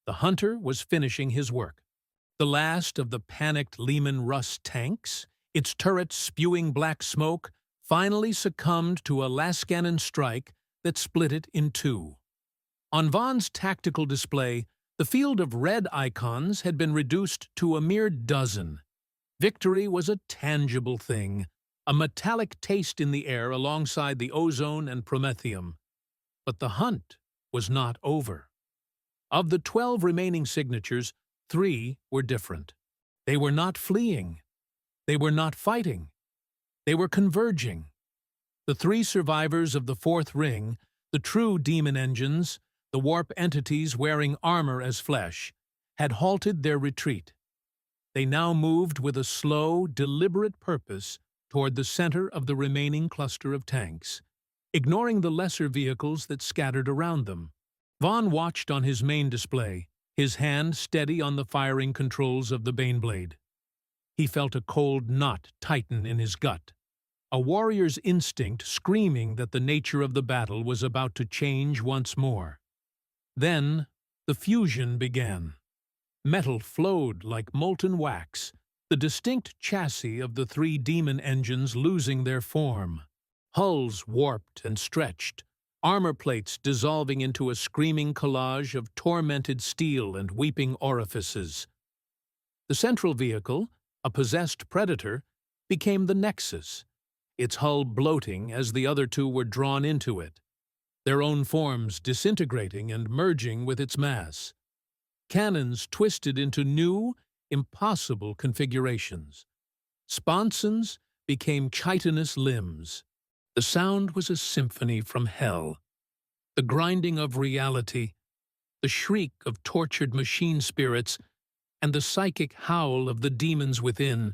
The Hunter was finishing his work. The last of the panicked Leman Russ tanks, its turrets spewing black smoke, finally succumbed to a Lascannon strike that split it in 2. On Vonn's tactical display, the field of red icons had been reduced to a mere dozen. Victory was a tangible thing, a metallic taste in the air alongside the ozone and promethium. But the hunt was not over. Of the 12 remaining signatures, 3 were different. They were not fleeing. They were not fighting. They were converging. The 3 survivors of the 4th ring, the true demon engines, the warp entities wearing armor as flesh, had halted their retreat. They now moved with a slow, deliberate purpose toward the center of the remaining cluster of tanks, ignoring the lesser vehicles that scattered around them. Vonn watched on his main display, his hand steady on the firing controls of the Baneblade. He felt a cold knot tighten in his gut, a warrior's instinct screaming that the nature of the battle was about to change once more. Then the fusion began. Metal flowed like molten wax, the distinct chassis of the 3 demon engines losing their form. Hulls warped and stretched, armor plates dissolving into a screaming collage of tormented steel and weeping orifices. The central vehicle, a possessed predator, became the Nexus, its hull bloating as the other 2 were drawn into it, their own forms disintegrating and merging with its mass. Cannons twisted into new, impossible configurations. Sponsons became chitinous limbs. The sound was a symphony from hell. The grinding of reality, the shriek of tortured machine spirits, and the psychic howl of the demons within,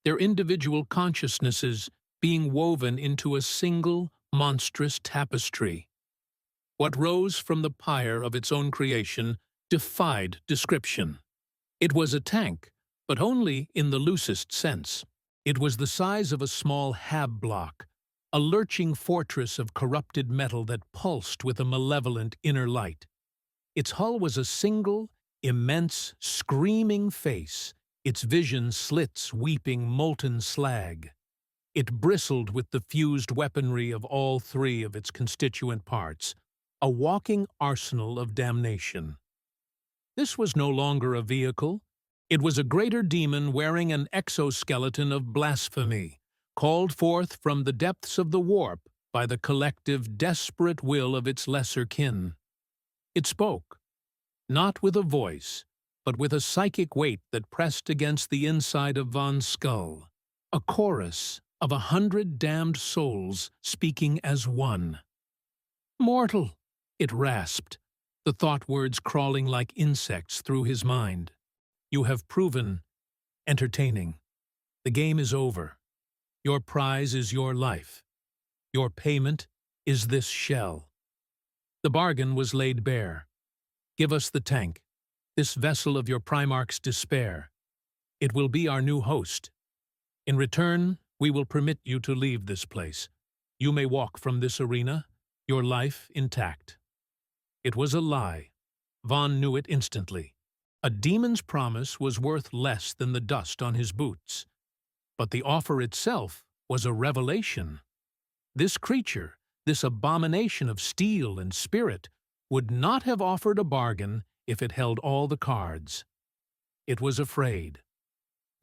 their individual consciousnesses being woven into a single, monstrous tapestry. What rose from the pyre of its own creation defied description. It was a tank, but only in the loosest sense. It was the size of a small hab block, a lurching fortress of corrupted metal that pulsed with a malevolent inner light. Its hull was a single, immense, screaming face, its vision slits weeping molten slag. It bristled with the fused weaponry of all 3 of its constituent parts, a walking arsenal of damnation. This was no longer a vehicle. It was a greater demon wearing an exoskeleton of blasphemy, called forth from the depths of the warp by the collective, desperate will of its lesser kin. It spoke, not with a voice, but with a psychic weight that pressed against the inside of Vonn's skull, a chorus of 100 damned souls speaking as one. "Mortal," it rasped, the thought words crawling like insects through his mind. "You have proven entertaining. The game is over. Your prize is your life. Your payment is this shell." The bargain was laid bare. "Give us the tank, this vessel of your Primarch's despair. It will be our new host. In return, we will permit you to leave this place. You may walk from this arena, your life intact." It was a lie. Vonn knew it instantly. A demon's promise was worth less than the dust on his boots. But the offer itself was a revelation. This creature, This abomination of steel and spirit would not have offered a bargain if it held all the cards. It was afraid.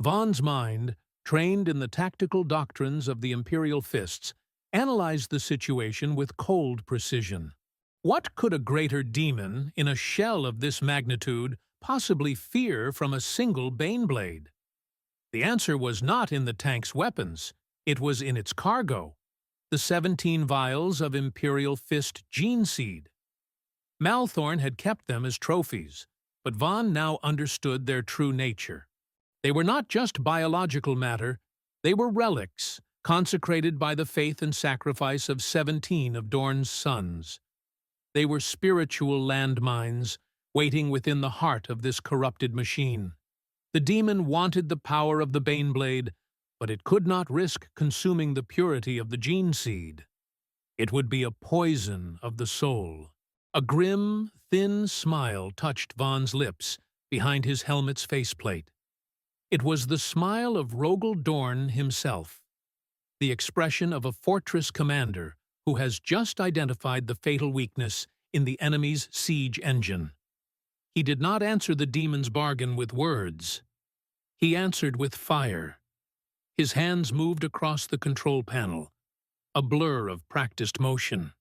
Vonn's mind, trained in the tactical doctrines of the Imperial Fists, analyzed the situation with cold precision. What could a greater demon, in a shell of this magnitude, possibly fear from a single Baneblade? The answer was not in the tank's weapons. It was in its cargo, the 17 vials of Imperial Fist gene seed. Malthorn had kept them as trophies, but Vonn now understood their true nature. They were not just biological matter, they were relics, consecrated by the faith and sacrifice of 17 of Dorne's sons. They were spiritual landmines, waiting within the heart of this corrupted machine. The demon wanted the power of the Baneblade, but it could not risk consuming the purity of the gene seed. It would be a poison of the soul. A grim, thin smile touched Vonn's lips behind his helmet's faceplate. It was the smile of Rogal Dorne himself, the expression of a fortress commander who has just identified the fatal weakness in the enemy's siege engine. He did not answer the demon's bargain with words. He answered with fire. His hands moved across the control panel, a blur of practiced motion.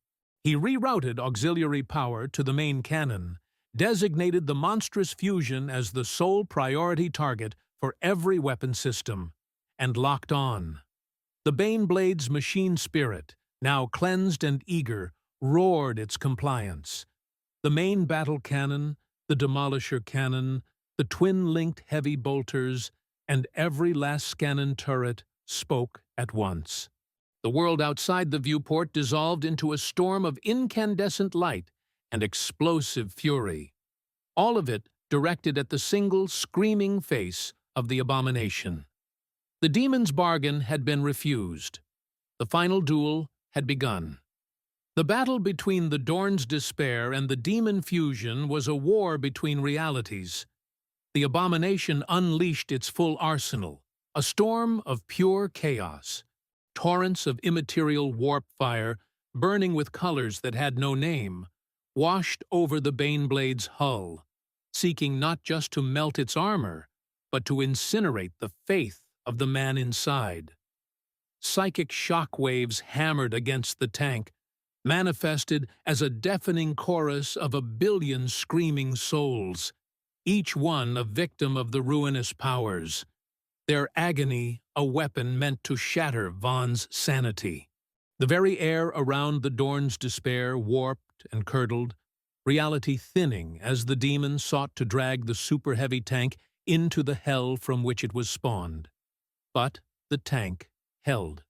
He rerouted auxiliary power to the main cannon, designated the monstrous fusion as the sole priority target for every weapon system, and locked on. The Baneblade's machine spirit, now cleansed and eager, roared its compliance. The main battle cannon, the demolisher cannon, the twin-linked heavy bolters, and every lascannon turret spoke at once. The world outside the viewport dissolved into a storm of incandescent light and explosive fury, all of it directed at the single screaming face of the abomination. The demon's bargain had been refused. The final duel had begun. The battle between the Dorne's despair and the demon fusion was a war between realities. The abomination unleashed its full arsenal, a storm of pure chaos, torrents of immaterial warp fire, burning with colors that had no name, washed over the Baneblade's hull, seeking not just to melt its armor, but to incinerate the faith of the man inside. Psychic shock waves hammered against the tank, manifested as a deafening chorus of a billion screaming souls, each one a victim of the ruinous powers, their agony a weapon meant to shatter Vonn's sanity. The very air around the Dorne's despair warped and curdled, reality thinning as the demon sought to drag the super-heavy tank into the hell from which it was spawned. But the tank held.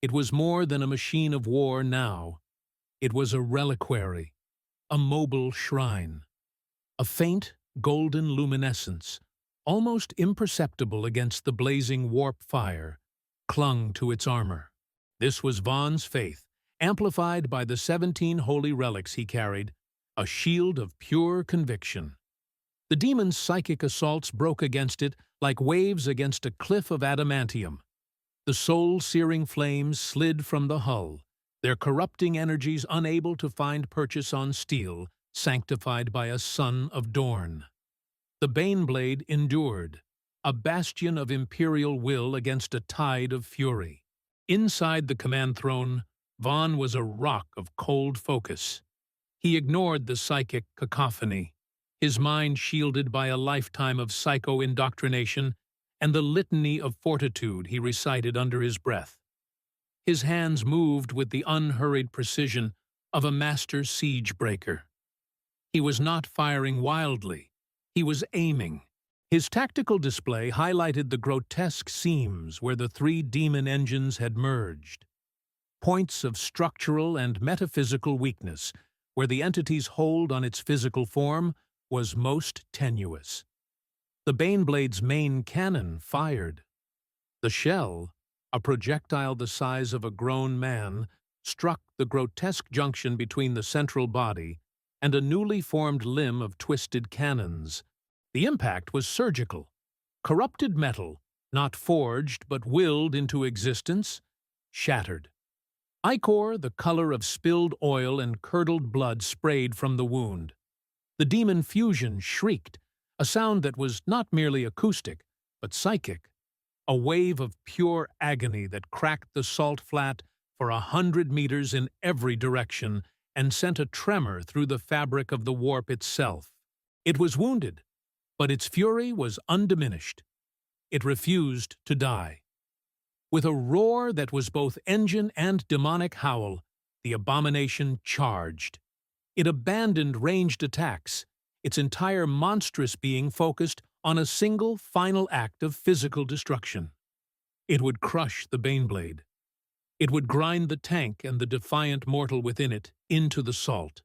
It was more than a machine of war now. It was a reliquary, a mobile shrine. A faint, golden luminescence, almost imperceptible against the blazing warp fire, clung to its armor. This was Vonn's faith, amplified by the 17 holy relics he carried, a shield of pure conviction. The demon's psychic assaults broke against it like waves against a cliff of adamantium. The soul-searing flames slid from the hull, their corrupting energies unable to find purchase on steel, sanctified by a son of Dorne. The Baneblade endured, a bastion of imperial will against a tide of fury. Inside the command throne, Vonn was a rock of cold focus. He ignored the psychic cacophony, his mind shielded by a lifetime of psycho-indoctrination and the litany of fortitude he recited under his breath. His hands moved with the unhurried precision of a master siege breaker. He was not firing wildly. He was aiming. His tactical display highlighted the grotesque seams where the 3 demon engines had merged, points of structural and metaphysical weakness where the entity's hold on its physical form was most tenuous. The Baneblade's main cannon fired. The shell, a projectile the size of a grown man, struck the grotesque junction between the central body and a newly formed limb of twisted cannons. The impact was surgical. Corrupted metal, not forged but willed into existence, shattered. Ichor, the color of spilled oil and curdled blood, sprayed from the wound. The demon fusion shrieked, a sound that was not merely acoustic, but psychic, a wave of pure agony that cracked the salt flat for 100 meters in every direction and sent a tremor through the fabric of the warp itself. It was wounded, but its fury was undiminished. It refused to die. With a roar that was both engine and demonic howl, the abomination charged. It abandoned ranged attacks, its entire monstrous being focused on a single final act of physical destruction. It would crush the Baneblade. It would grind the tank and the defiant mortal within it into the salt,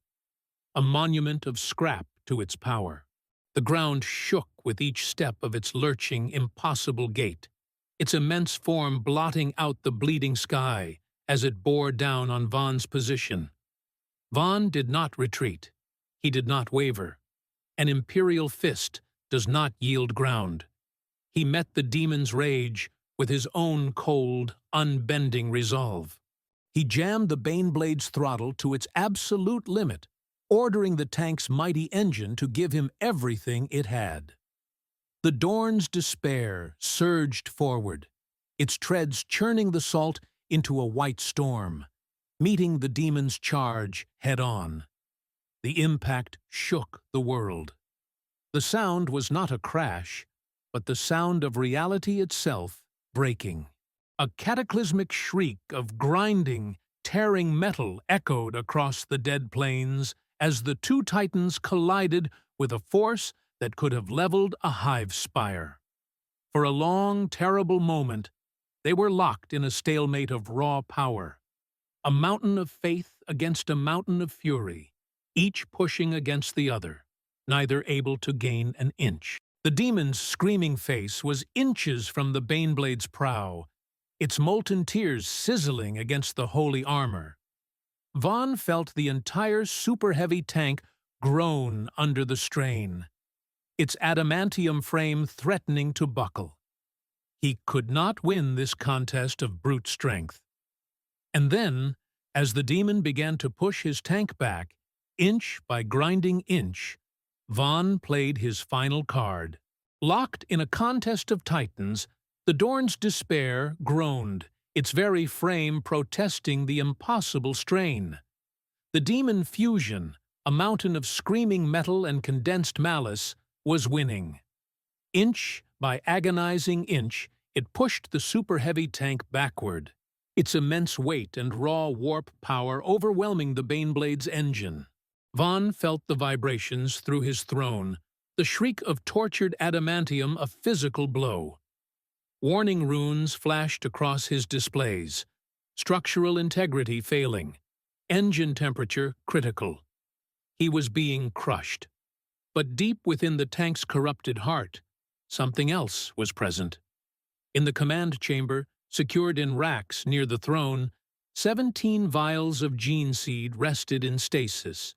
a monument of scrap to its power. The ground shook with each step of its lurching, impossible gait, its immense form blotting out the bleeding sky as it bore down on Vonn's position. Vonn did not retreat. He did not waver. An Imperial Fist does not yield ground. He met the demon's rage with his own cold, unbending resolve. He jammed the Baneblade's throttle to its absolute limit, ordering the tank's mighty engine to give him everything it had. The Dorn's despair surged forward, its treads churning the salt into a white storm, meeting the demon's charge head-on. The impact shook the world. The sound was not a crash, but the sound of reality itself breaking. A cataclysmic shriek of grinding, tearing metal echoed across the dead plains as the two titans collided with a force that could have leveled a hive spire. For a long, terrible moment, they were locked in a stalemate of raw power, a mountain of faith against a mountain of fury, each pushing against the other, neither able to gain an inch. The demon's screaming face was inches from the Baneblade's prow, its molten tears sizzling against the holy armor. Vonn felt the entire super-heavy tank groan under the strain, its adamantium frame threatening to buckle. He could not win this contest of brute strength. And then, as the demon began to push his tank back, inch by grinding inch, Vonn played his final card. Locked in a contest of titans, the Dorn's despair groaned, its very frame protesting the impossible strain. The demon fusion, a mountain of screaming metal and condensed malice, was winning. Inch by agonizing inch, it pushed the super-heavy tank backward, its immense weight and raw warp power overwhelming the Baneblade's engine. Vonn felt the vibrations through his throne, the shriek of tortured adamantium a physical blow. Warning runes flashed across his displays, structural integrity failing, engine temperature critical. He was being crushed. But deep within the tank's corrupted heart, something else was present. In the command chamber, secured in racks near the throne, 17 vials of gene seed rested in stasis.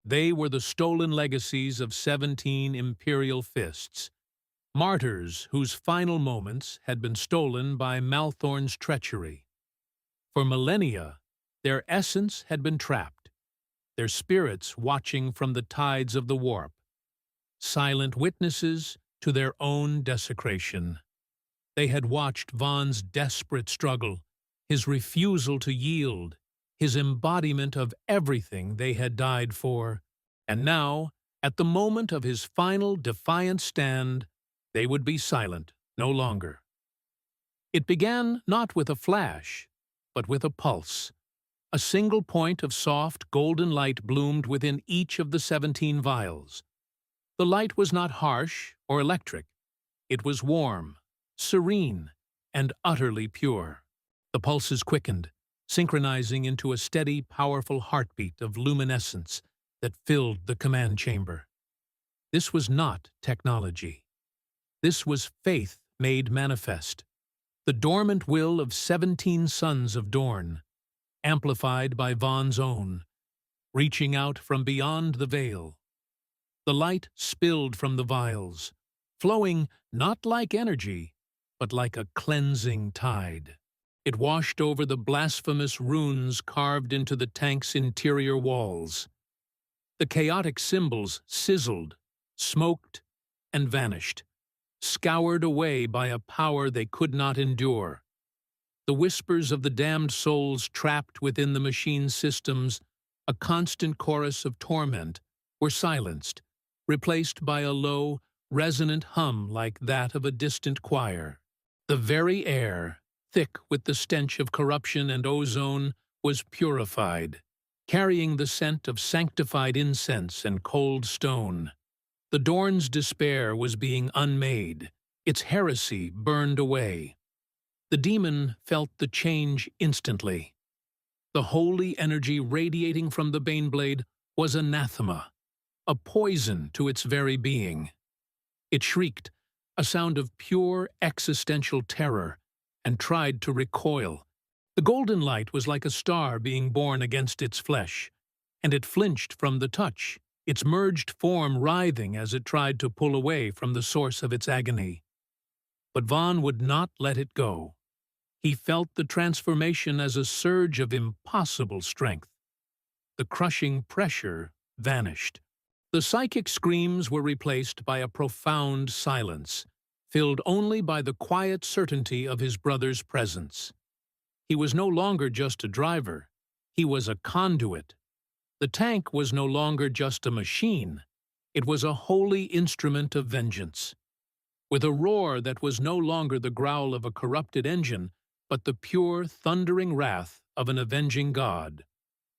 They were the stolen legacies of 17 Imperial Fists, martyrs whose final moments had been stolen by Malthorn's treachery. For millennia, their essence had been trapped, their spirits watching from the tides of the warp, silent witnesses to their own desecration. They had watched Vonn's desperate struggle, his refusal to yield, his embodiment of everything they had died for, and now, at the moment of his final defiant stand, they would be silent no longer. It began not with a flash, but with a pulse. A single point of soft, golden light bloomed within each of the 17 vials. The light was not harsh or electric. It was warm, serene, and utterly pure. The pulses quickened, synchronizing into a steady, powerful heartbeat of luminescence that filled the command chamber. This was not technology. This was faith made manifest, the dormant will of 17 sons of Dorn, amplified by Vonn's own, reaching out from beyond the veil. The light spilled from the vials, flowing not like energy, but like a cleansing tide. It washed over the blasphemous runes carved into the tank's interior walls. The chaotic symbols sizzled, smoked, and vanished, scoured away by a power they could not endure. The whispers of the damned souls trapped within the machine systems, a constant chorus of torment, were silenced, replaced by a low, resonant hum like that of a distant choir. The very air, thick with the stench of corruption and ozone, was purified, carrying the scent of sanctified incense and cold stone. The Dorn's despair was being unmade, its heresy burned away. The demon felt the change instantly. The holy energy radiating from the Baneblade was anathema, a poison to its very being. It shrieked, a sound of pure existential terror, and tried to recoil. The golden light was like a star being born against its flesh, and it flinched from the touch, its merged form writhing as it tried to pull away from the source of its agony. But Vonn would not let it go. He felt the transformation as a surge of impossible strength. The crushing pressure vanished. The psychic screams were replaced by a profound silence, filled only by the quiet certainty of his brother's presence. He was no longer just a driver. He was a conduit. The tank was no longer just a machine. It was a holy instrument of vengeance. With a roar that was no longer the growl of a corrupted engine, but the pure, thundering wrath of an avenging god,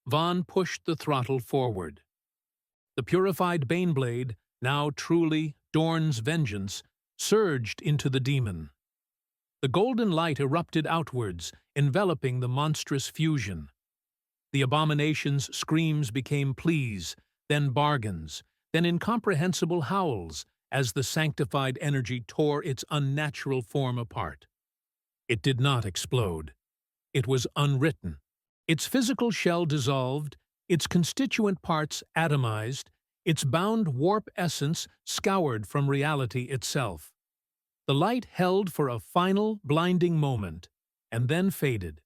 Vonn pushed the throttle forward. The purified Baneblade, now truly Dorn's vengeance, surged into the demon. The golden light erupted outwards, enveloping the monstrous fusion. The abomination's screams became pleas, then bargains, then incomprehensible howls, as the sanctified energy tore its unnatural form apart. It did not explode. It was unwritten. Its physical shell dissolved, its constituent parts atomized, its bound warp essence scoured from reality itself. The light held for a final, blinding moment, and then faded.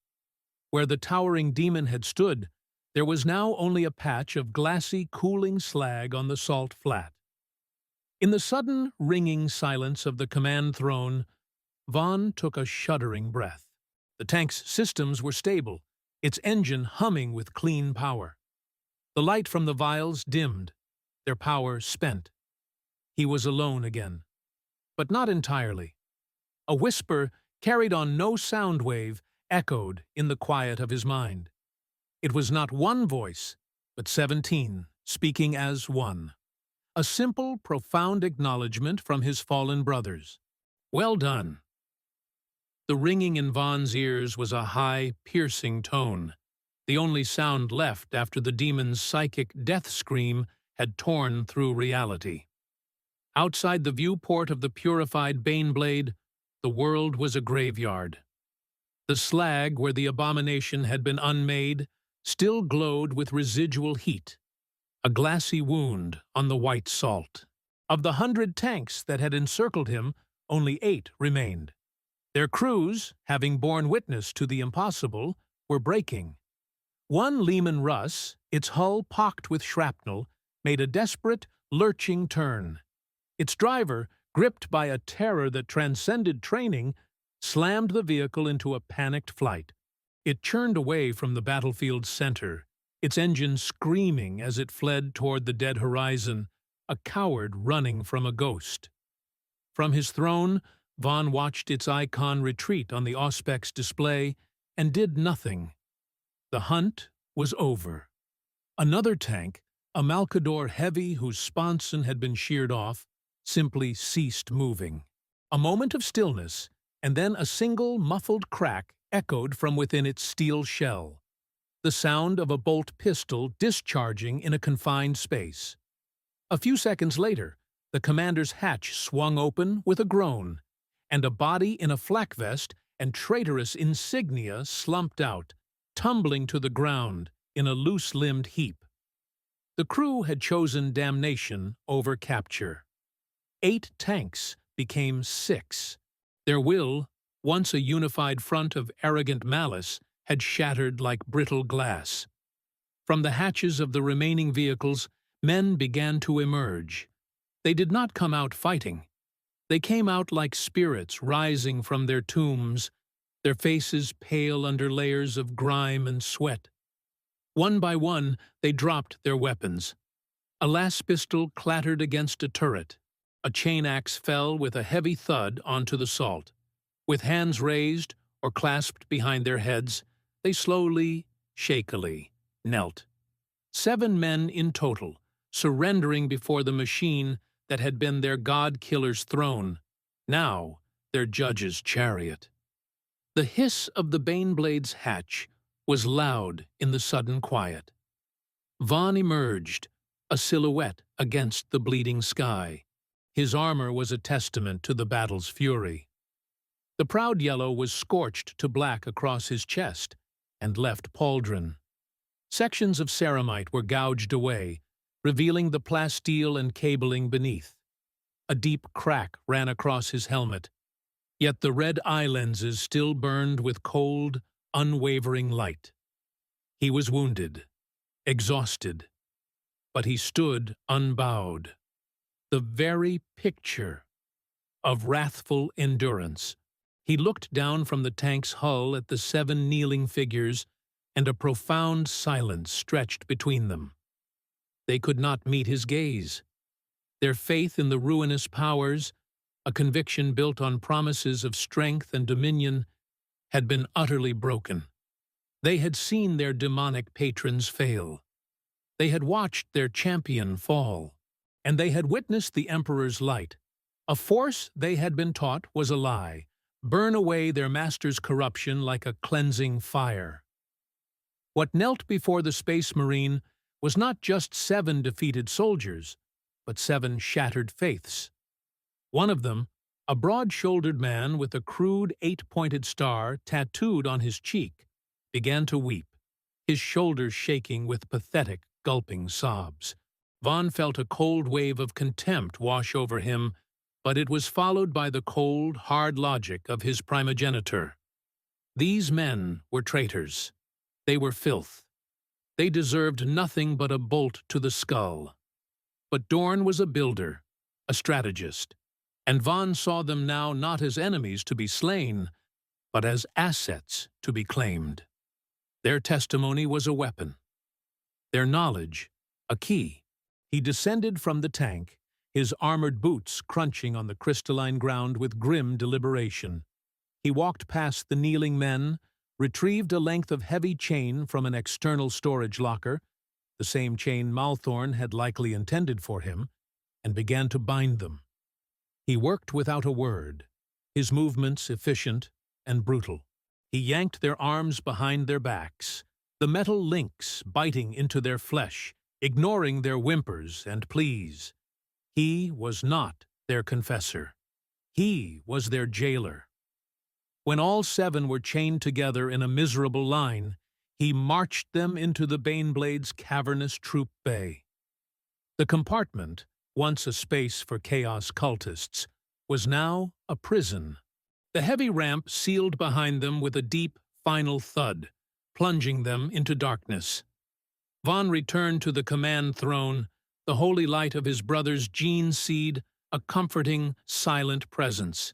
Where the towering demon had stood, there was now only a patch of glassy, cooling slag on the salt flat. In the sudden, ringing silence of the command throne, Vonn took a shuddering breath. The tank's systems were stable, its engine humming with clean power. The light from the vials dimmed, their power spent. He was alone again. But not entirely. A whisper, carried on no sound wave, echoed in the quiet of his mind. It was not one voice, but 17, speaking as one. A simple, profound acknowledgement from his fallen brothers. Well done. The ringing in Vonn's ears was a high, piercing tone, the only sound left after the demon's psychic death scream had torn through reality. Outside the viewport of the purified Baneblade, the world was a graveyard. The slag where the abomination had been unmade still glowed with residual heat, a glassy wound on the white salt. Of the 100 tanks that had encircled him, only 8 remained. Their crews, having borne witness to the impossible, were breaking. One Lehman Russ, its hull pocked with shrapnel, made a desperate, lurching turn. Its driver, gripped by a terror that transcended training, slammed the vehicle into a panicked flight. It churned away from the battlefield's center, its engine screaming as it fled toward the dead horizon, a coward running from a ghost. From his throne, Vonn watched its icon retreat on the Auspex display and did nothing. The hunt was over. Another tank, a Malcador Heavy whose sponson had been sheared off, simply ceased moving. A moment of stillness, and then a single muffled crack echoed from within its steel shell, the sound of a bolt pistol discharging in a confined space. A few seconds later, the commander's hatch swung open with a groan, and a body in a flak vest and traitorous insignia slumped out, tumbling to the ground in a loose-limbed heap. The crew had chosen damnation over capture. 8 tanks became 6. Their will once a unified front of arrogant malice, had shattered like brittle glass. From the hatches of the remaining vehicles, men began to emerge. They did not come out fighting. They came out like spirits rising from their tombs, their faces pale under layers of grime and sweat. One by one, they dropped their weapons. A las pistol clattered against a turret. A chain axe fell with a heavy thud onto the salt. With hands raised or clasped behind their heads, they slowly, shakily, knelt. 7 men in total, surrendering before the machine that had been their god-killer's throne, now their judge's chariot. The hiss of the Baneblade's hatch was loud in the sudden quiet. Vonn emerged, a silhouette against the bleeding sky. His armor was a testament to the battle's fury. The proud yellow was scorched to black across his chest and left pauldron. Sections of ceramite were gouged away, revealing the plasteel and cabling beneath. A deep crack ran across his helmet, yet the red eye lenses still burned with cold, unwavering light. He was wounded, exhausted, but he stood unbowed, the very picture of wrathful endurance. He looked down from the tank's hull at the 7 kneeling figures, and a profound silence stretched between them. They could not meet his gaze. Their faith in the ruinous powers, a conviction built on promises of strength and dominion, had been utterly broken. They had seen their demonic patrons fail. They had watched their champion fall, and they had witnessed the Emperor's light. A force they had been taught was a lie, burn away their master's corruption like a cleansing fire. What knelt before the Space Marine was not just 7 defeated soldiers, but 7 shattered faiths. One of them, a broad-shouldered man with a crude 8-pointed star tattooed on his cheek, began to weep, his shoulders shaking with pathetic, gulping sobs. Vonn felt a cold wave of contempt wash over him, but it was followed by the cold, hard logic of his primogeniture. These men were traitors. They were filth. They deserved nothing but a bolt to the skull. But Dorn was a builder, a strategist, and Vonn saw them now not as enemies to be slain, but as assets to be claimed. Their testimony was a weapon. Their knowledge, a key. He descended from the tank, his armored boots crunching on the crystalline ground with grim deliberation. He walked past the kneeling men, retrieved a length of heavy chain from an external storage locker, the same chain Malthorn had likely intended for him, and began to bind them. He worked without a word, his movements efficient and brutal. He yanked their arms behind their backs, the metal links biting into their flesh, ignoring their whimpers and pleas. He was not their confessor. He was their jailer. When all 7 were chained together in a miserable line, he marched them into the Baneblade's cavernous troop bay. The compartment, once a space for chaos cultists, was now a prison. The heavy ramp sealed behind them with a deep, final thud, plunging them into darkness. Vonn returned to the command throne, the holy light of his brother's gene seed, a comforting, silent presence.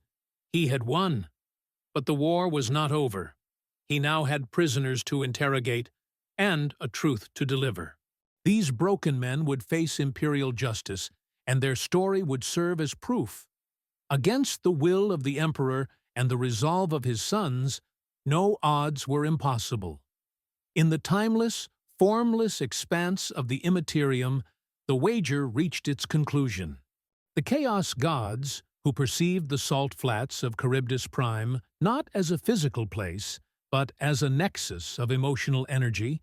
He had won, but the war was not over. He now had prisoners to interrogate and a truth to deliver. These broken men would face imperial justice, and their story would serve as proof. Against the will of the Emperor and the resolve of his sons, no odds were impossible. In the timeless, formless expanse of the immaterium, the wager reached its conclusion. The Chaos Gods, who perceived the salt flats of Kharybdis Prime not as a physical place, but as a nexus of emotional energy,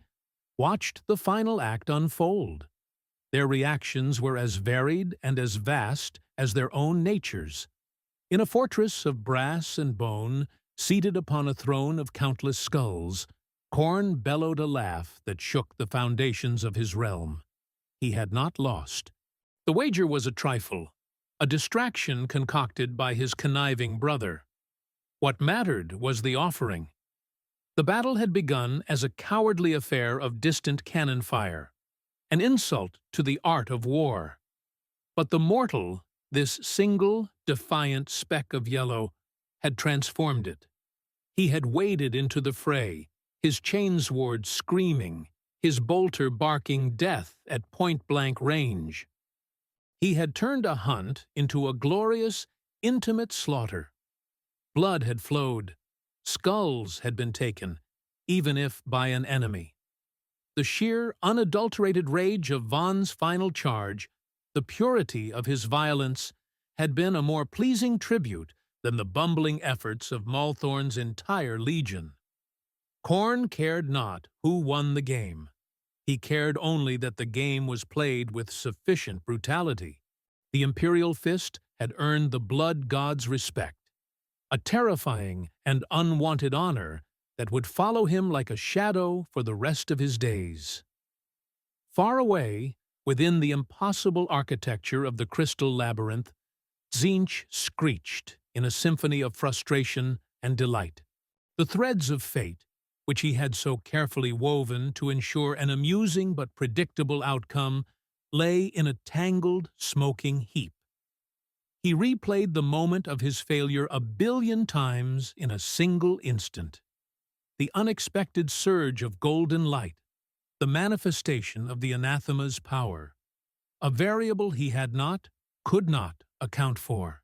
watched the final act unfold. Their reactions were as varied and as vast as their own natures. In a fortress of brass and bone, seated upon a throne of countless skulls, Khorne bellowed a laugh that shook the foundations of his realm. He had not lost. The wager was a trifle, a distraction concocted by his conniving brother. What mattered was the offering. The battle had begun as a cowardly affair of distant cannon fire, an insult to the art of war. But the mortal, this single, defiant speck of yellow, had transformed it. He had waded into the fray, his chainsword screaming, his bolter barking death at point-blank range. He had turned a hunt into a glorious, intimate slaughter. Blood had flowed, skulls had been taken, even if by an enemy. The sheer, unadulterated rage of Vonn's final charge, the purity of his violence, had been a more pleasing tribute than the bumbling efforts of Malthorn's entire legion. Khorne cared not who won the game. He cared only that the game was played with sufficient brutality. The Imperial Fist had earned the blood god's respect, a terrifying and unwanted honor that would follow him like a shadow for the rest of his days. Far away, within the impossible architecture of the crystal labyrinth, Tzeentch screeched in a symphony of frustration and delight. The threads of fate, which he had so carefully woven to ensure an amusing but predictable outcome, lay in a tangled, smoking heap. He replayed the moment of his failure 1,000,000,000 times in a single instant. The unexpected surge of golden light, the manifestation of the anathema's power, a variable he had not, could not account for.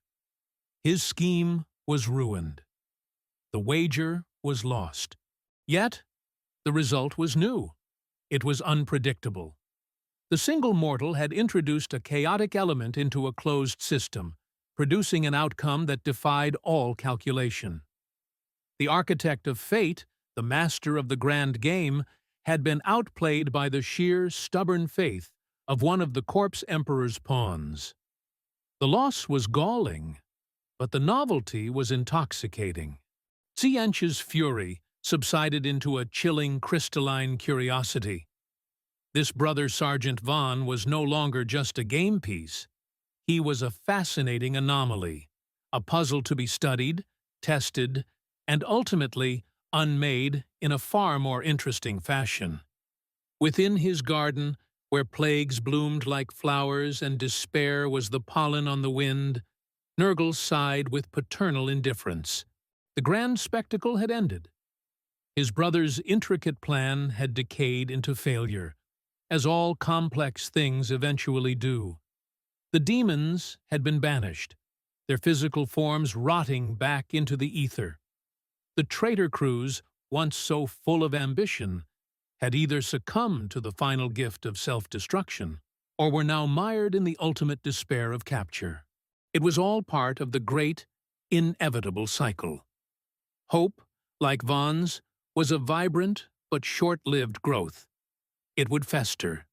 His scheme was ruined. The wager was lost. Yet, the result was new. It was unpredictable. The single mortal had introduced a chaotic element into a closed system, producing an outcome that defied all calculation. The architect of fate, the master of the grand game, had been outplayed by the sheer, stubborn faith of one of the corpse emperor's pawns. The loss was galling, but the novelty was intoxicating. Tzeentch's fury subsided into a chilling, crystalline curiosity. This brother Sergeant Vonn was no longer just a game piece. He was a fascinating anomaly, a puzzle to be studied, tested, and ultimately unmade in a far more interesting fashion. Within his garden, where plagues bloomed like flowers and despair was the pollen on the wind, Nurgle sighed with paternal indifference. The grand spectacle had ended. His brother's intricate plan had decayed into failure, as all complex things eventually do. The demons had been banished, their physical forms rotting back into the ether. The traitor crews, once so full of ambition, had either succumbed to the final gift of self-destruction, or were now mired in the ultimate despair of capture. It was all part of the great, inevitable cycle. Hope, like Vonn's, was a vibrant but short-lived growth. It would fester.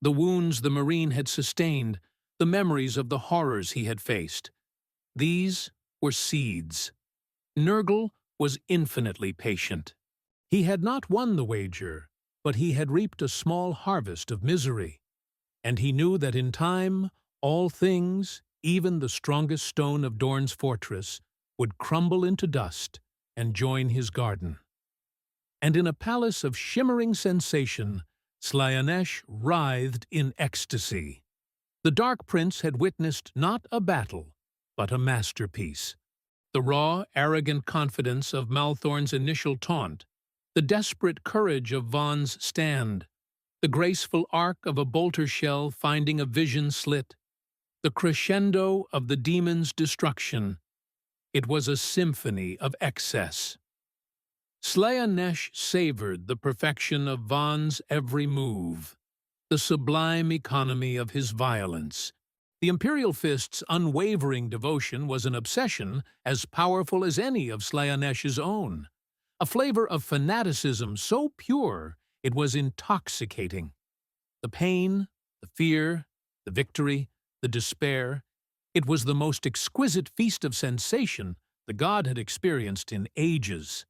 The wounds the Marine had sustained, the memories of the horrors he had faced. These were seeds. Nurgle was infinitely patient. He had not won the wager, but he had reaped a small harvest of misery, and he knew that in time all things, even the strongest stone of Dorne's fortress, would crumble into dust and join his garden. And in a palace of shimmering sensation, Slaanesh writhed in ecstasy. The Dark Prince had witnessed not a battle, but a masterpiece. The raw, arrogant confidence of Malthorn's initial taunt, the desperate courage of Vonn's stand, the graceful arc of a bolter shell finding a vision slit, the crescendo of the demon's destruction. It was a symphony of excess. Slaanesh savored the perfection of Vonn's every move, the sublime economy of his violence. The Imperial Fist's unwavering devotion was an obsession as powerful as any of Slaanesh's own, a flavor of fanaticism so pure it was intoxicating. The pain, the fear, the victory, the despair, it was the most exquisite feast of sensation the god had experienced in ages.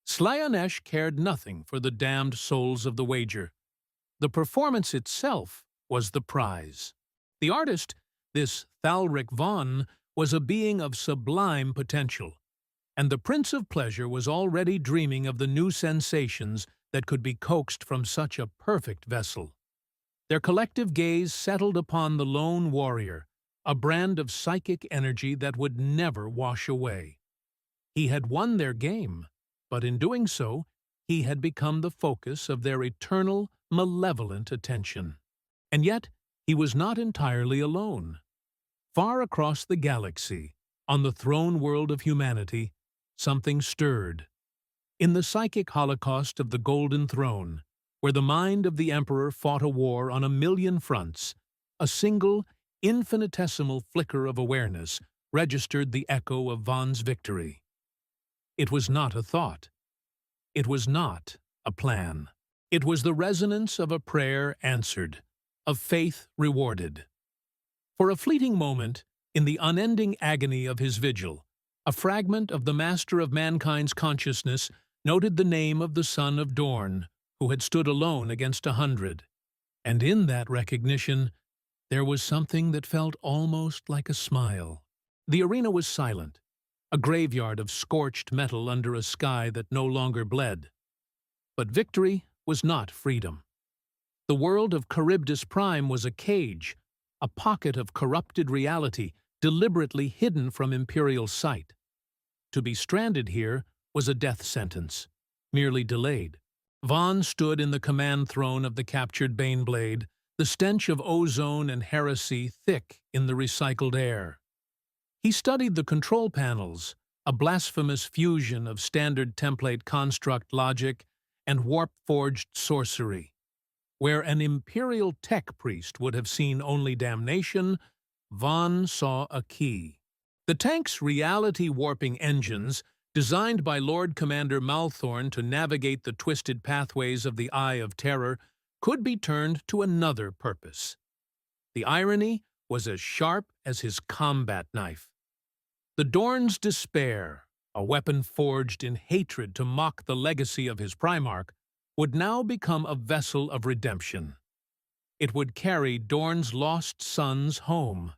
Slaanesh cared nothing for the damned souls of the wager. The performance itself was the prize. The artist, this Thalric Vonn, was a being of sublime potential. and the Prince of Pleasure was already dreaming of the new sensations that could be coaxed from such a perfect vessel. Their collective gaze settled upon the lone warrior, a brand of psychic energy that would never wash away. He had won their game, but in doing so, he had become the focus of their eternal, malevolent attention. And yet, he was not entirely alone. Far across the galaxy, on the throne world of humanity, something stirred. In the psychic holocaust of the Golden Throne, where the mind of the Emperor fought a war on a million fronts, a single, infinitesimal flicker of awareness registered the echo of Vonn's victory. It was not a thought. It was not a plan. It was the resonance of a prayer answered, of faith rewarded. For a fleeting moment, in the unending agony of his vigil, a fragment of the master of mankind's consciousness noted the name of the son of Dorn, who had stood alone against 100. And in that recognition, there was something that felt almost like a smile. The arena was silent, a graveyard of scorched metal under a sky that no longer bled. But victory was not freedom. The world of Kharybdis Prime was a cage, a pocket of corrupted reality deliberately hidden from Imperial sight. To be stranded here was a death sentence, merely delayed. Vonn stood in the command throne of the captured Baneblade, the stench of ozone and heresy thick in the recycled air. He studied the control panels, a blasphemous fusion of standard template construct logic and warp-forged sorcery. Where an Imperial tech priest would have seen only damnation, Vonn saw a key. The tank's reality-warping engines, designed by Lord Commander Malthorn to navigate the twisted pathways of the Eye of Terror, could be turned to another purpose. The irony was as sharp as his combat knife. The Dorn's despair, a weapon forged in hatred to mock the legacy of his Primarch, would now become a vessel of redemption. It would carry Dorn's lost sons home.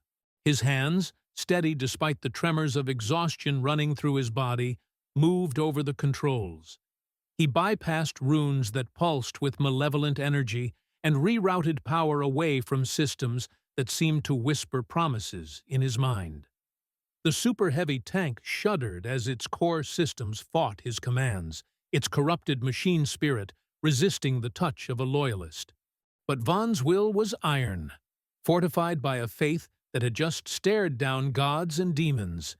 His hands, steady despite the tremors of exhaustion running through his body, moved over the controls. He bypassed runes that pulsed with malevolent energy and rerouted power away from systems that seemed to whisper promises in his mind. The super-heavy tank shuddered as its core systems fought his commands, its corrupted machine spirit resisting the touch of a loyalist. But Vonn's will was iron, fortified by a faith that had just stared down gods and demons.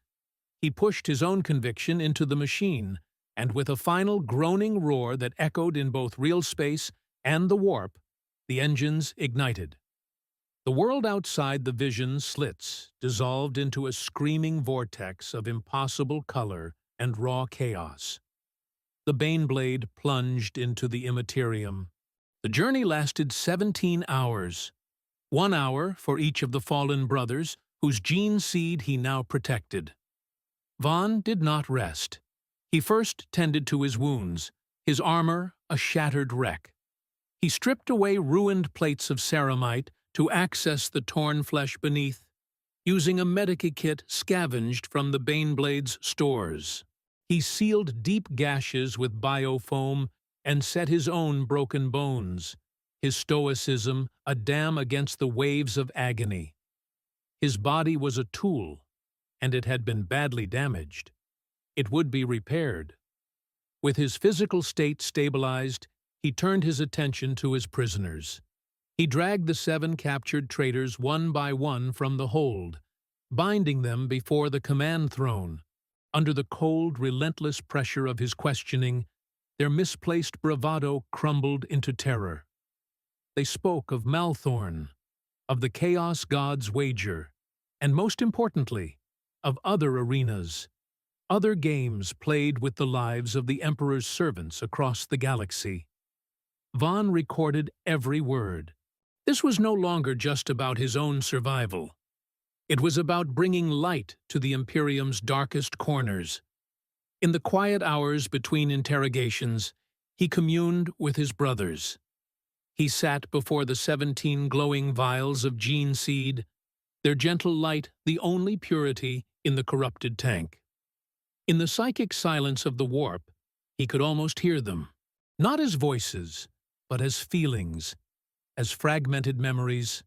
He pushed his own conviction into the machine, and with a final groaning roar that echoed in both real space and the warp, the engines ignited. The world outside the vision's slits dissolved into a screaming vortex of impossible color and raw chaos. The Baneblade plunged into the immaterium. The journey lasted 17 hours, 1 hour for each of the fallen brothers whose gene seed he now protected. Vonn did not rest. He first tended to his wounds, his armor a shattered wreck. He stripped away ruined plates of ceramite to access the torn flesh beneath, using a medica kit scavenged from the Baneblade's stores. He sealed deep gashes with biofoam and set his own broken bones, his stoicism a dam against the waves of agony. His body was a tool, and it had been badly damaged. It would be repaired. With his physical state stabilized, he turned his attention to his prisoners. He dragged the 7 captured traitors one by one from the hold, binding them before the command throne. Under the cold, relentless pressure of his questioning, their misplaced bravado crumbled into terror. They spoke of Malthorn, of the Chaos God's wager, and most importantly, of other arenas, other games played with the lives of the Emperor's servants across the galaxy. Vonn recorded every word. This was no longer just about his own survival. It was about bringing light to the Imperium's darkest corners. In the quiet hours between interrogations, he communed with his brothers. He sat before the 17 glowing vials of gene seed, their gentle light the only purity in the corrupted tank. In the psychic silence of the warp, he could almost hear them, not as voices, but as feelings, as fragmented memories.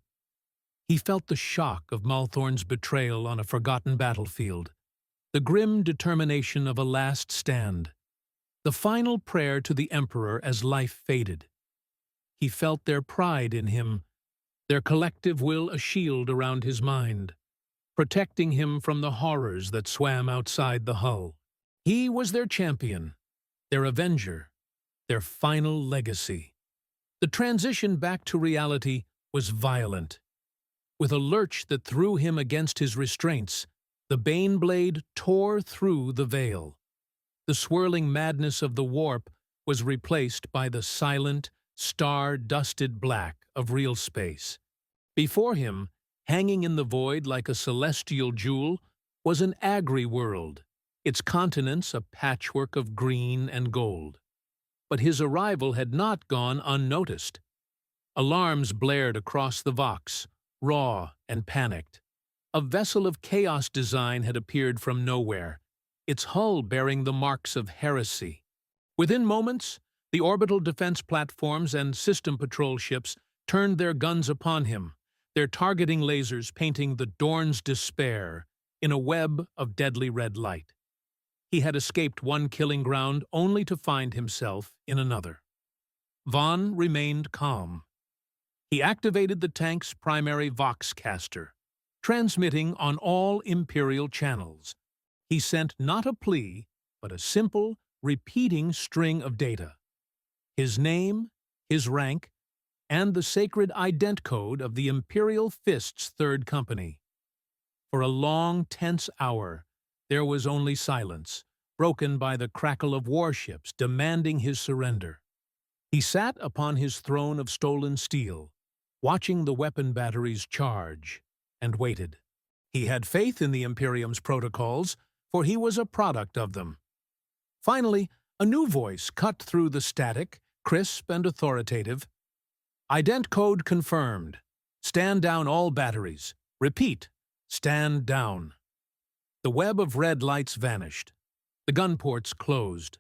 He felt the shock of Multhorn's betrayal on a forgotten battlefield, the grim determination of a last stand, the final prayer to the Emperor as life faded. He felt their pride in him, their collective will a shield around his mind, protecting him from the horrors that swam outside the hull. He was their champion, their avenger, their final legacy. The transition back to reality was violent. With a lurch that threw him against his restraints, the Baneblade tore through the veil. The swirling madness of the warp was replaced by the silent, star-dusted black of real space. Before him, hanging in the void like a celestial jewel, was an agri-world, its continents a patchwork of green and gold. But his arrival had not gone unnoticed. Alarms blared across the Vox, raw and panicked. A vessel of chaos design had appeared from nowhere, its hull bearing the marks of heresy. Within moments, the orbital defense platforms and system patrol ships turned their guns upon him, their targeting lasers painting the Dorn's despair in a web of deadly red light. He had escaped one killing ground only to find himself in another. Vonn remained calm. He activated the tank's primary Voxcaster, transmitting on all Imperial channels. He sent not a plea, but a simple, repeating string of data. His name, his rank, and the sacred ident code of the Imperial Fists' third company. For a long, tense hour, there was only silence, broken by the crackle of warships demanding his surrender. He sat upon his throne of stolen steel, watching the weapon batteries charge, and waited. He had faith in the Imperium's protocols, for he was a product of them. Finally, a new voice cut through the static, crisp and authoritative. Ident code confirmed. Stand down all batteries. Repeat, stand down. The web of red lights vanished. The gun ports closed.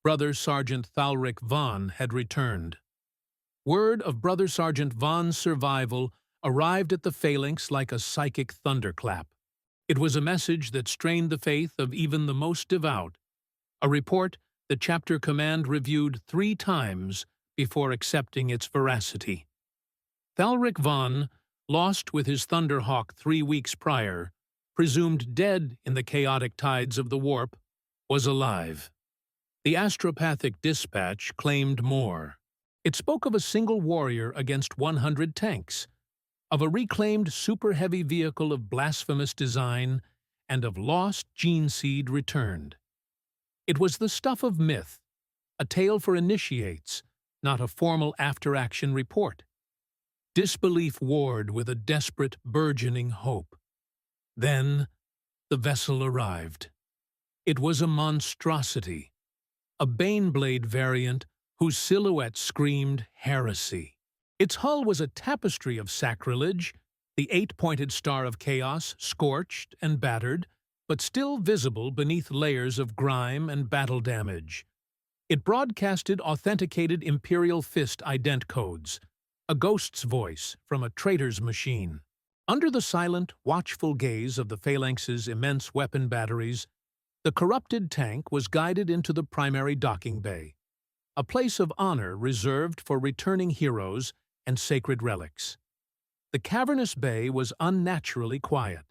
Brother Sergeant Thalric Vonn had returned. Word of Brother Sergeant Vonn's survival arrived at the phalanx like a psychic thunderclap. It was a message that strained the faith of even the most devout, a report the chapter command reviewed 3 times before accepting its veracity. Thalric Vonn, lost with his Thunderhawk 3 weeks prior, presumed dead in the chaotic tides of the warp, was alive. The astropathic dispatch claimed more. It spoke of a single warrior against 100 tanks, of a reclaimed super-heavy vehicle of blasphemous design, and of lost gene seed returned. It was the stuff of myth, a tale for initiates, not a formal after-action report. Disbelief warred with a desperate, burgeoning hope. Then, the vessel arrived. It was a monstrosity, a Baneblade variant whose silhouette screamed heresy. Its hull was a tapestry of sacrilege, the 8-pointed star of chaos scorched and battered, but still visible beneath layers of grime and battle damage. It broadcasted authenticated Imperial Fist ident codes, a ghost's voice from a traitor's machine. Under the silent, watchful gaze of the phalanx's immense weapon batteries, the corrupted tank was guided into the primary docking bay, a place of honor reserved for returning heroes and sacred relics. The cavernous bay was unnaturally quiet.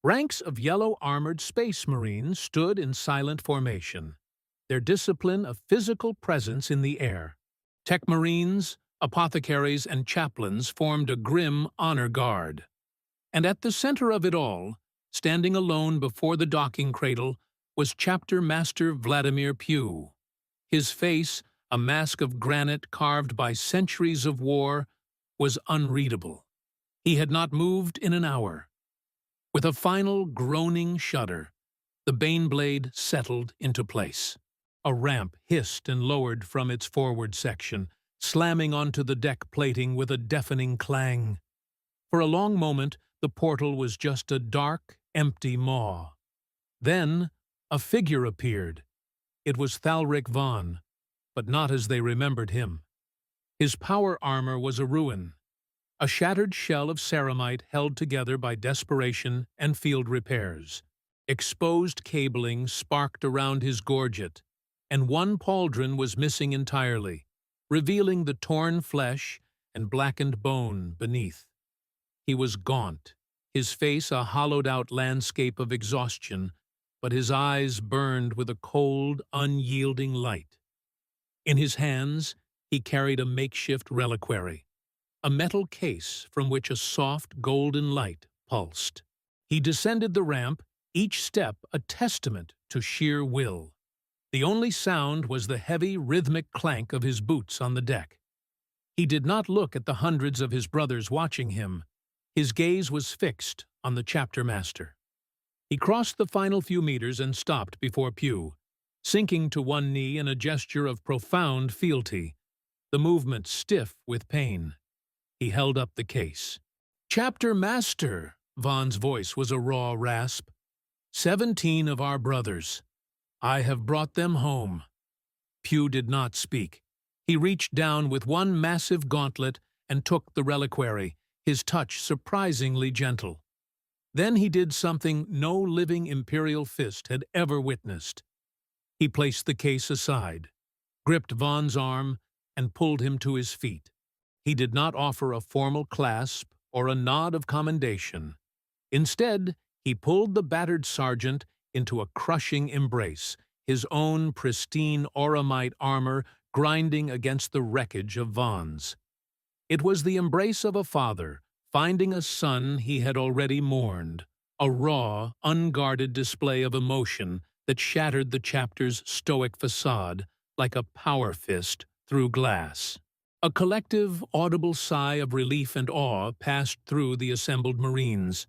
Ranks of yellow-armored space marines stood in silent formation, their discipline a physical presence in the air. Tech marines, apothecaries, and chaplains formed a grim honor guard. And at the center of it all, standing alone before the docking cradle, was Chapter Master Vladimir Pugh. His face, a mask of granite carved by centuries of war, was unreadable. He had not moved in an hour. With a final groaning shudder, the Baneblade settled into place. A ramp hissed and lowered from its forward section, slamming onto the deck plating with a deafening clang. For a long moment, the portal was just a dark, empty maw. Then, A figure appeared. It was Thalric Vonn, but not as they remembered him. His power armor was a ruin, a shattered shell of ceramite held together by desperation and field repairs. Exposed cabling sparked around his gorget, and one pauldron was missing entirely, revealing the torn flesh and blackened bone beneath. He was gaunt, his face a hollowed-out landscape of exhaustion, but his eyes burned with a cold, unyielding light. In his hands, he carried a makeshift reliquary, a metal case from which a soft, golden light pulsed. He descended the ramp, each step a testament to sheer will. The only sound was the heavy, rhythmic clank of his boots on the deck. He did not look at the hundreds of his brothers watching him. His gaze was fixed on the chapter master. He crossed the final few meters and stopped before Pew, sinking to one knee in a gesture of profound fealty, the movement stiff with pain. He held up the case. "Chapter Master," Vonn's voice was a raw rasp. 17 of our brothers. I have brought them home." Pew did not speak. He reached down with one massive gauntlet and took the reliquary, his touch surprisingly gentle. Then he did something no living Imperial Fist had ever witnessed. He placed the case aside, gripped Vonn's arm, and pulled him to his feet. He did not offer a formal clasp or a nod of commendation. Instead, he pulled the battered sergeant into a crushing embrace, his own pristine auramite armor grinding against the wreckage of Vonn's. It was the embrace of a father finding a son he had already mourned, a raw, unguarded display of emotion that shattered the chapter's stoic facade like a power fist through glass. A collective, audible sigh of relief and awe passed through the assembled Marines.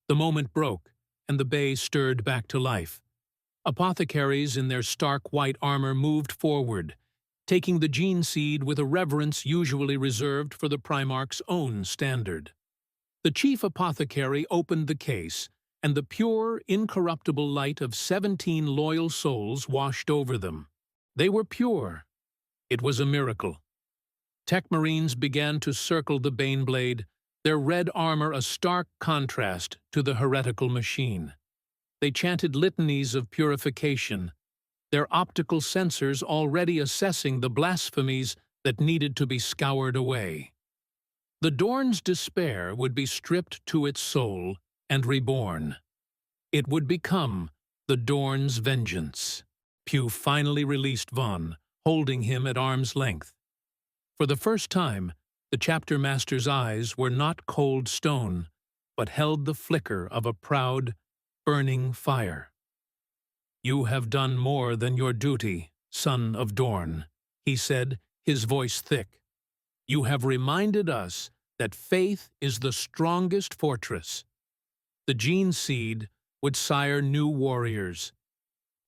The moment broke, and the bay stirred back to life. Apothecaries in their stark white armor moved forward, taking the gene seed with a reverence usually reserved for the Primarch's own standard. The chief apothecary opened the case, and the pure, incorruptible light of 17 loyal souls washed over them. They were pure. It was a miracle. Tech Marines began to circle the Baneblade, their red armor a stark contrast to the heretical machine. They chanted litanies of purification, their optical sensors already assessing the blasphemies that needed to be scoured away. The Dorn's despair would be stripped to its soul and reborn. It would become the Dorn's vengeance. Pew finally released Vonn, holding him at arm's length. For the first time, the chapter master's eyes were not cold stone, but held the flicker of a proud, burning fire. "You have done more than your duty, son of Dorn," he said, his voice thick. "You have reminded us that faith is the strongest fortress." The gene seed would sire new warriors.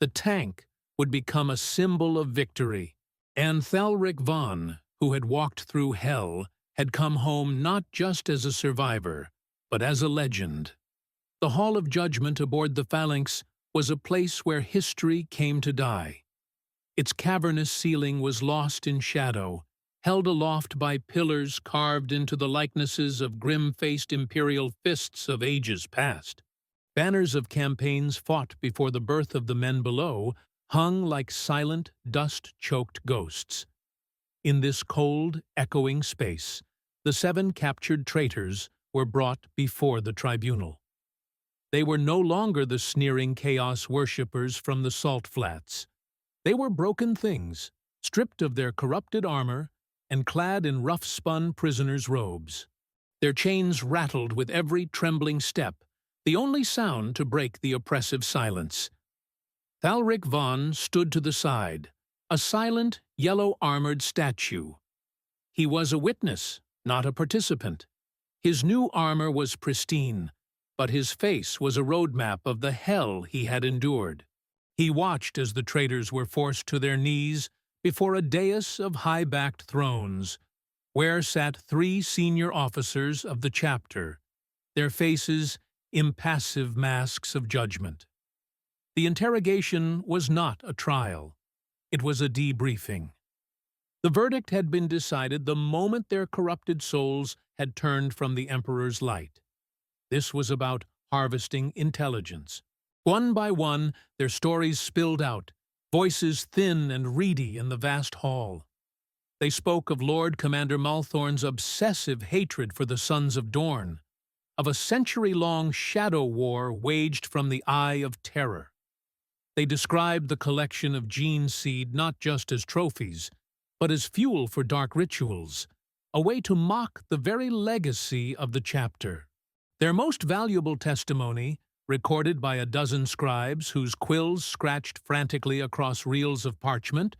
The tank would become a symbol of victory. And Thalric Vonn, who had walked through hell, had come home not just as a survivor, but as a legend. The Hall of Judgment aboard the Phalanx was a place where history came to die. Its cavernous ceiling was lost in shadow, held aloft by pillars carved into the likenesses of grim-faced Imperial Fists of ages past. Banners of campaigns fought before the birth of the men below hung like silent, dust-choked ghosts. In this cold, echoing space, the 7 captured traitors were brought before the tribunal. They were no longer the sneering chaos worshippers from the Salt Flats. They were broken things, stripped of their corrupted armor and clad in rough-spun prisoners' robes. Their chains rattled with every trembling step, the only sound to break the oppressive silence. Thalric Vonn stood to the side, a silent, yellow-armored statue. He was a witness, not a participant. His new armor was pristine, but his face was a roadmap of the hell he had endured. He watched as the traitors were forced to their knees before a dais of high-backed thrones, where sat 3 senior officers of the chapter, their faces impassive masks of judgment. The interrogation was not a trial. It was a debriefing. The verdict had been decided the moment their corrupted souls had turned from the Emperor's light. This was about harvesting intelligence. One by one, their stories spilled out, voices thin and reedy in the vast hall. They spoke of Lord Commander Malthorn's obsessive hatred for the Sons of Dorne, of a century-long shadow war waged from the Eye of Terror. They described the collection of gene seed not just as trophies, but as fuel for dark rituals, a way to mock the very legacy of the chapter. Their most valuable testimony, recorded by a dozen scribes whose quills scratched frantically across reels of parchment,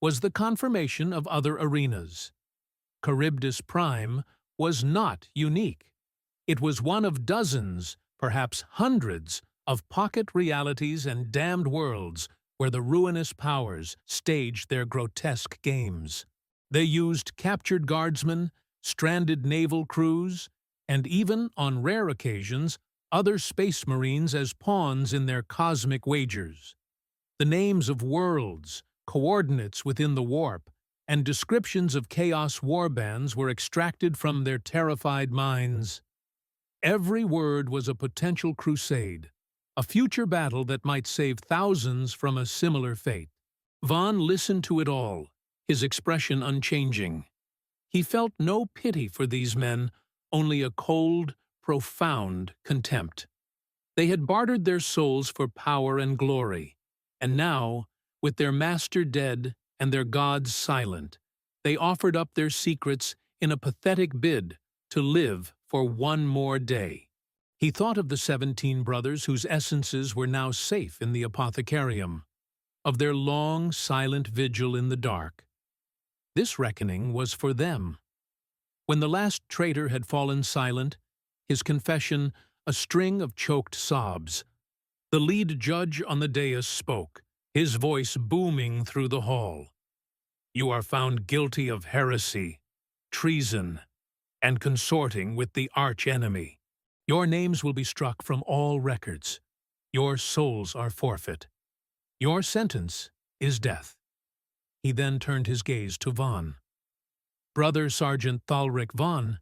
was the confirmation of other arenas. Kharybdis Prime was not unique. It was one of dozens, perhaps hundreds, of pocket realities and damned worlds where the ruinous powers staged their grotesque games. They used captured guardsmen, stranded naval crews, and even, on rare occasions, other space marines as pawns in their cosmic wagers. The names of worlds, coordinates within the warp, and descriptions of chaos warbands were extracted from their terrified minds. Every word was a potential crusade, a future battle that might save thousands from a similar fate. Vonn listened to it all, his expression unchanging. He felt no pity for these men, only a cold, profound contempt. They had bartered their souls for power and glory, and now, with their master dead and their gods silent, they offered up their secrets in a pathetic bid to live for one more day. He thought of the 17 brothers whose essences were now safe in the apothecarium, of their long, silent vigil in the dark. This reckoning was for them. When the last traitor had fallen silent, his confession a string of choked sobs, the lead judge on the dais spoke, his voice booming through the hall. "You are found guilty of heresy, treason, and consorting with the arch-enemy. Your names will be struck from all records. Your souls are forfeit. Your sentence is death." He then turned his gaze to Vonn. "Brother Sergeant Thalric Vonn,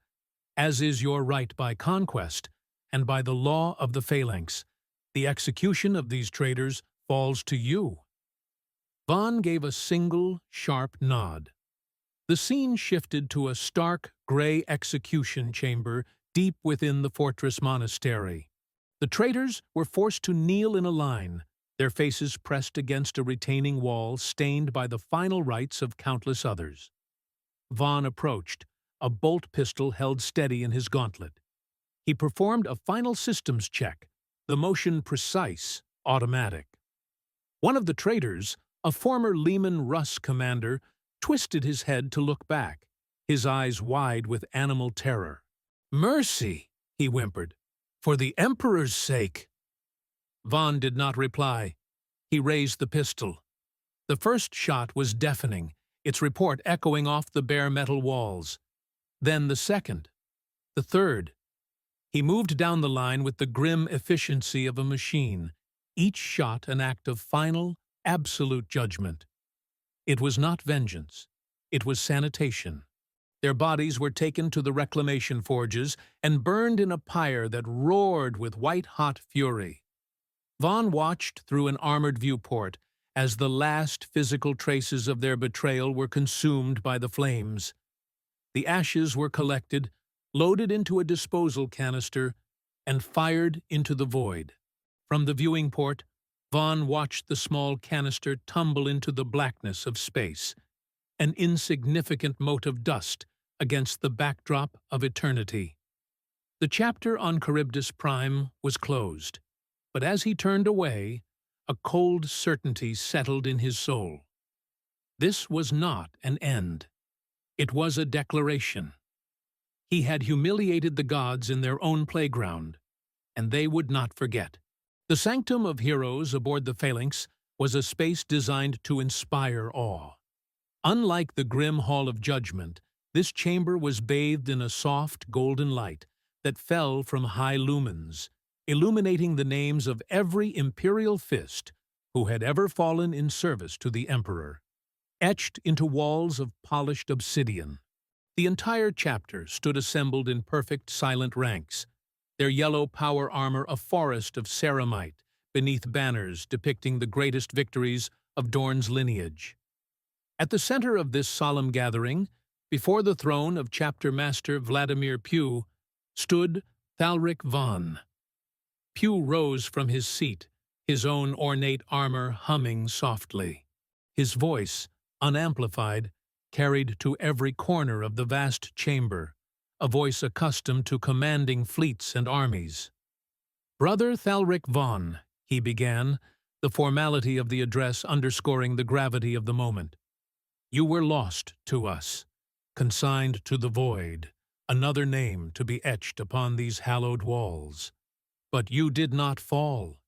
as is your right by conquest, and by the law of the Phalanx, the execution of these traitors falls to you." Vonn gave a single, sharp nod. The scene shifted to a stark, gray execution chamber deep within the fortress monastery. The traitors were forced to kneel in a line, their faces pressed against a retaining wall stained by the final rites of countless others. Vonn approached, a bolt pistol held steady in his gauntlet. He performed a final systems check, the motion precise, automatic. One of the traitors, a former Leman Russ commander, twisted his head to look back, his eyes wide with animal terror. "Mercy," he whimpered, "for the Emperor's sake." Vonn did not reply. He raised the pistol. The first shot was deafening, its report echoing off the bare metal walls. Then the second, the third. He moved down the line with the grim efficiency of a machine, each shot an act of final, absolute judgment. It was not vengeance. It was sanitation. Their bodies were taken to the reclamation forges and burned in a pyre that roared with white-hot fury. Vonn watched through an armored viewport as the last physical traces of their betrayal were consumed by the flames. The ashes were collected, loaded into a disposal canister, and fired into the void. From the viewing port, Vonn watched the small canister tumble into the blackness of space, an insignificant mote of dust against the backdrop of eternity. The chapter on Kharybdis Prime was closed, but as he turned away, a cold certainty settled in his soul. This was not an end. It was a declaration. He had humiliated the gods in their own playground, and they would not forget. The sanctum of heroes aboard the Phalanx was a space designed to inspire awe. Unlike the grim Hall of Judgment, this chamber was bathed in a soft, golden light that fell from high lumens, illuminating the names of every Imperial Fist who had ever fallen in service to the Emperor, etched into walls of polished obsidian. The entire chapter stood assembled in perfect silent ranks, their yellow power armor a forest of ceramite beneath banners depicting the greatest victories of Dorne's lineage. At the center of this solemn gathering, before the throne of Chapter Master Vladimir Pugh, stood Thalric Vonn. Pugh rose from his seat, his own ornate armor humming softly. His voice, unamplified, carried to every corner of the vast chamber, a voice accustomed to commanding fleets and armies. "Brother Thalric Vonn," he began, the formality of the address underscoring the gravity of the moment. "You were lost to us, consigned to the void, another name to be etched upon these hallowed walls. But you did not fall.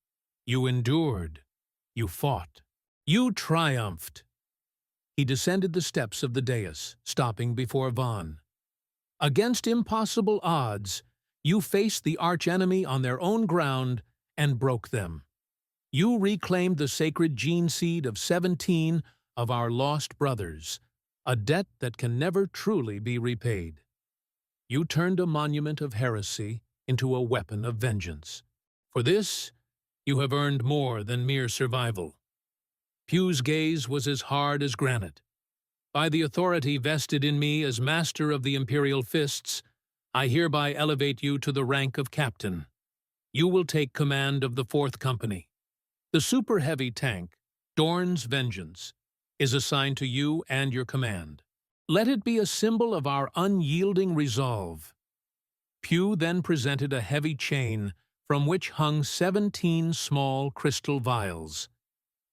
You endured. You fought. You triumphed." He descended the steps of the dais, stopping before Vonn. "Against impossible odds, you faced the archenemy on their own ground and broke them. You reclaimed the sacred gene seed of 17 of our lost brothers, a debt that can never truly be repaid. You turned a monument of heresy into a weapon of vengeance. For this, you have earned more than mere survival." Pugh's gaze was as hard as granite. "By the authority vested in me as Master of the Imperial Fists, I hereby elevate you to the rank of Captain. You will take command of the 4th Company. The super-heavy tank, Dorne's Vengeance, is assigned to you and your command. Let it be a symbol of our unyielding resolve." Pugh then presented a heavy chain from which hung 17 small crystal vials.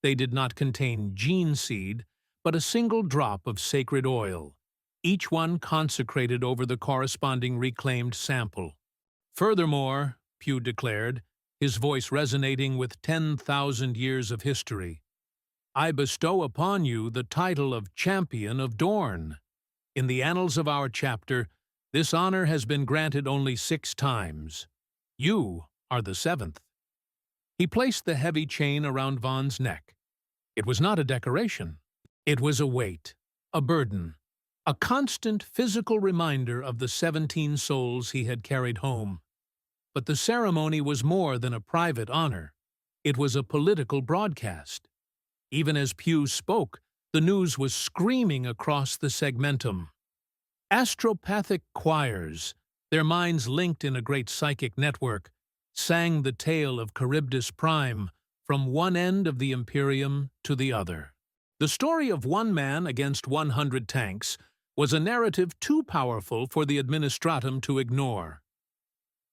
They did not contain gene seed, but a single drop of sacred oil, each one consecrated over the corresponding reclaimed sample. "Furthermore," Pugh declared, his voice resonating with 10,000 years of history, "I bestow upon you the title of Champion of Dorne. In the annals of our chapter, this honor has been granted only 6 times. You are the 7th. He placed the heavy chain around Vonn's neck. It was not a decoration. It was a weight, a burden, a constant physical reminder of the 17 souls he had carried home. But the ceremony was more than a private honor. It was a political broadcast. Even as Pugh spoke, the news was screaming across the segmentum. Astropathic choirs, their minds linked in a great psychic network, sang the tale of Kharybdis Prime from one end of the Imperium to the other. The story of one man against 100 tanks was a narrative too powerful for the administratum to ignore.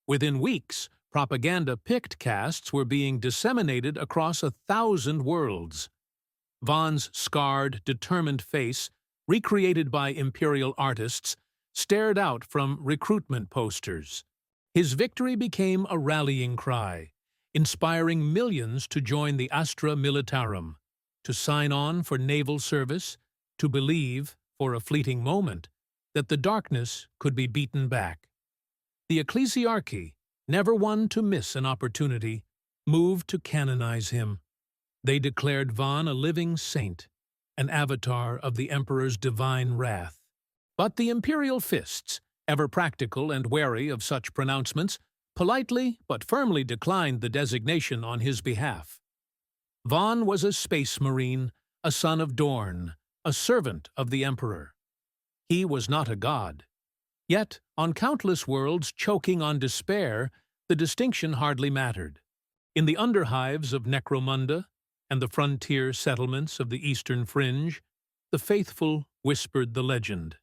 Within weeks, propaganda pictcasts were being disseminated across 1,000 worlds. Vonn's scarred, determined face, recreated by Imperial artists, stared out from recruitment posters. His victory became a rallying cry, inspiring millions to join the Astra Militarum, to sign on for naval service, to believe, for a fleeting moment, that the darkness could be beaten back. The ecclesiarchy, never one to miss an opportunity, moved to canonize him. They declared Vonn a living saint, an avatar of the Emperor's divine wrath. But the Imperial Fists, ever practical and wary of such pronouncements, politely but firmly declined the designation on his behalf. Vonn was a space marine, a son of Dorne, a servant of the Emperor. He was not a god. Yet, on countless worlds choking on despair, the distinction hardly mattered. In the underhives of Necromunda and the frontier settlements of the Eastern Fringe, the faithful whispered the legend.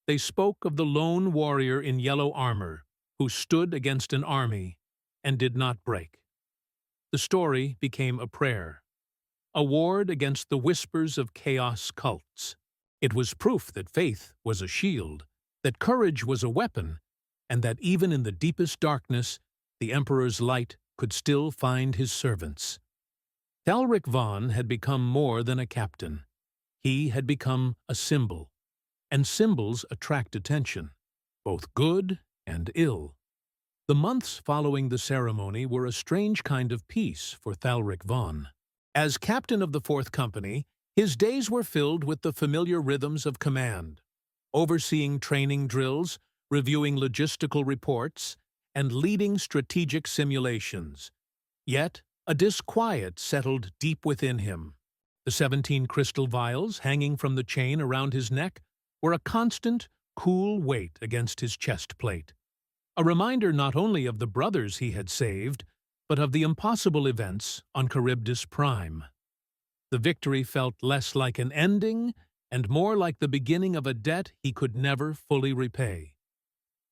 They spoke of the lone warrior in yellow armor who stood against an army and did not break. The story became a prayer, a ward against the whispers of chaos cults. It was proof that faith was a shield, that courage was a weapon, and that even in the deepest darkness, the Emperor's light could still find his servants. Thalric Vonn had become more than a captain. He had become a symbol, and symbols attract attention, both good and ill. The months following the ceremony were a strange kind of peace for Thalric Vonn. As captain of the 4th Company, his days were filled with the familiar rhythms of command, overseeing training drills, reviewing logistical reports, and leading strategic simulations. Yet, a disquiet settled deep within him. The 17 crystal vials hanging from the chain around his neck were a constant, cool weight against his chest plate, a reminder not only of the brothers he had saved, but of the impossible events on Kharybdis Prime. The victory felt less like an ending and more like the beginning of a debt he could never fully repay.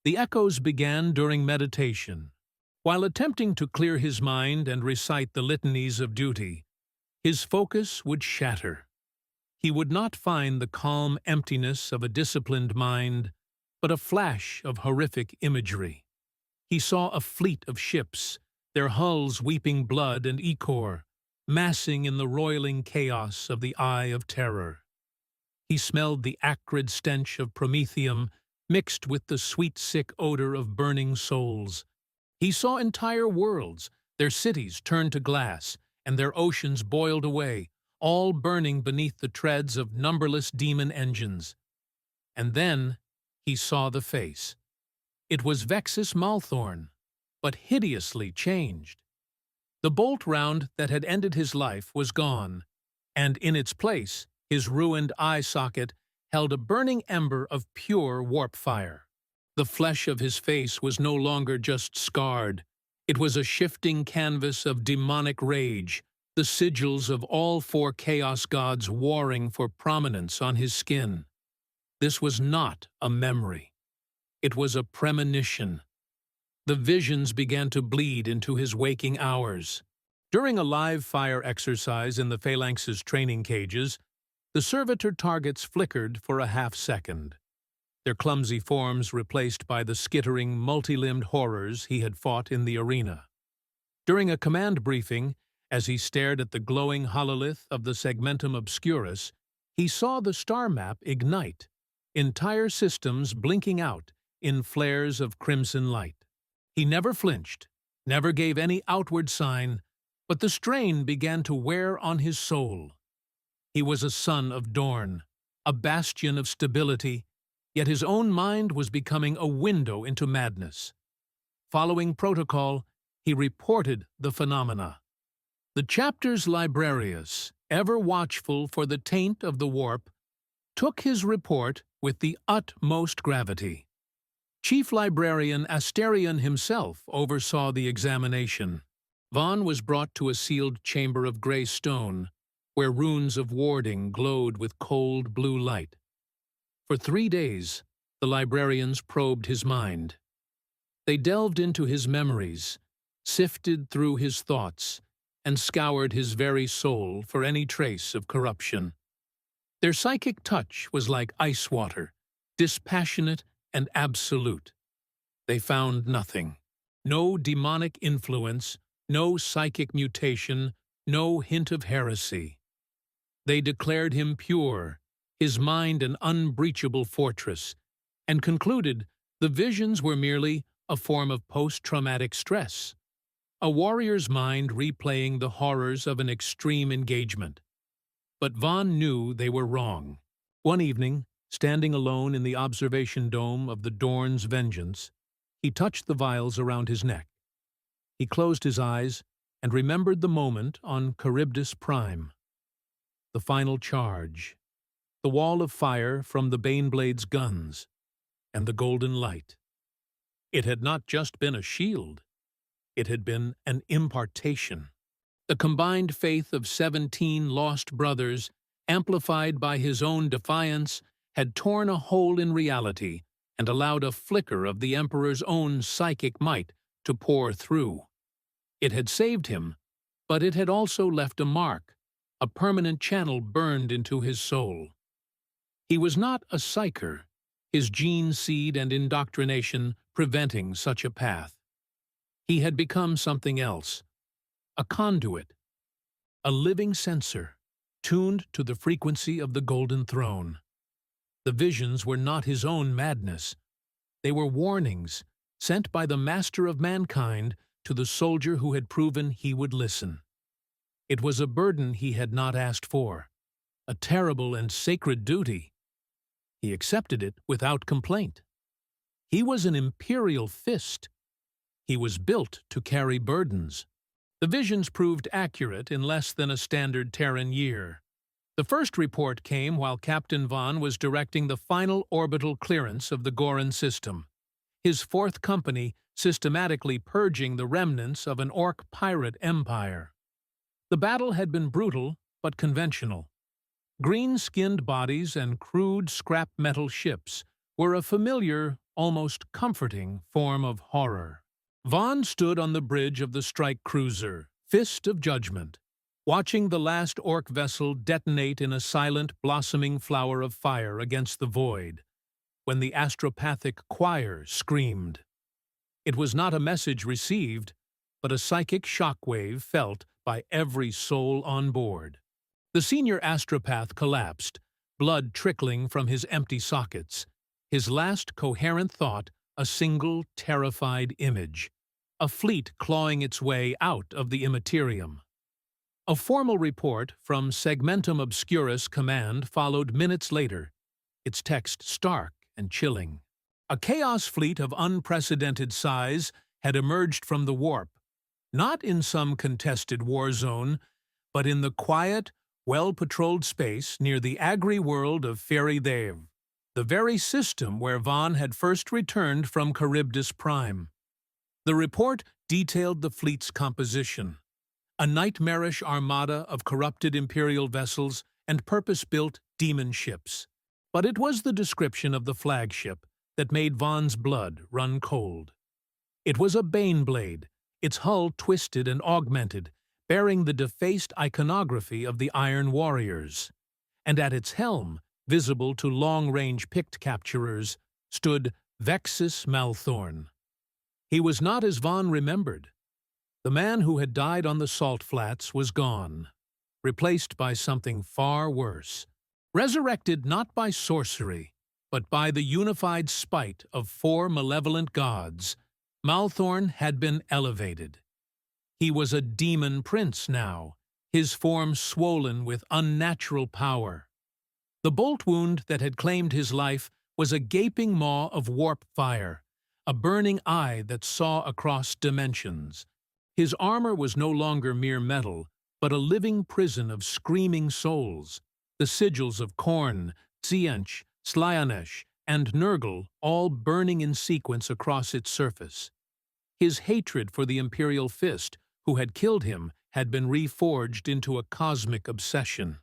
The echoes began during meditation. While attempting to clear his mind and recite the litanies of duty, his focus would shatter. He would not find the calm emptiness of a disciplined mind, but a flash of horrific imagery. He saw a fleet of ships, their hulls weeping blood and ichor, massing in the roiling chaos of the Eye of Terror. He smelled the acrid stench of promethium mixed with the sweet, sick odor of burning souls. He saw entire worlds, their cities turned to glass, and their oceans boiled away, all burning beneath the treads of numberless demon engines. And then he saw the face. It was Vexus Malthorn, but hideously changed. The bolt round that had ended his life was gone, and in its place, his ruined eye socket held a burning ember of pure warp fire. The flesh of his face was no longer just scarred. It was a shifting canvas of demonic rage, the sigils of all 4 chaos gods warring for prominence on his skin. This was not a memory. It was a premonition. The visions began to bleed into his waking hours. During a live fire exercise in the Phalanx's training cages, the servitor targets flickered for a half-second, their clumsy forms replaced by the skittering, multi-limbed horrors he had fought in the arena. During a command briefing, as he stared at the glowing hololith of the Segmentum Obscurus, he saw the star map ignite, entire systems blinking out in flares of crimson light. He never flinched, never gave any outward sign, but the strain began to wear on his soul. He was a son of Dorn, a bastion of stability, yet his own mind was becoming a window into madness. Following protocol, he reported the phenomena. The chapter's librarius, ever watchful for the taint of the warp, took his report with the utmost gravity. Chief Librarian Asterion himself oversaw the examination. Vonn was brought to a sealed chamber of gray stone, where runes of warding glowed with cold blue light. For 3 days, the librarians probed his mind. They delved into his memories, sifted through his thoughts, and scoured his very soul for any trace of corruption. Their psychic touch was like ice water, dispassionate and absolute. They found nothing. No demonic influence, no psychic mutation, no hint of heresy. They declared him pure, his mind an unbreachable fortress, and concluded the visions were merely a form of post-traumatic stress, a warrior's mind replaying the horrors of an extreme engagement. But Vonn knew they were wrong. One evening, standing alone in the observation dome of the Dorn's Vengeance, he touched the vials around his neck. He closed his eyes and remembered the moment on Kharybdis Prime. The final charge, the wall of fire from the Baneblade's guns, and the golden light. It had not just been a shield, it had been an impartation. The combined faith of 17 lost brothers, amplified by his own defiance, had torn a hole in reality and allowed a flicker of the Emperor's own psychic might to pour through. It had saved him, but it had also left a mark, a permanent channel burned into his soul. He was not a psyker, his gene seed and indoctrination preventing such a path. He had become something else, a conduit, a living sensor, tuned to the frequency of the Golden Throne. The visions were not his own madness. They were warnings sent by the master of mankind to the soldier who had proven he would listen. It was a burden he had not asked for, a terrible and sacred duty. He accepted it without complaint. He was an Imperial Fist. He was built to carry burdens. The visions proved accurate in less than a standard Terran year. The first report came while Captain Vonn was directing the final orbital clearance of the Khorne system, his fourth company systematically purging the remnants of an orc pirate empire. The battle had been brutal but conventional. Green-skinned bodies and crude scrap metal ships were a familiar, almost comforting form of horror. Vonn stood on the bridge of the strike cruiser, Fist of Judgment, watching the last orc vessel detonate in a silent, blossoming flower of fire against the void, when the astropathic choir screamed. It was not a message received, but a psychic shockwave felt by every soul on board. The senior astropath collapsed, blood trickling from his empty sockets, his last coherent thought a single terrified image, a fleet clawing its way out of the immaterium. A formal report from Segmentum Obscurus Command followed minutes later, its text stark and chilling. A chaos fleet of unprecedented size had emerged from the warp, not in some contested war zone, but in the quiet, well-patrolled space near the agri-world of Kharybdis, the very system where Vonn had first returned from Kharybdis Prime. The report detailed the fleet's composition, a nightmarish armada of corrupted Imperial vessels and purpose-built demon ships. But it was the description of the flagship that made Vonn's blood run cold. It was a Baneblade, its hull twisted and augmented, bearing the defaced iconography of the Iron Warriors. And at its helm, visible to long-range pict capturers, stood Vexus Malthorn. He was not as Vonn remembered. The man who had died on the salt flats was gone, replaced by something far worse. Resurrected not by sorcery, but by the unified spite of 4 malevolent gods, Malthorn had been elevated. He was a demon prince now, his form swollen with unnatural power. The bolt wound that had claimed his life was a gaping maw of warp fire, a burning eye that saw across dimensions. His armor was no longer mere metal, but a living prison of screaming souls, the sigils of Khorne, Tzeentch, Slaanesh, and Nurgle all burning in sequence across its surface. His hatred for the Imperial Fist, who had killed him, had been reforged into a cosmic obsession.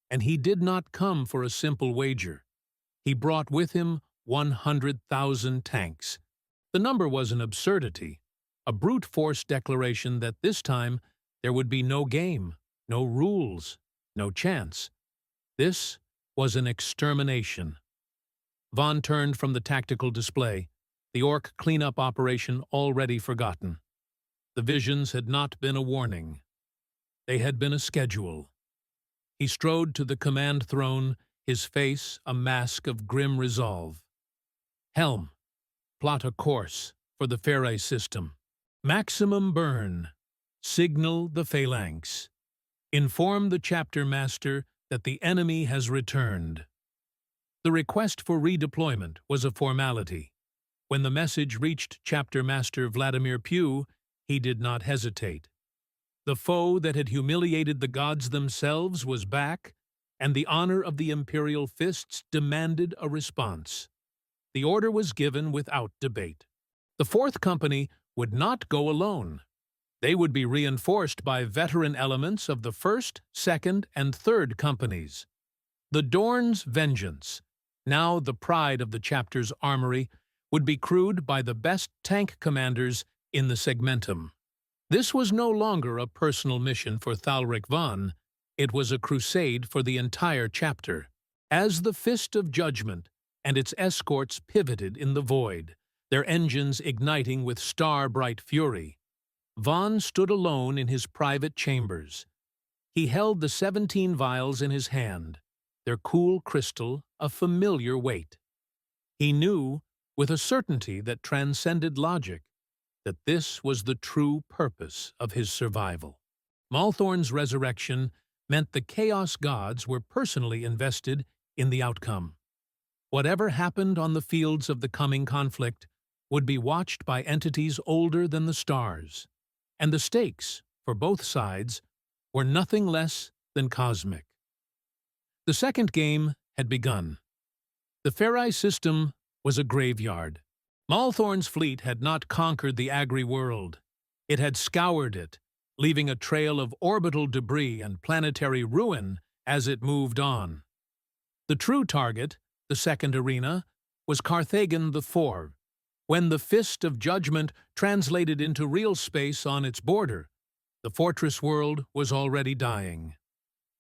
And he did not come for a simple wager. He brought with him 100,000 tanks. The number was an absurdity, a brute force declaration that this time there would be no game, no rules, no chance. This was an extermination. Vonn turned from the tactical display, the orc cleanup operation already forgotten. The visions had not been a warning. They had been a schedule. He strode to the command throne, his face a mask of grim resolve. Helm, plot a course for the Pharai system. Maximum burn. Signal the phalanx. Inform the chapter master that the enemy has returned. The request for redeployment was a formality. When the message reached Chapter Master Vladimir Pugh, he did not hesitate. The foe that had humiliated the gods themselves was back, and the honor of the Imperial Fists demanded a response. The order was given without debate. The Fourth Company would not go alone. They would be reinforced by veteran elements of the First, Second, and Third Companies. The Dorn's Vengeance, now the pride of the chapter's armory, would be crewed by the best tank commanders in the Segmentum. This was no longer a personal mission for Thalric Vonn, it was a crusade for the entire chapter. As the Fist of Judgment and its escorts pivoted in the void, their engines igniting with star-bright fury, Vonn stood alone in his private chambers. He held the 17 vials in his hand, their cool crystal a familiar weight. He knew, with a certainty that transcended logic, that this was the true purpose of his survival. Malthorn's resurrection meant the Chaos Gods were personally invested in the outcome. Whatever happened on the fields of the coming conflict would be watched by entities older than the stars, and the stakes, for both sides, were nothing less than cosmic. The second game had begun. The Pharai system was a graveyard. Malthorn's fleet had not conquered the agri-world. It had scoured it, leaving a trail of orbital debris and planetary ruin as it moved on. The true target, the second arena, was Carthagen IV. When the Fist of Judgment translated into real space on its border, the fortress world was already dying.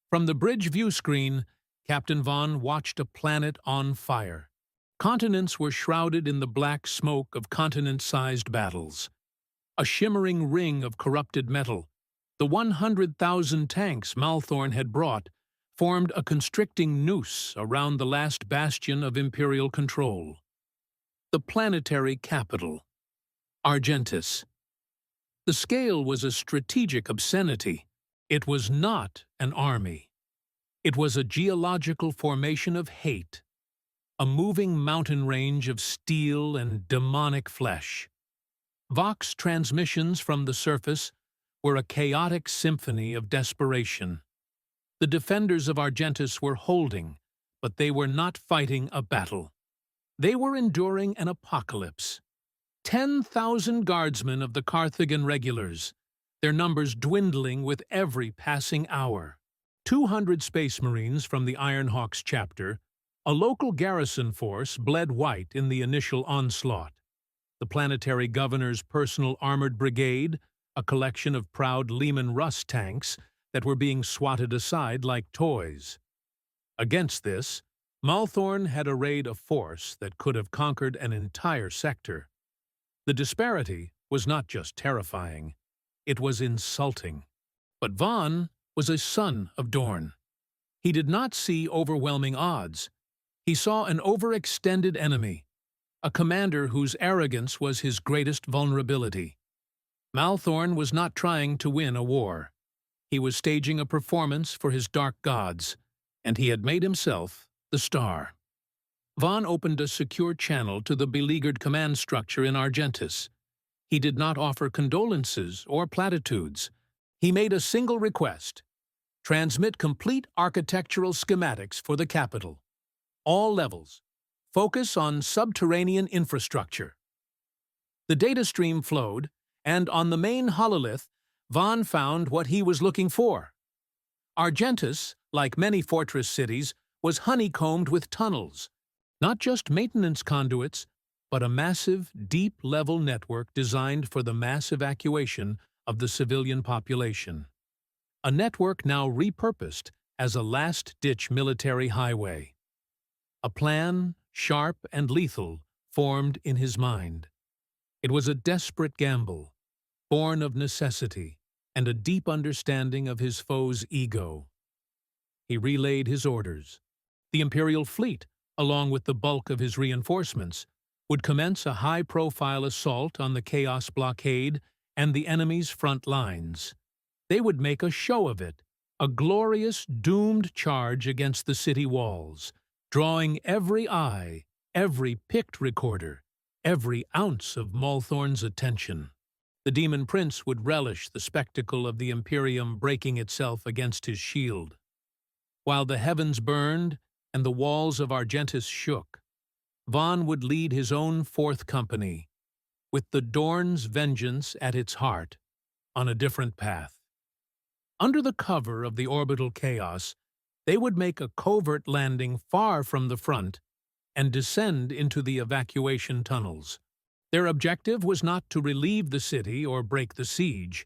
From the bridge view screen, Captain Vonn watched a planet on fire. Continents were shrouded in the black smoke of continent-sized battles. A shimmering ring of corrupted metal, the 100,000 tanks Malthorn had brought, formed a constricting noose around the last bastion of Imperial control. The planetary capital, Argentis. The scale was a strategic obscenity. It was not an army. It was a geological formation of hate, a moving mountain range of steel and demonic flesh. Vox transmissions from the surface were a chaotic symphony of desperation. The defenders of Argentis were holding, but they were not fighting a battle. They were enduring an apocalypse. 10,000 guardsmen of the Carthagen regulars, their numbers dwindling with every passing hour. 200 Space Marines from the Ironhawks chapter, a local garrison force bled white in the initial onslaught. The planetary governor's personal armored brigade, a collection of proud Lehman Russ tanks that were being swatted aside like toys. Against this, Malthorn had arrayed a force that could have conquered an entire sector. The disparity was not just terrifying, it was insulting. But Vonn was a son of Dorn. He did not see overwhelming odds. He saw an overextended enemy, a commander whose arrogance was his greatest vulnerability. Malthorn was not trying to win a war. He was staging a performance for his dark gods, and he had made himself the star. Vonn opened a secure channel to the beleaguered command structure in Argentis. He did not offer condolences or platitudes. He made a single request: transmit complete architectural schematics for the capital. All levels. Focus on subterranean infrastructure. The data stream flowed, and on the main hololith, Vonn found what he was looking for. Argentis, like many fortress cities, was honeycombed with tunnels. Not just maintenance conduits, but a massive, deep-level network designed for the mass evacuation of the civilian population. A network now repurposed as a last-ditch military highway. A plan, sharp and lethal, formed in his mind. It was a desperate gamble, born of necessity and a deep understanding of his foe's ego. He relayed his orders. The Imperial fleet, along with the bulk of his reinforcements, would commence a high-profile assault on the Chaos blockade and the enemy's front lines. They would make a show of it, a glorious, doomed charge against the city walls, drawing every eye, every picked recorder, every ounce of Malthorn's attention. The Demon Prince would relish the spectacle of the Imperium breaking itself against his shield. While the heavens burned and the walls of Argentis shook, Vonn would lead his own fourth company, with the Dorn's vengeance at its heart, on a different path. Under the cover of the orbital chaos, they would make a covert landing far from the front and descend into the evacuation tunnels. Their objective was not to relieve the city or break the siege.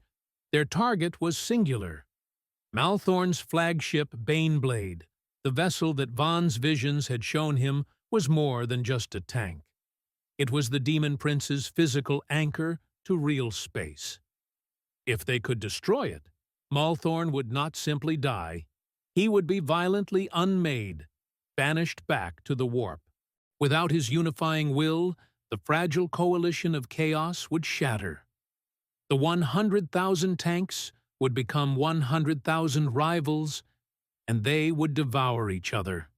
Their target was singular: Malthorn's flagship Baneblade. The vessel that Vonn's visions had shown him was more than just a tank. It was the Demon Prince's physical anchor to real space. If they could destroy it, Malthorn would not simply die. He would be violently unmade, banished back to the warp. Without his unifying will, the fragile coalition of chaos would shatter. The 100,000 tanks would become 100,000 rivals, and they would devour each other.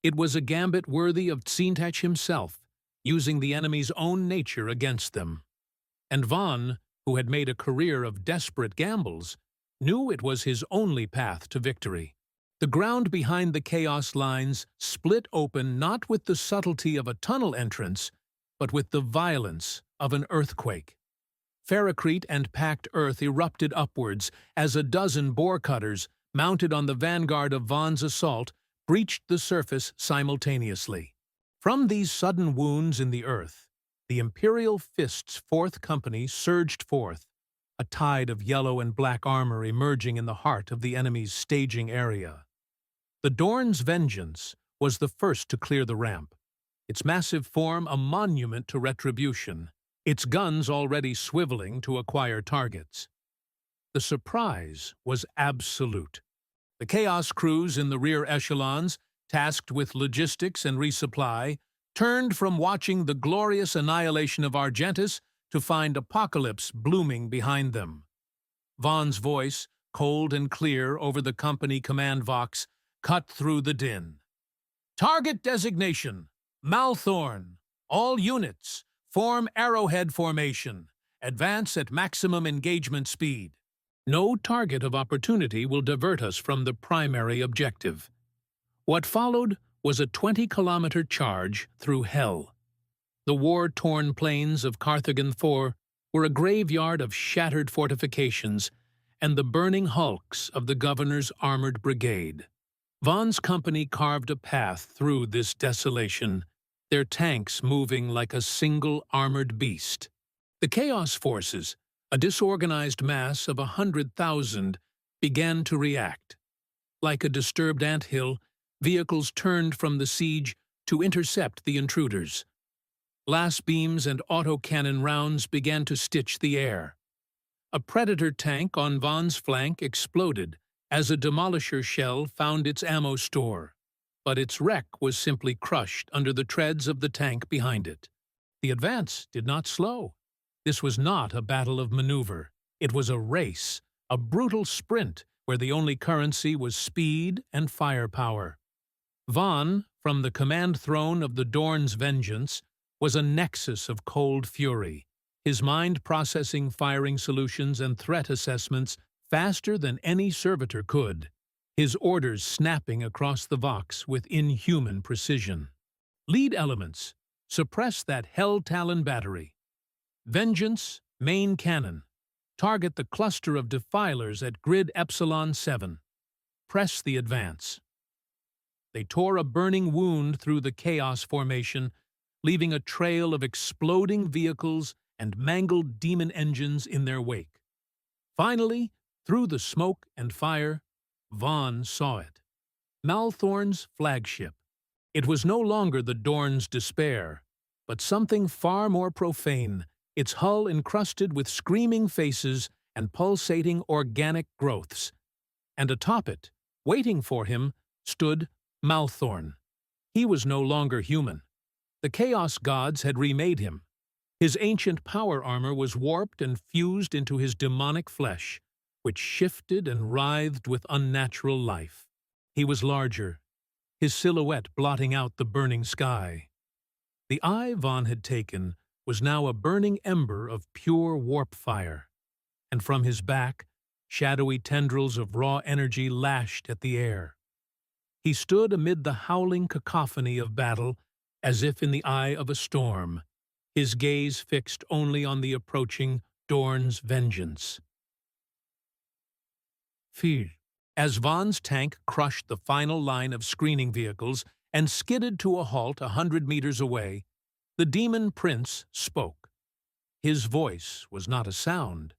It was a gambit worthy of Tzeentch himself, using the enemy's own nature against them. And Vonn, who had made a career of desperate gambles, knew it was his only path to victory. The ground behind the Chaos lines split open not with the subtlety of a tunnel entrance, but with the violence of an earthquake. Ferrocrete and packed earth erupted upwards as a dozen boar cutters, mounted on the vanguard of Vonn's assault, breached the surface simultaneously. From these sudden wounds in the earth, the Imperial Fists' 4th Company surged forth, a tide of yellow and black armor emerging in the heart of the enemy's staging area. The Dorn's Vengeance was the first to clear the ramp, its massive form a monument to retribution, its guns already swiveling to acquire targets. The surprise was absolute. The Chaos crews in the rear echelons, tasked with logistics and resupply, turned from watching the glorious annihilation of Argentus to find apocalypse blooming behind them. Vonn's voice, cold and clear over the company command vox, cut through the din. "Target designation, Malthorn. All units, form arrowhead formation. Advance at maximum engagement speed. No target of opportunity will divert us from the primary objective." What followed was a 20-kilometer charge through hell. The war-torn plains of Carthagen IV were a graveyard of shattered fortifications and the burning hulks of the governor's armored brigade. Vonn's company carved a path through this desolation, their tanks moving like a single armored beast. The Chaos forces, a disorganized mass of 100,000, began to react. Like a disturbed anthill, vehicles turned from the siege to intercept the intruders. Glass beams and autocannon rounds began to stitch the air. A Predator tank on Vonn's flank exploded as a Demolisher shell found its ammo store, but its wreck was simply crushed under the treads of the tank behind it. The advance did not slow. This was not a battle of maneuver. It was a race, a brutal sprint where the only currency was speed and firepower. Vonn, from the command throne of the Dorn's Vengeance, was a nexus of cold fury, his mind processing firing solutions and threat assessments faster than any servitor could, his orders snapping across the vox with inhuman precision. Lead elements: suppress that Hell Talon battery. Vengeance, main cannon. Target the cluster of defilers at grid Epsilon 7. Press the advance. They tore a burning wound through the Chaos formation, leaving a trail of exploding vehicles and mangled demon engines in their wake. Finally, through the smoke and fire, Vonn saw it. Malthorn's flagship. It was no longer the Dorn's despair, but something far more profane, its hull encrusted with screaming faces and pulsating organic growths. And atop it, waiting for him, stood Malthorn. He was no longer human. The Chaos gods had remade him. His ancient power armor was warped and fused into his demonic flesh, which shifted and writhed with unnatural life. He was larger, his silhouette blotting out the burning sky. The eye Vonn had taken was now a burning ember of pure warp fire, and from his back, shadowy tendrils of raw energy lashed at the air. He stood amid the howling cacophony of battle, as if in the eye of a storm, his gaze fixed only on the approaching Dorn's Vengeance. Fear. As Vonn's tank crushed the final line of screening vehicles and skidded to a halt 100 meters away, the Demon Prince spoke. His voice was not a sound,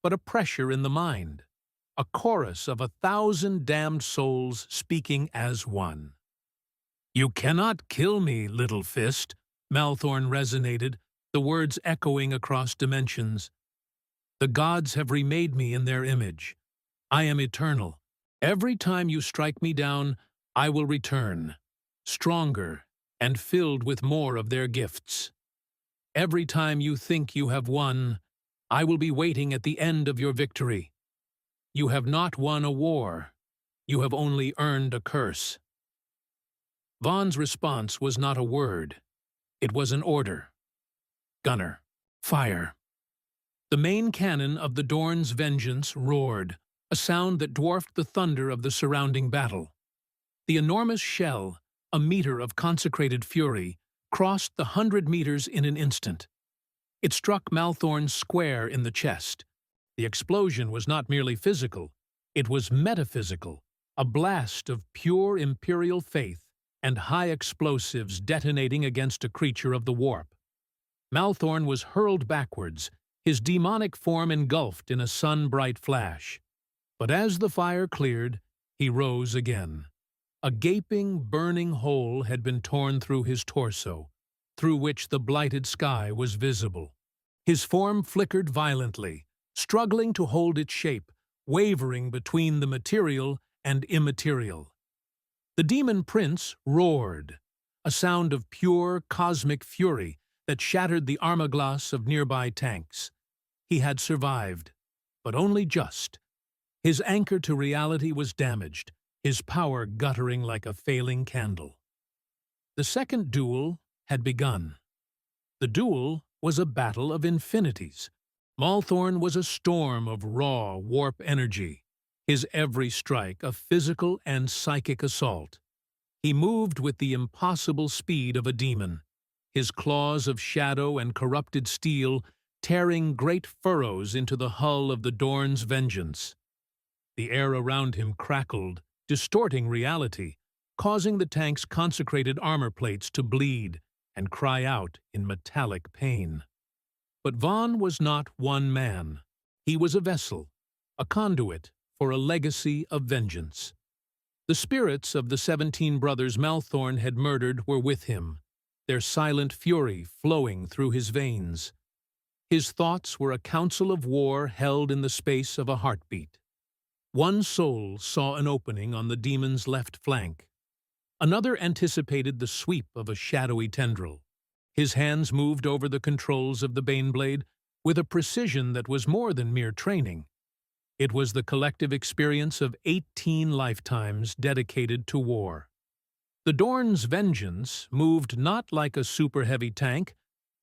but a pressure in the mind, a chorus of 1,000 damned souls speaking as one. "You cannot kill me, little fist," Malthorn resonated, the words echoing across dimensions. "The gods have remade me in their image. I am eternal. Every time you strike me down, I will return, stronger and filled with more of their gifts. Every time you think you have won, I will be waiting at the end of your victory. You have not won a war. You have only earned a curse. Vonn's response was not a word. It was an order. Gunner, fire. The main cannon of the Dorn's vengeance roared, a sound that dwarfed the thunder of the surrounding battle. The enormous shell, a meter of consecrated fury, crossed the 100 meters in an instant. It struck Malthorn square in the chest. The explosion was not merely physical, it was metaphysical, a blast of pure Imperial faith and high explosives detonating against a creature of the warp. Malthorn was hurled backwards, his demonic form engulfed in a sun-bright flash. But as the fire cleared, he rose again. A gaping, burning hole had been torn through his torso, through which the blighted sky was visible. His form flickered violently, struggling to hold its shape, wavering between the material and immaterial. The demon prince roared, a sound of pure cosmic fury that shattered the armor-glass of nearby tanks. He had survived, but only just. His anchor to reality was damaged, his power guttering like a failing candle. The second duel had begun. The duel was a battle of infinities. Malthorn was a storm of raw warp energy, his every strike a physical and psychic assault. He moved with the impossible speed of a demon, his claws of shadow and corrupted steel tearing great furrows into the hull of the Dorn's vengeance. The air around him crackled, distorting reality, causing the tank's consecrated armor plates to bleed and cry out in metallic pain. But Vonn was not one man. He was a vessel, a conduit for a legacy of vengeance. The spirits of the 17 brothers Malthorn had murdered were with him, their silent fury flowing through his veins. His thoughts were a council of war held in the space of a heartbeat. One soul saw an opening on the demon's left flank. Another anticipated the sweep of a shadowy tendril. His hands moved over the controls of the Baneblade with a precision that was more than mere training. It was the collective experience of 18 lifetimes dedicated to war. The Dorn's vengeance moved not like a super-heavy tank,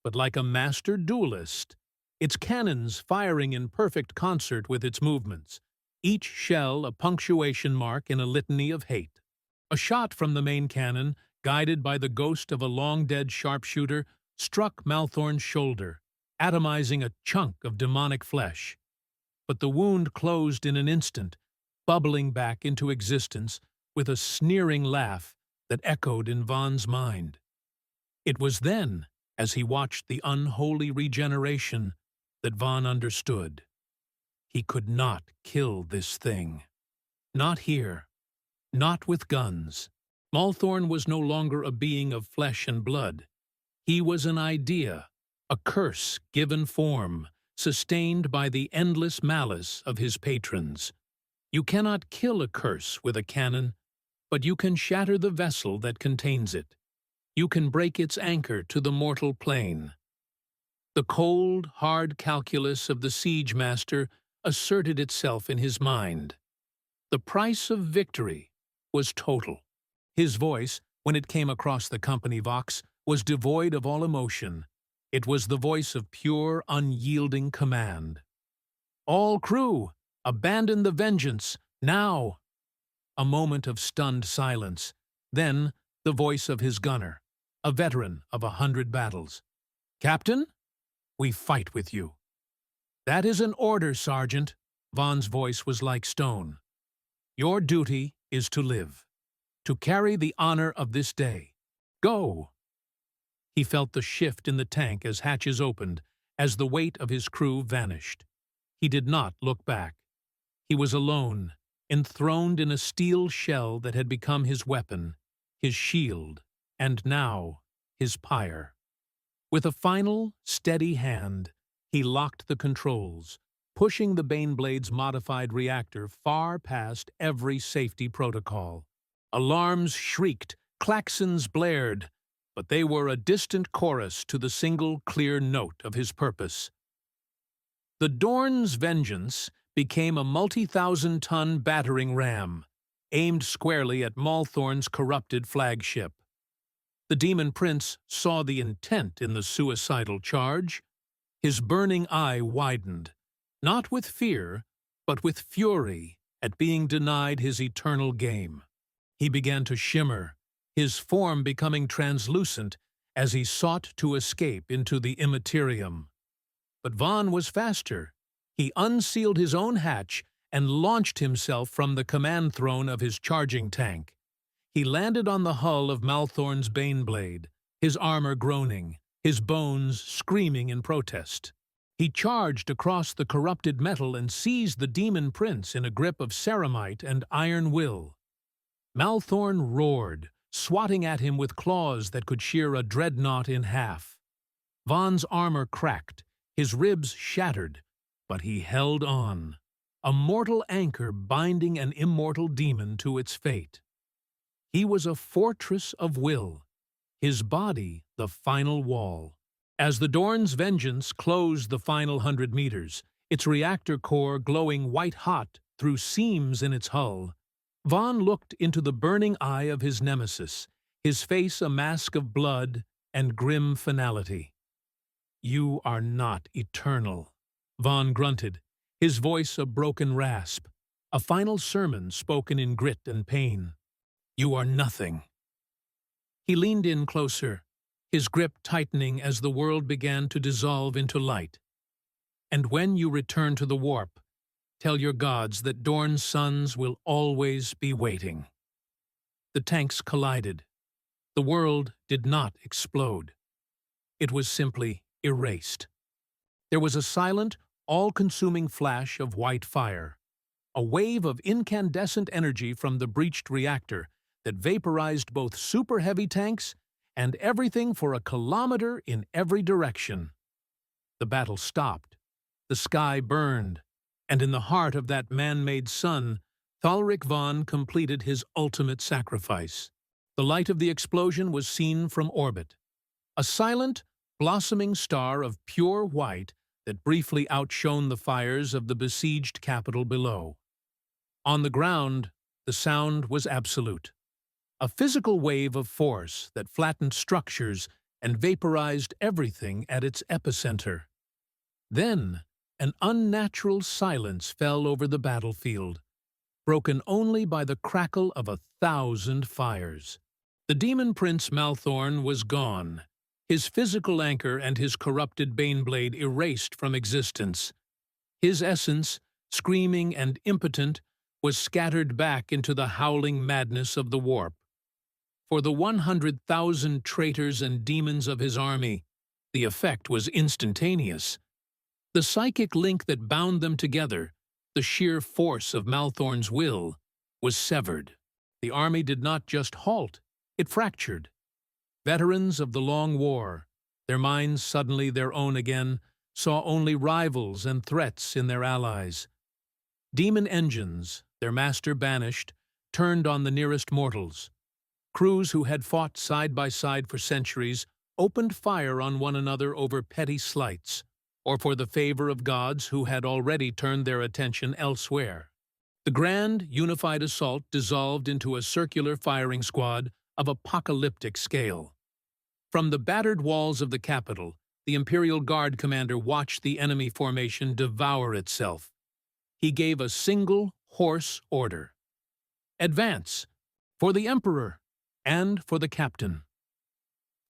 but like a master duelist, its cannons firing in perfect concert with its movements, each shell a punctuation mark in a litany of hate. A shot from the main cannon, guided by the ghost of a long-dead sharpshooter, struck Malthorn's shoulder, atomizing a chunk of demonic flesh. But the wound closed in an instant, bubbling back into existence with a sneering laugh that echoed in Vonn's mind. It was then, as he watched the unholy regeneration, that Vonn understood. He could not kill this thing. Not here. Not with guns. Malthorn was no longer a being of flesh and blood. He was an idea, a curse given form, sustained by the endless malice of his patrons. You cannot kill a curse with a cannon, but you can shatter the vessel that contains it. You can break its anchor to the mortal plane. The cold, hard calculus of the siege master asserted itself in his mind. The price of victory was total. His voice, when it came across the company vox, was devoid of all emotion. It was the voice of pure, unyielding command. "All crew, abandon the vengeance, now!" A moment of stunned silence. Then the voice of his gunner, a veteran of 100 battles. "Captain, we fight with you." "That is an order, Sergeant." Vonn's voice was like stone. "Your duty is to live, to carry the honor of this day. Go!" He felt the shift in the tank as hatches opened, as the weight of his crew vanished. He did not look back. He was alone, enthroned in a steel shell that had become his weapon, his shield, and now his pyre. With a final, steady hand, he locked the controls, pushing the Baneblade's modified reactor far past every safety protocol. Alarms shrieked, klaxons blared, but they were a distant chorus to the single clear note of his purpose. The Dorn's vengeance became a multi-thousand-ton battering ram, aimed squarely at Malthorn's corrupted flagship. The demon prince saw the intent in the suicidal charge. His burning eye widened, not with fear, but with fury at being denied his eternal game. He began to shimmer, his form becoming translucent as he sought to escape into the immaterium. But Vonn was faster. He unsealed his own hatch and launched himself from the command throne of his charging tank. He landed on the hull of Malthorn's Baneblade, his armor groaning, his bones screaming in protest. He charged across the corrupted metal and seized the demon prince in a grip of ceramite and iron will. Malthorn roared, swatting at him with claws that could shear a dreadnought in half. Vonn's armor cracked, his ribs shattered, but he held on, a mortal anchor binding an immortal demon to its fate. He was a fortress of will, his body the final wall. As the Dorn's vengeance closed the final 100 meters, its reactor core glowing white-hot through seams in its hull, Vonn looked into the burning eye of his nemesis, his face a mask of blood and grim finality. "You are not eternal," Vonn grunted, his voice a broken rasp, a final sermon spoken in grit and pain. "You are nothing." He leaned in closer, his grip tightening as the world began to dissolve into light. "And when you return to the warp, tell your gods that Dorn's sons will always be waiting." The tanks collided. The world did not explode. It was simply erased. There was a silent, all-consuming flash of white fire, a wave of incandescent energy from the breached reactor that vaporized both super-heavy tanks and everything for a kilometer in every direction. The battle stopped. The sky burned, and in the heart of that man-made sun, Thalric Vonn completed his ultimate sacrifice. The light of the explosion was seen from orbit, a silent, blossoming star of pure white that briefly outshone the fires of the besieged capital below. On the ground, the sound was absolute, a physical wave of force that flattened structures and vaporized everything at its epicenter. Then, an unnatural silence fell over the battlefield, broken only by the crackle of 1,000 fires. The demon prince Malthorn was gone, his physical anchor and his corrupted Baneblade erased from existence. His essence, screaming and impotent, was scattered back into the howling madness of the warp. For the 100,000 traitors and demons of his army, the effect was instantaneous. The psychic link that bound them together, the sheer force of Malthorn's will, was severed. The army did not just halt, it fractured. Veterans of the Long War, their minds suddenly their own again, saw only rivals and threats in their allies. Demon engines, their master banished, turned on the nearest mortals. Crews who had fought side by side for centuries opened fire on one another over petty slights, or for the favor of gods who had already turned their attention elsewhere. The grand, unified assault dissolved into a circular firing squad of apocalyptic scale. From the battered walls of the capital, the Imperial Guard commander watched the enemy formation devour itself. He gave a single, hoarse order. "Advance! For the Emperor! And for the captain."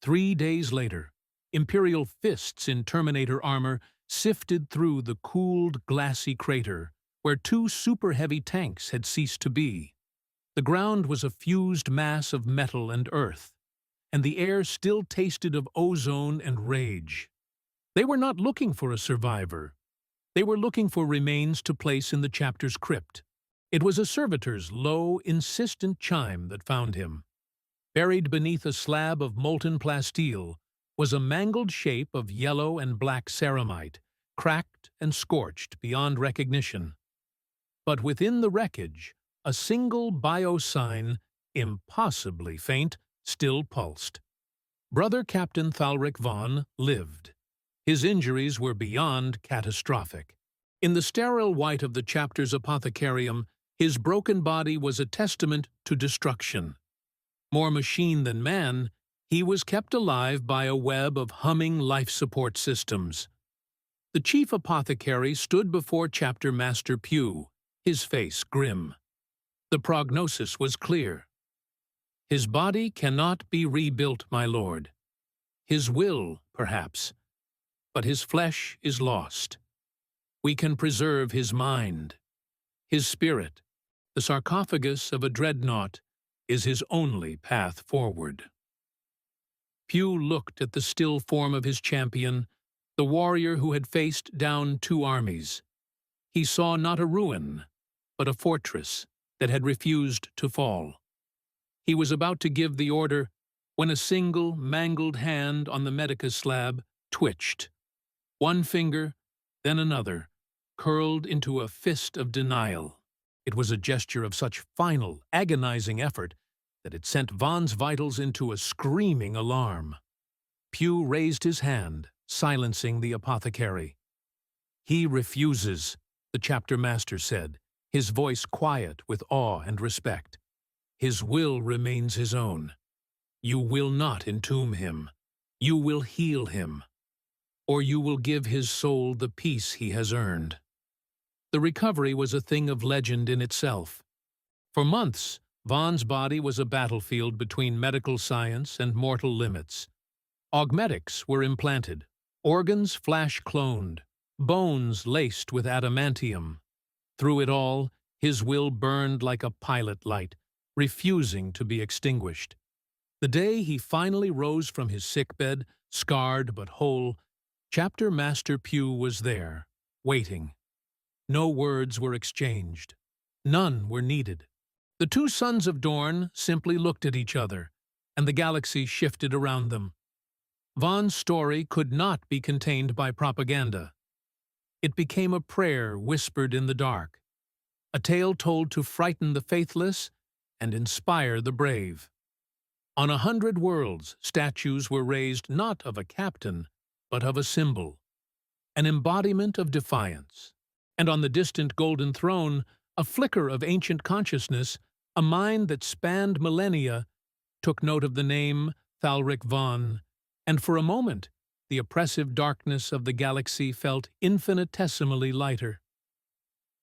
3 days later, Imperial Fists in Terminator armor sifted through the cooled, glassy crater where 2 super-heavy tanks had ceased to be. The ground was a fused mass of metal and earth, and the air still tasted of ozone and rage. They were not looking for a survivor. They were looking for remains to place in the chapter's crypt. It was a servitor's low, insistent chime that found him. Buried beneath a slab of molten plasteel was a mangled shape of yellow and black ceramite, cracked and scorched beyond recognition. But within the wreckage, a single bio-sign, impossibly faint, still pulsed. Brother Captain Thalric Vonn lived. His injuries were beyond catastrophic. In the sterile white of the chapter's apothecarium, his broken body was a testament to destruction. More machine than man, he was kept alive by a web of humming life support systems. The chief apothecary stood before Chapter Master Pugh, his face grim. The prognosis was clear. His body cannot be rebuilt, my lord. His will, perhaps, but his flesh is lost. We can preserve his mind. His spirit, the sarcophagus of a dreadnought, is his only path forward. Pugh looked at the still form of his champion, the warrior who had faced down 2 armies. He saw not a ruin, but a fortress that had refused to fall. He was about to give the order when a single, mangled hand on the medicus slab twitched. One finger, then another, curled into a fist of denial. It was a gesture of such final, agonizing effort that it sent Vonn's vitals into a screaming alarm. Pugh raised his hand, silencing the apothecary. "He refuses," the chapter master said, his voice quiet with awe and respect. "His will remains his own. You will not entomb him. You will heal him. Or you will give his soul the peace he has earned." The recovery was a thing of legend in itself. For months, Vonn's body was a battlefield between medical science and mortal limits. Augmetics were implanted, organs flash-cloned, bones laced with adamantium. Through it all, his will burned like a pilot light, refusing to be extinguished. The day he finally rose from his sickbed, scarred but whole, Chapter Master Pugh was there, waiting. No words were exchanged. None were needed. The 2 sons of Dorne simply looked at each other, and the galaxy shifted around them. Vonn's story could not be contained by propaganda. It became a prayer whispered in the dark, a tale told to frighten the faithless and inspire the brave. On 100 worlds, statues were raised not of a captain, but of a symbol, an embodiment of defiance. And on the distant Golden Throne, a flicker of ancient consciousness, a mind that spanned millennia, took note of the name Thalric Vonn, and for a moment, the oppressive darkness of the galaxy felt infinitesimally lighter.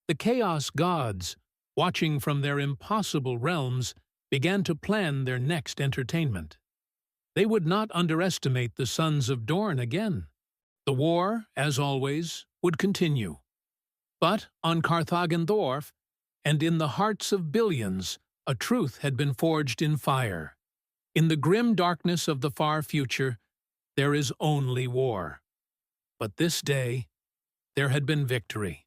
The Chaos Gods, watching from their impossible realms, began to plan their next entertainment. They would not underestimate the Sons of Dorne again. The war, as always, would continue. But on Carthagen Thorf, and in the hearts of billions, a truth had been forged in fire. In the grim darkness of the far future, there is only war. But this day, there had been victory.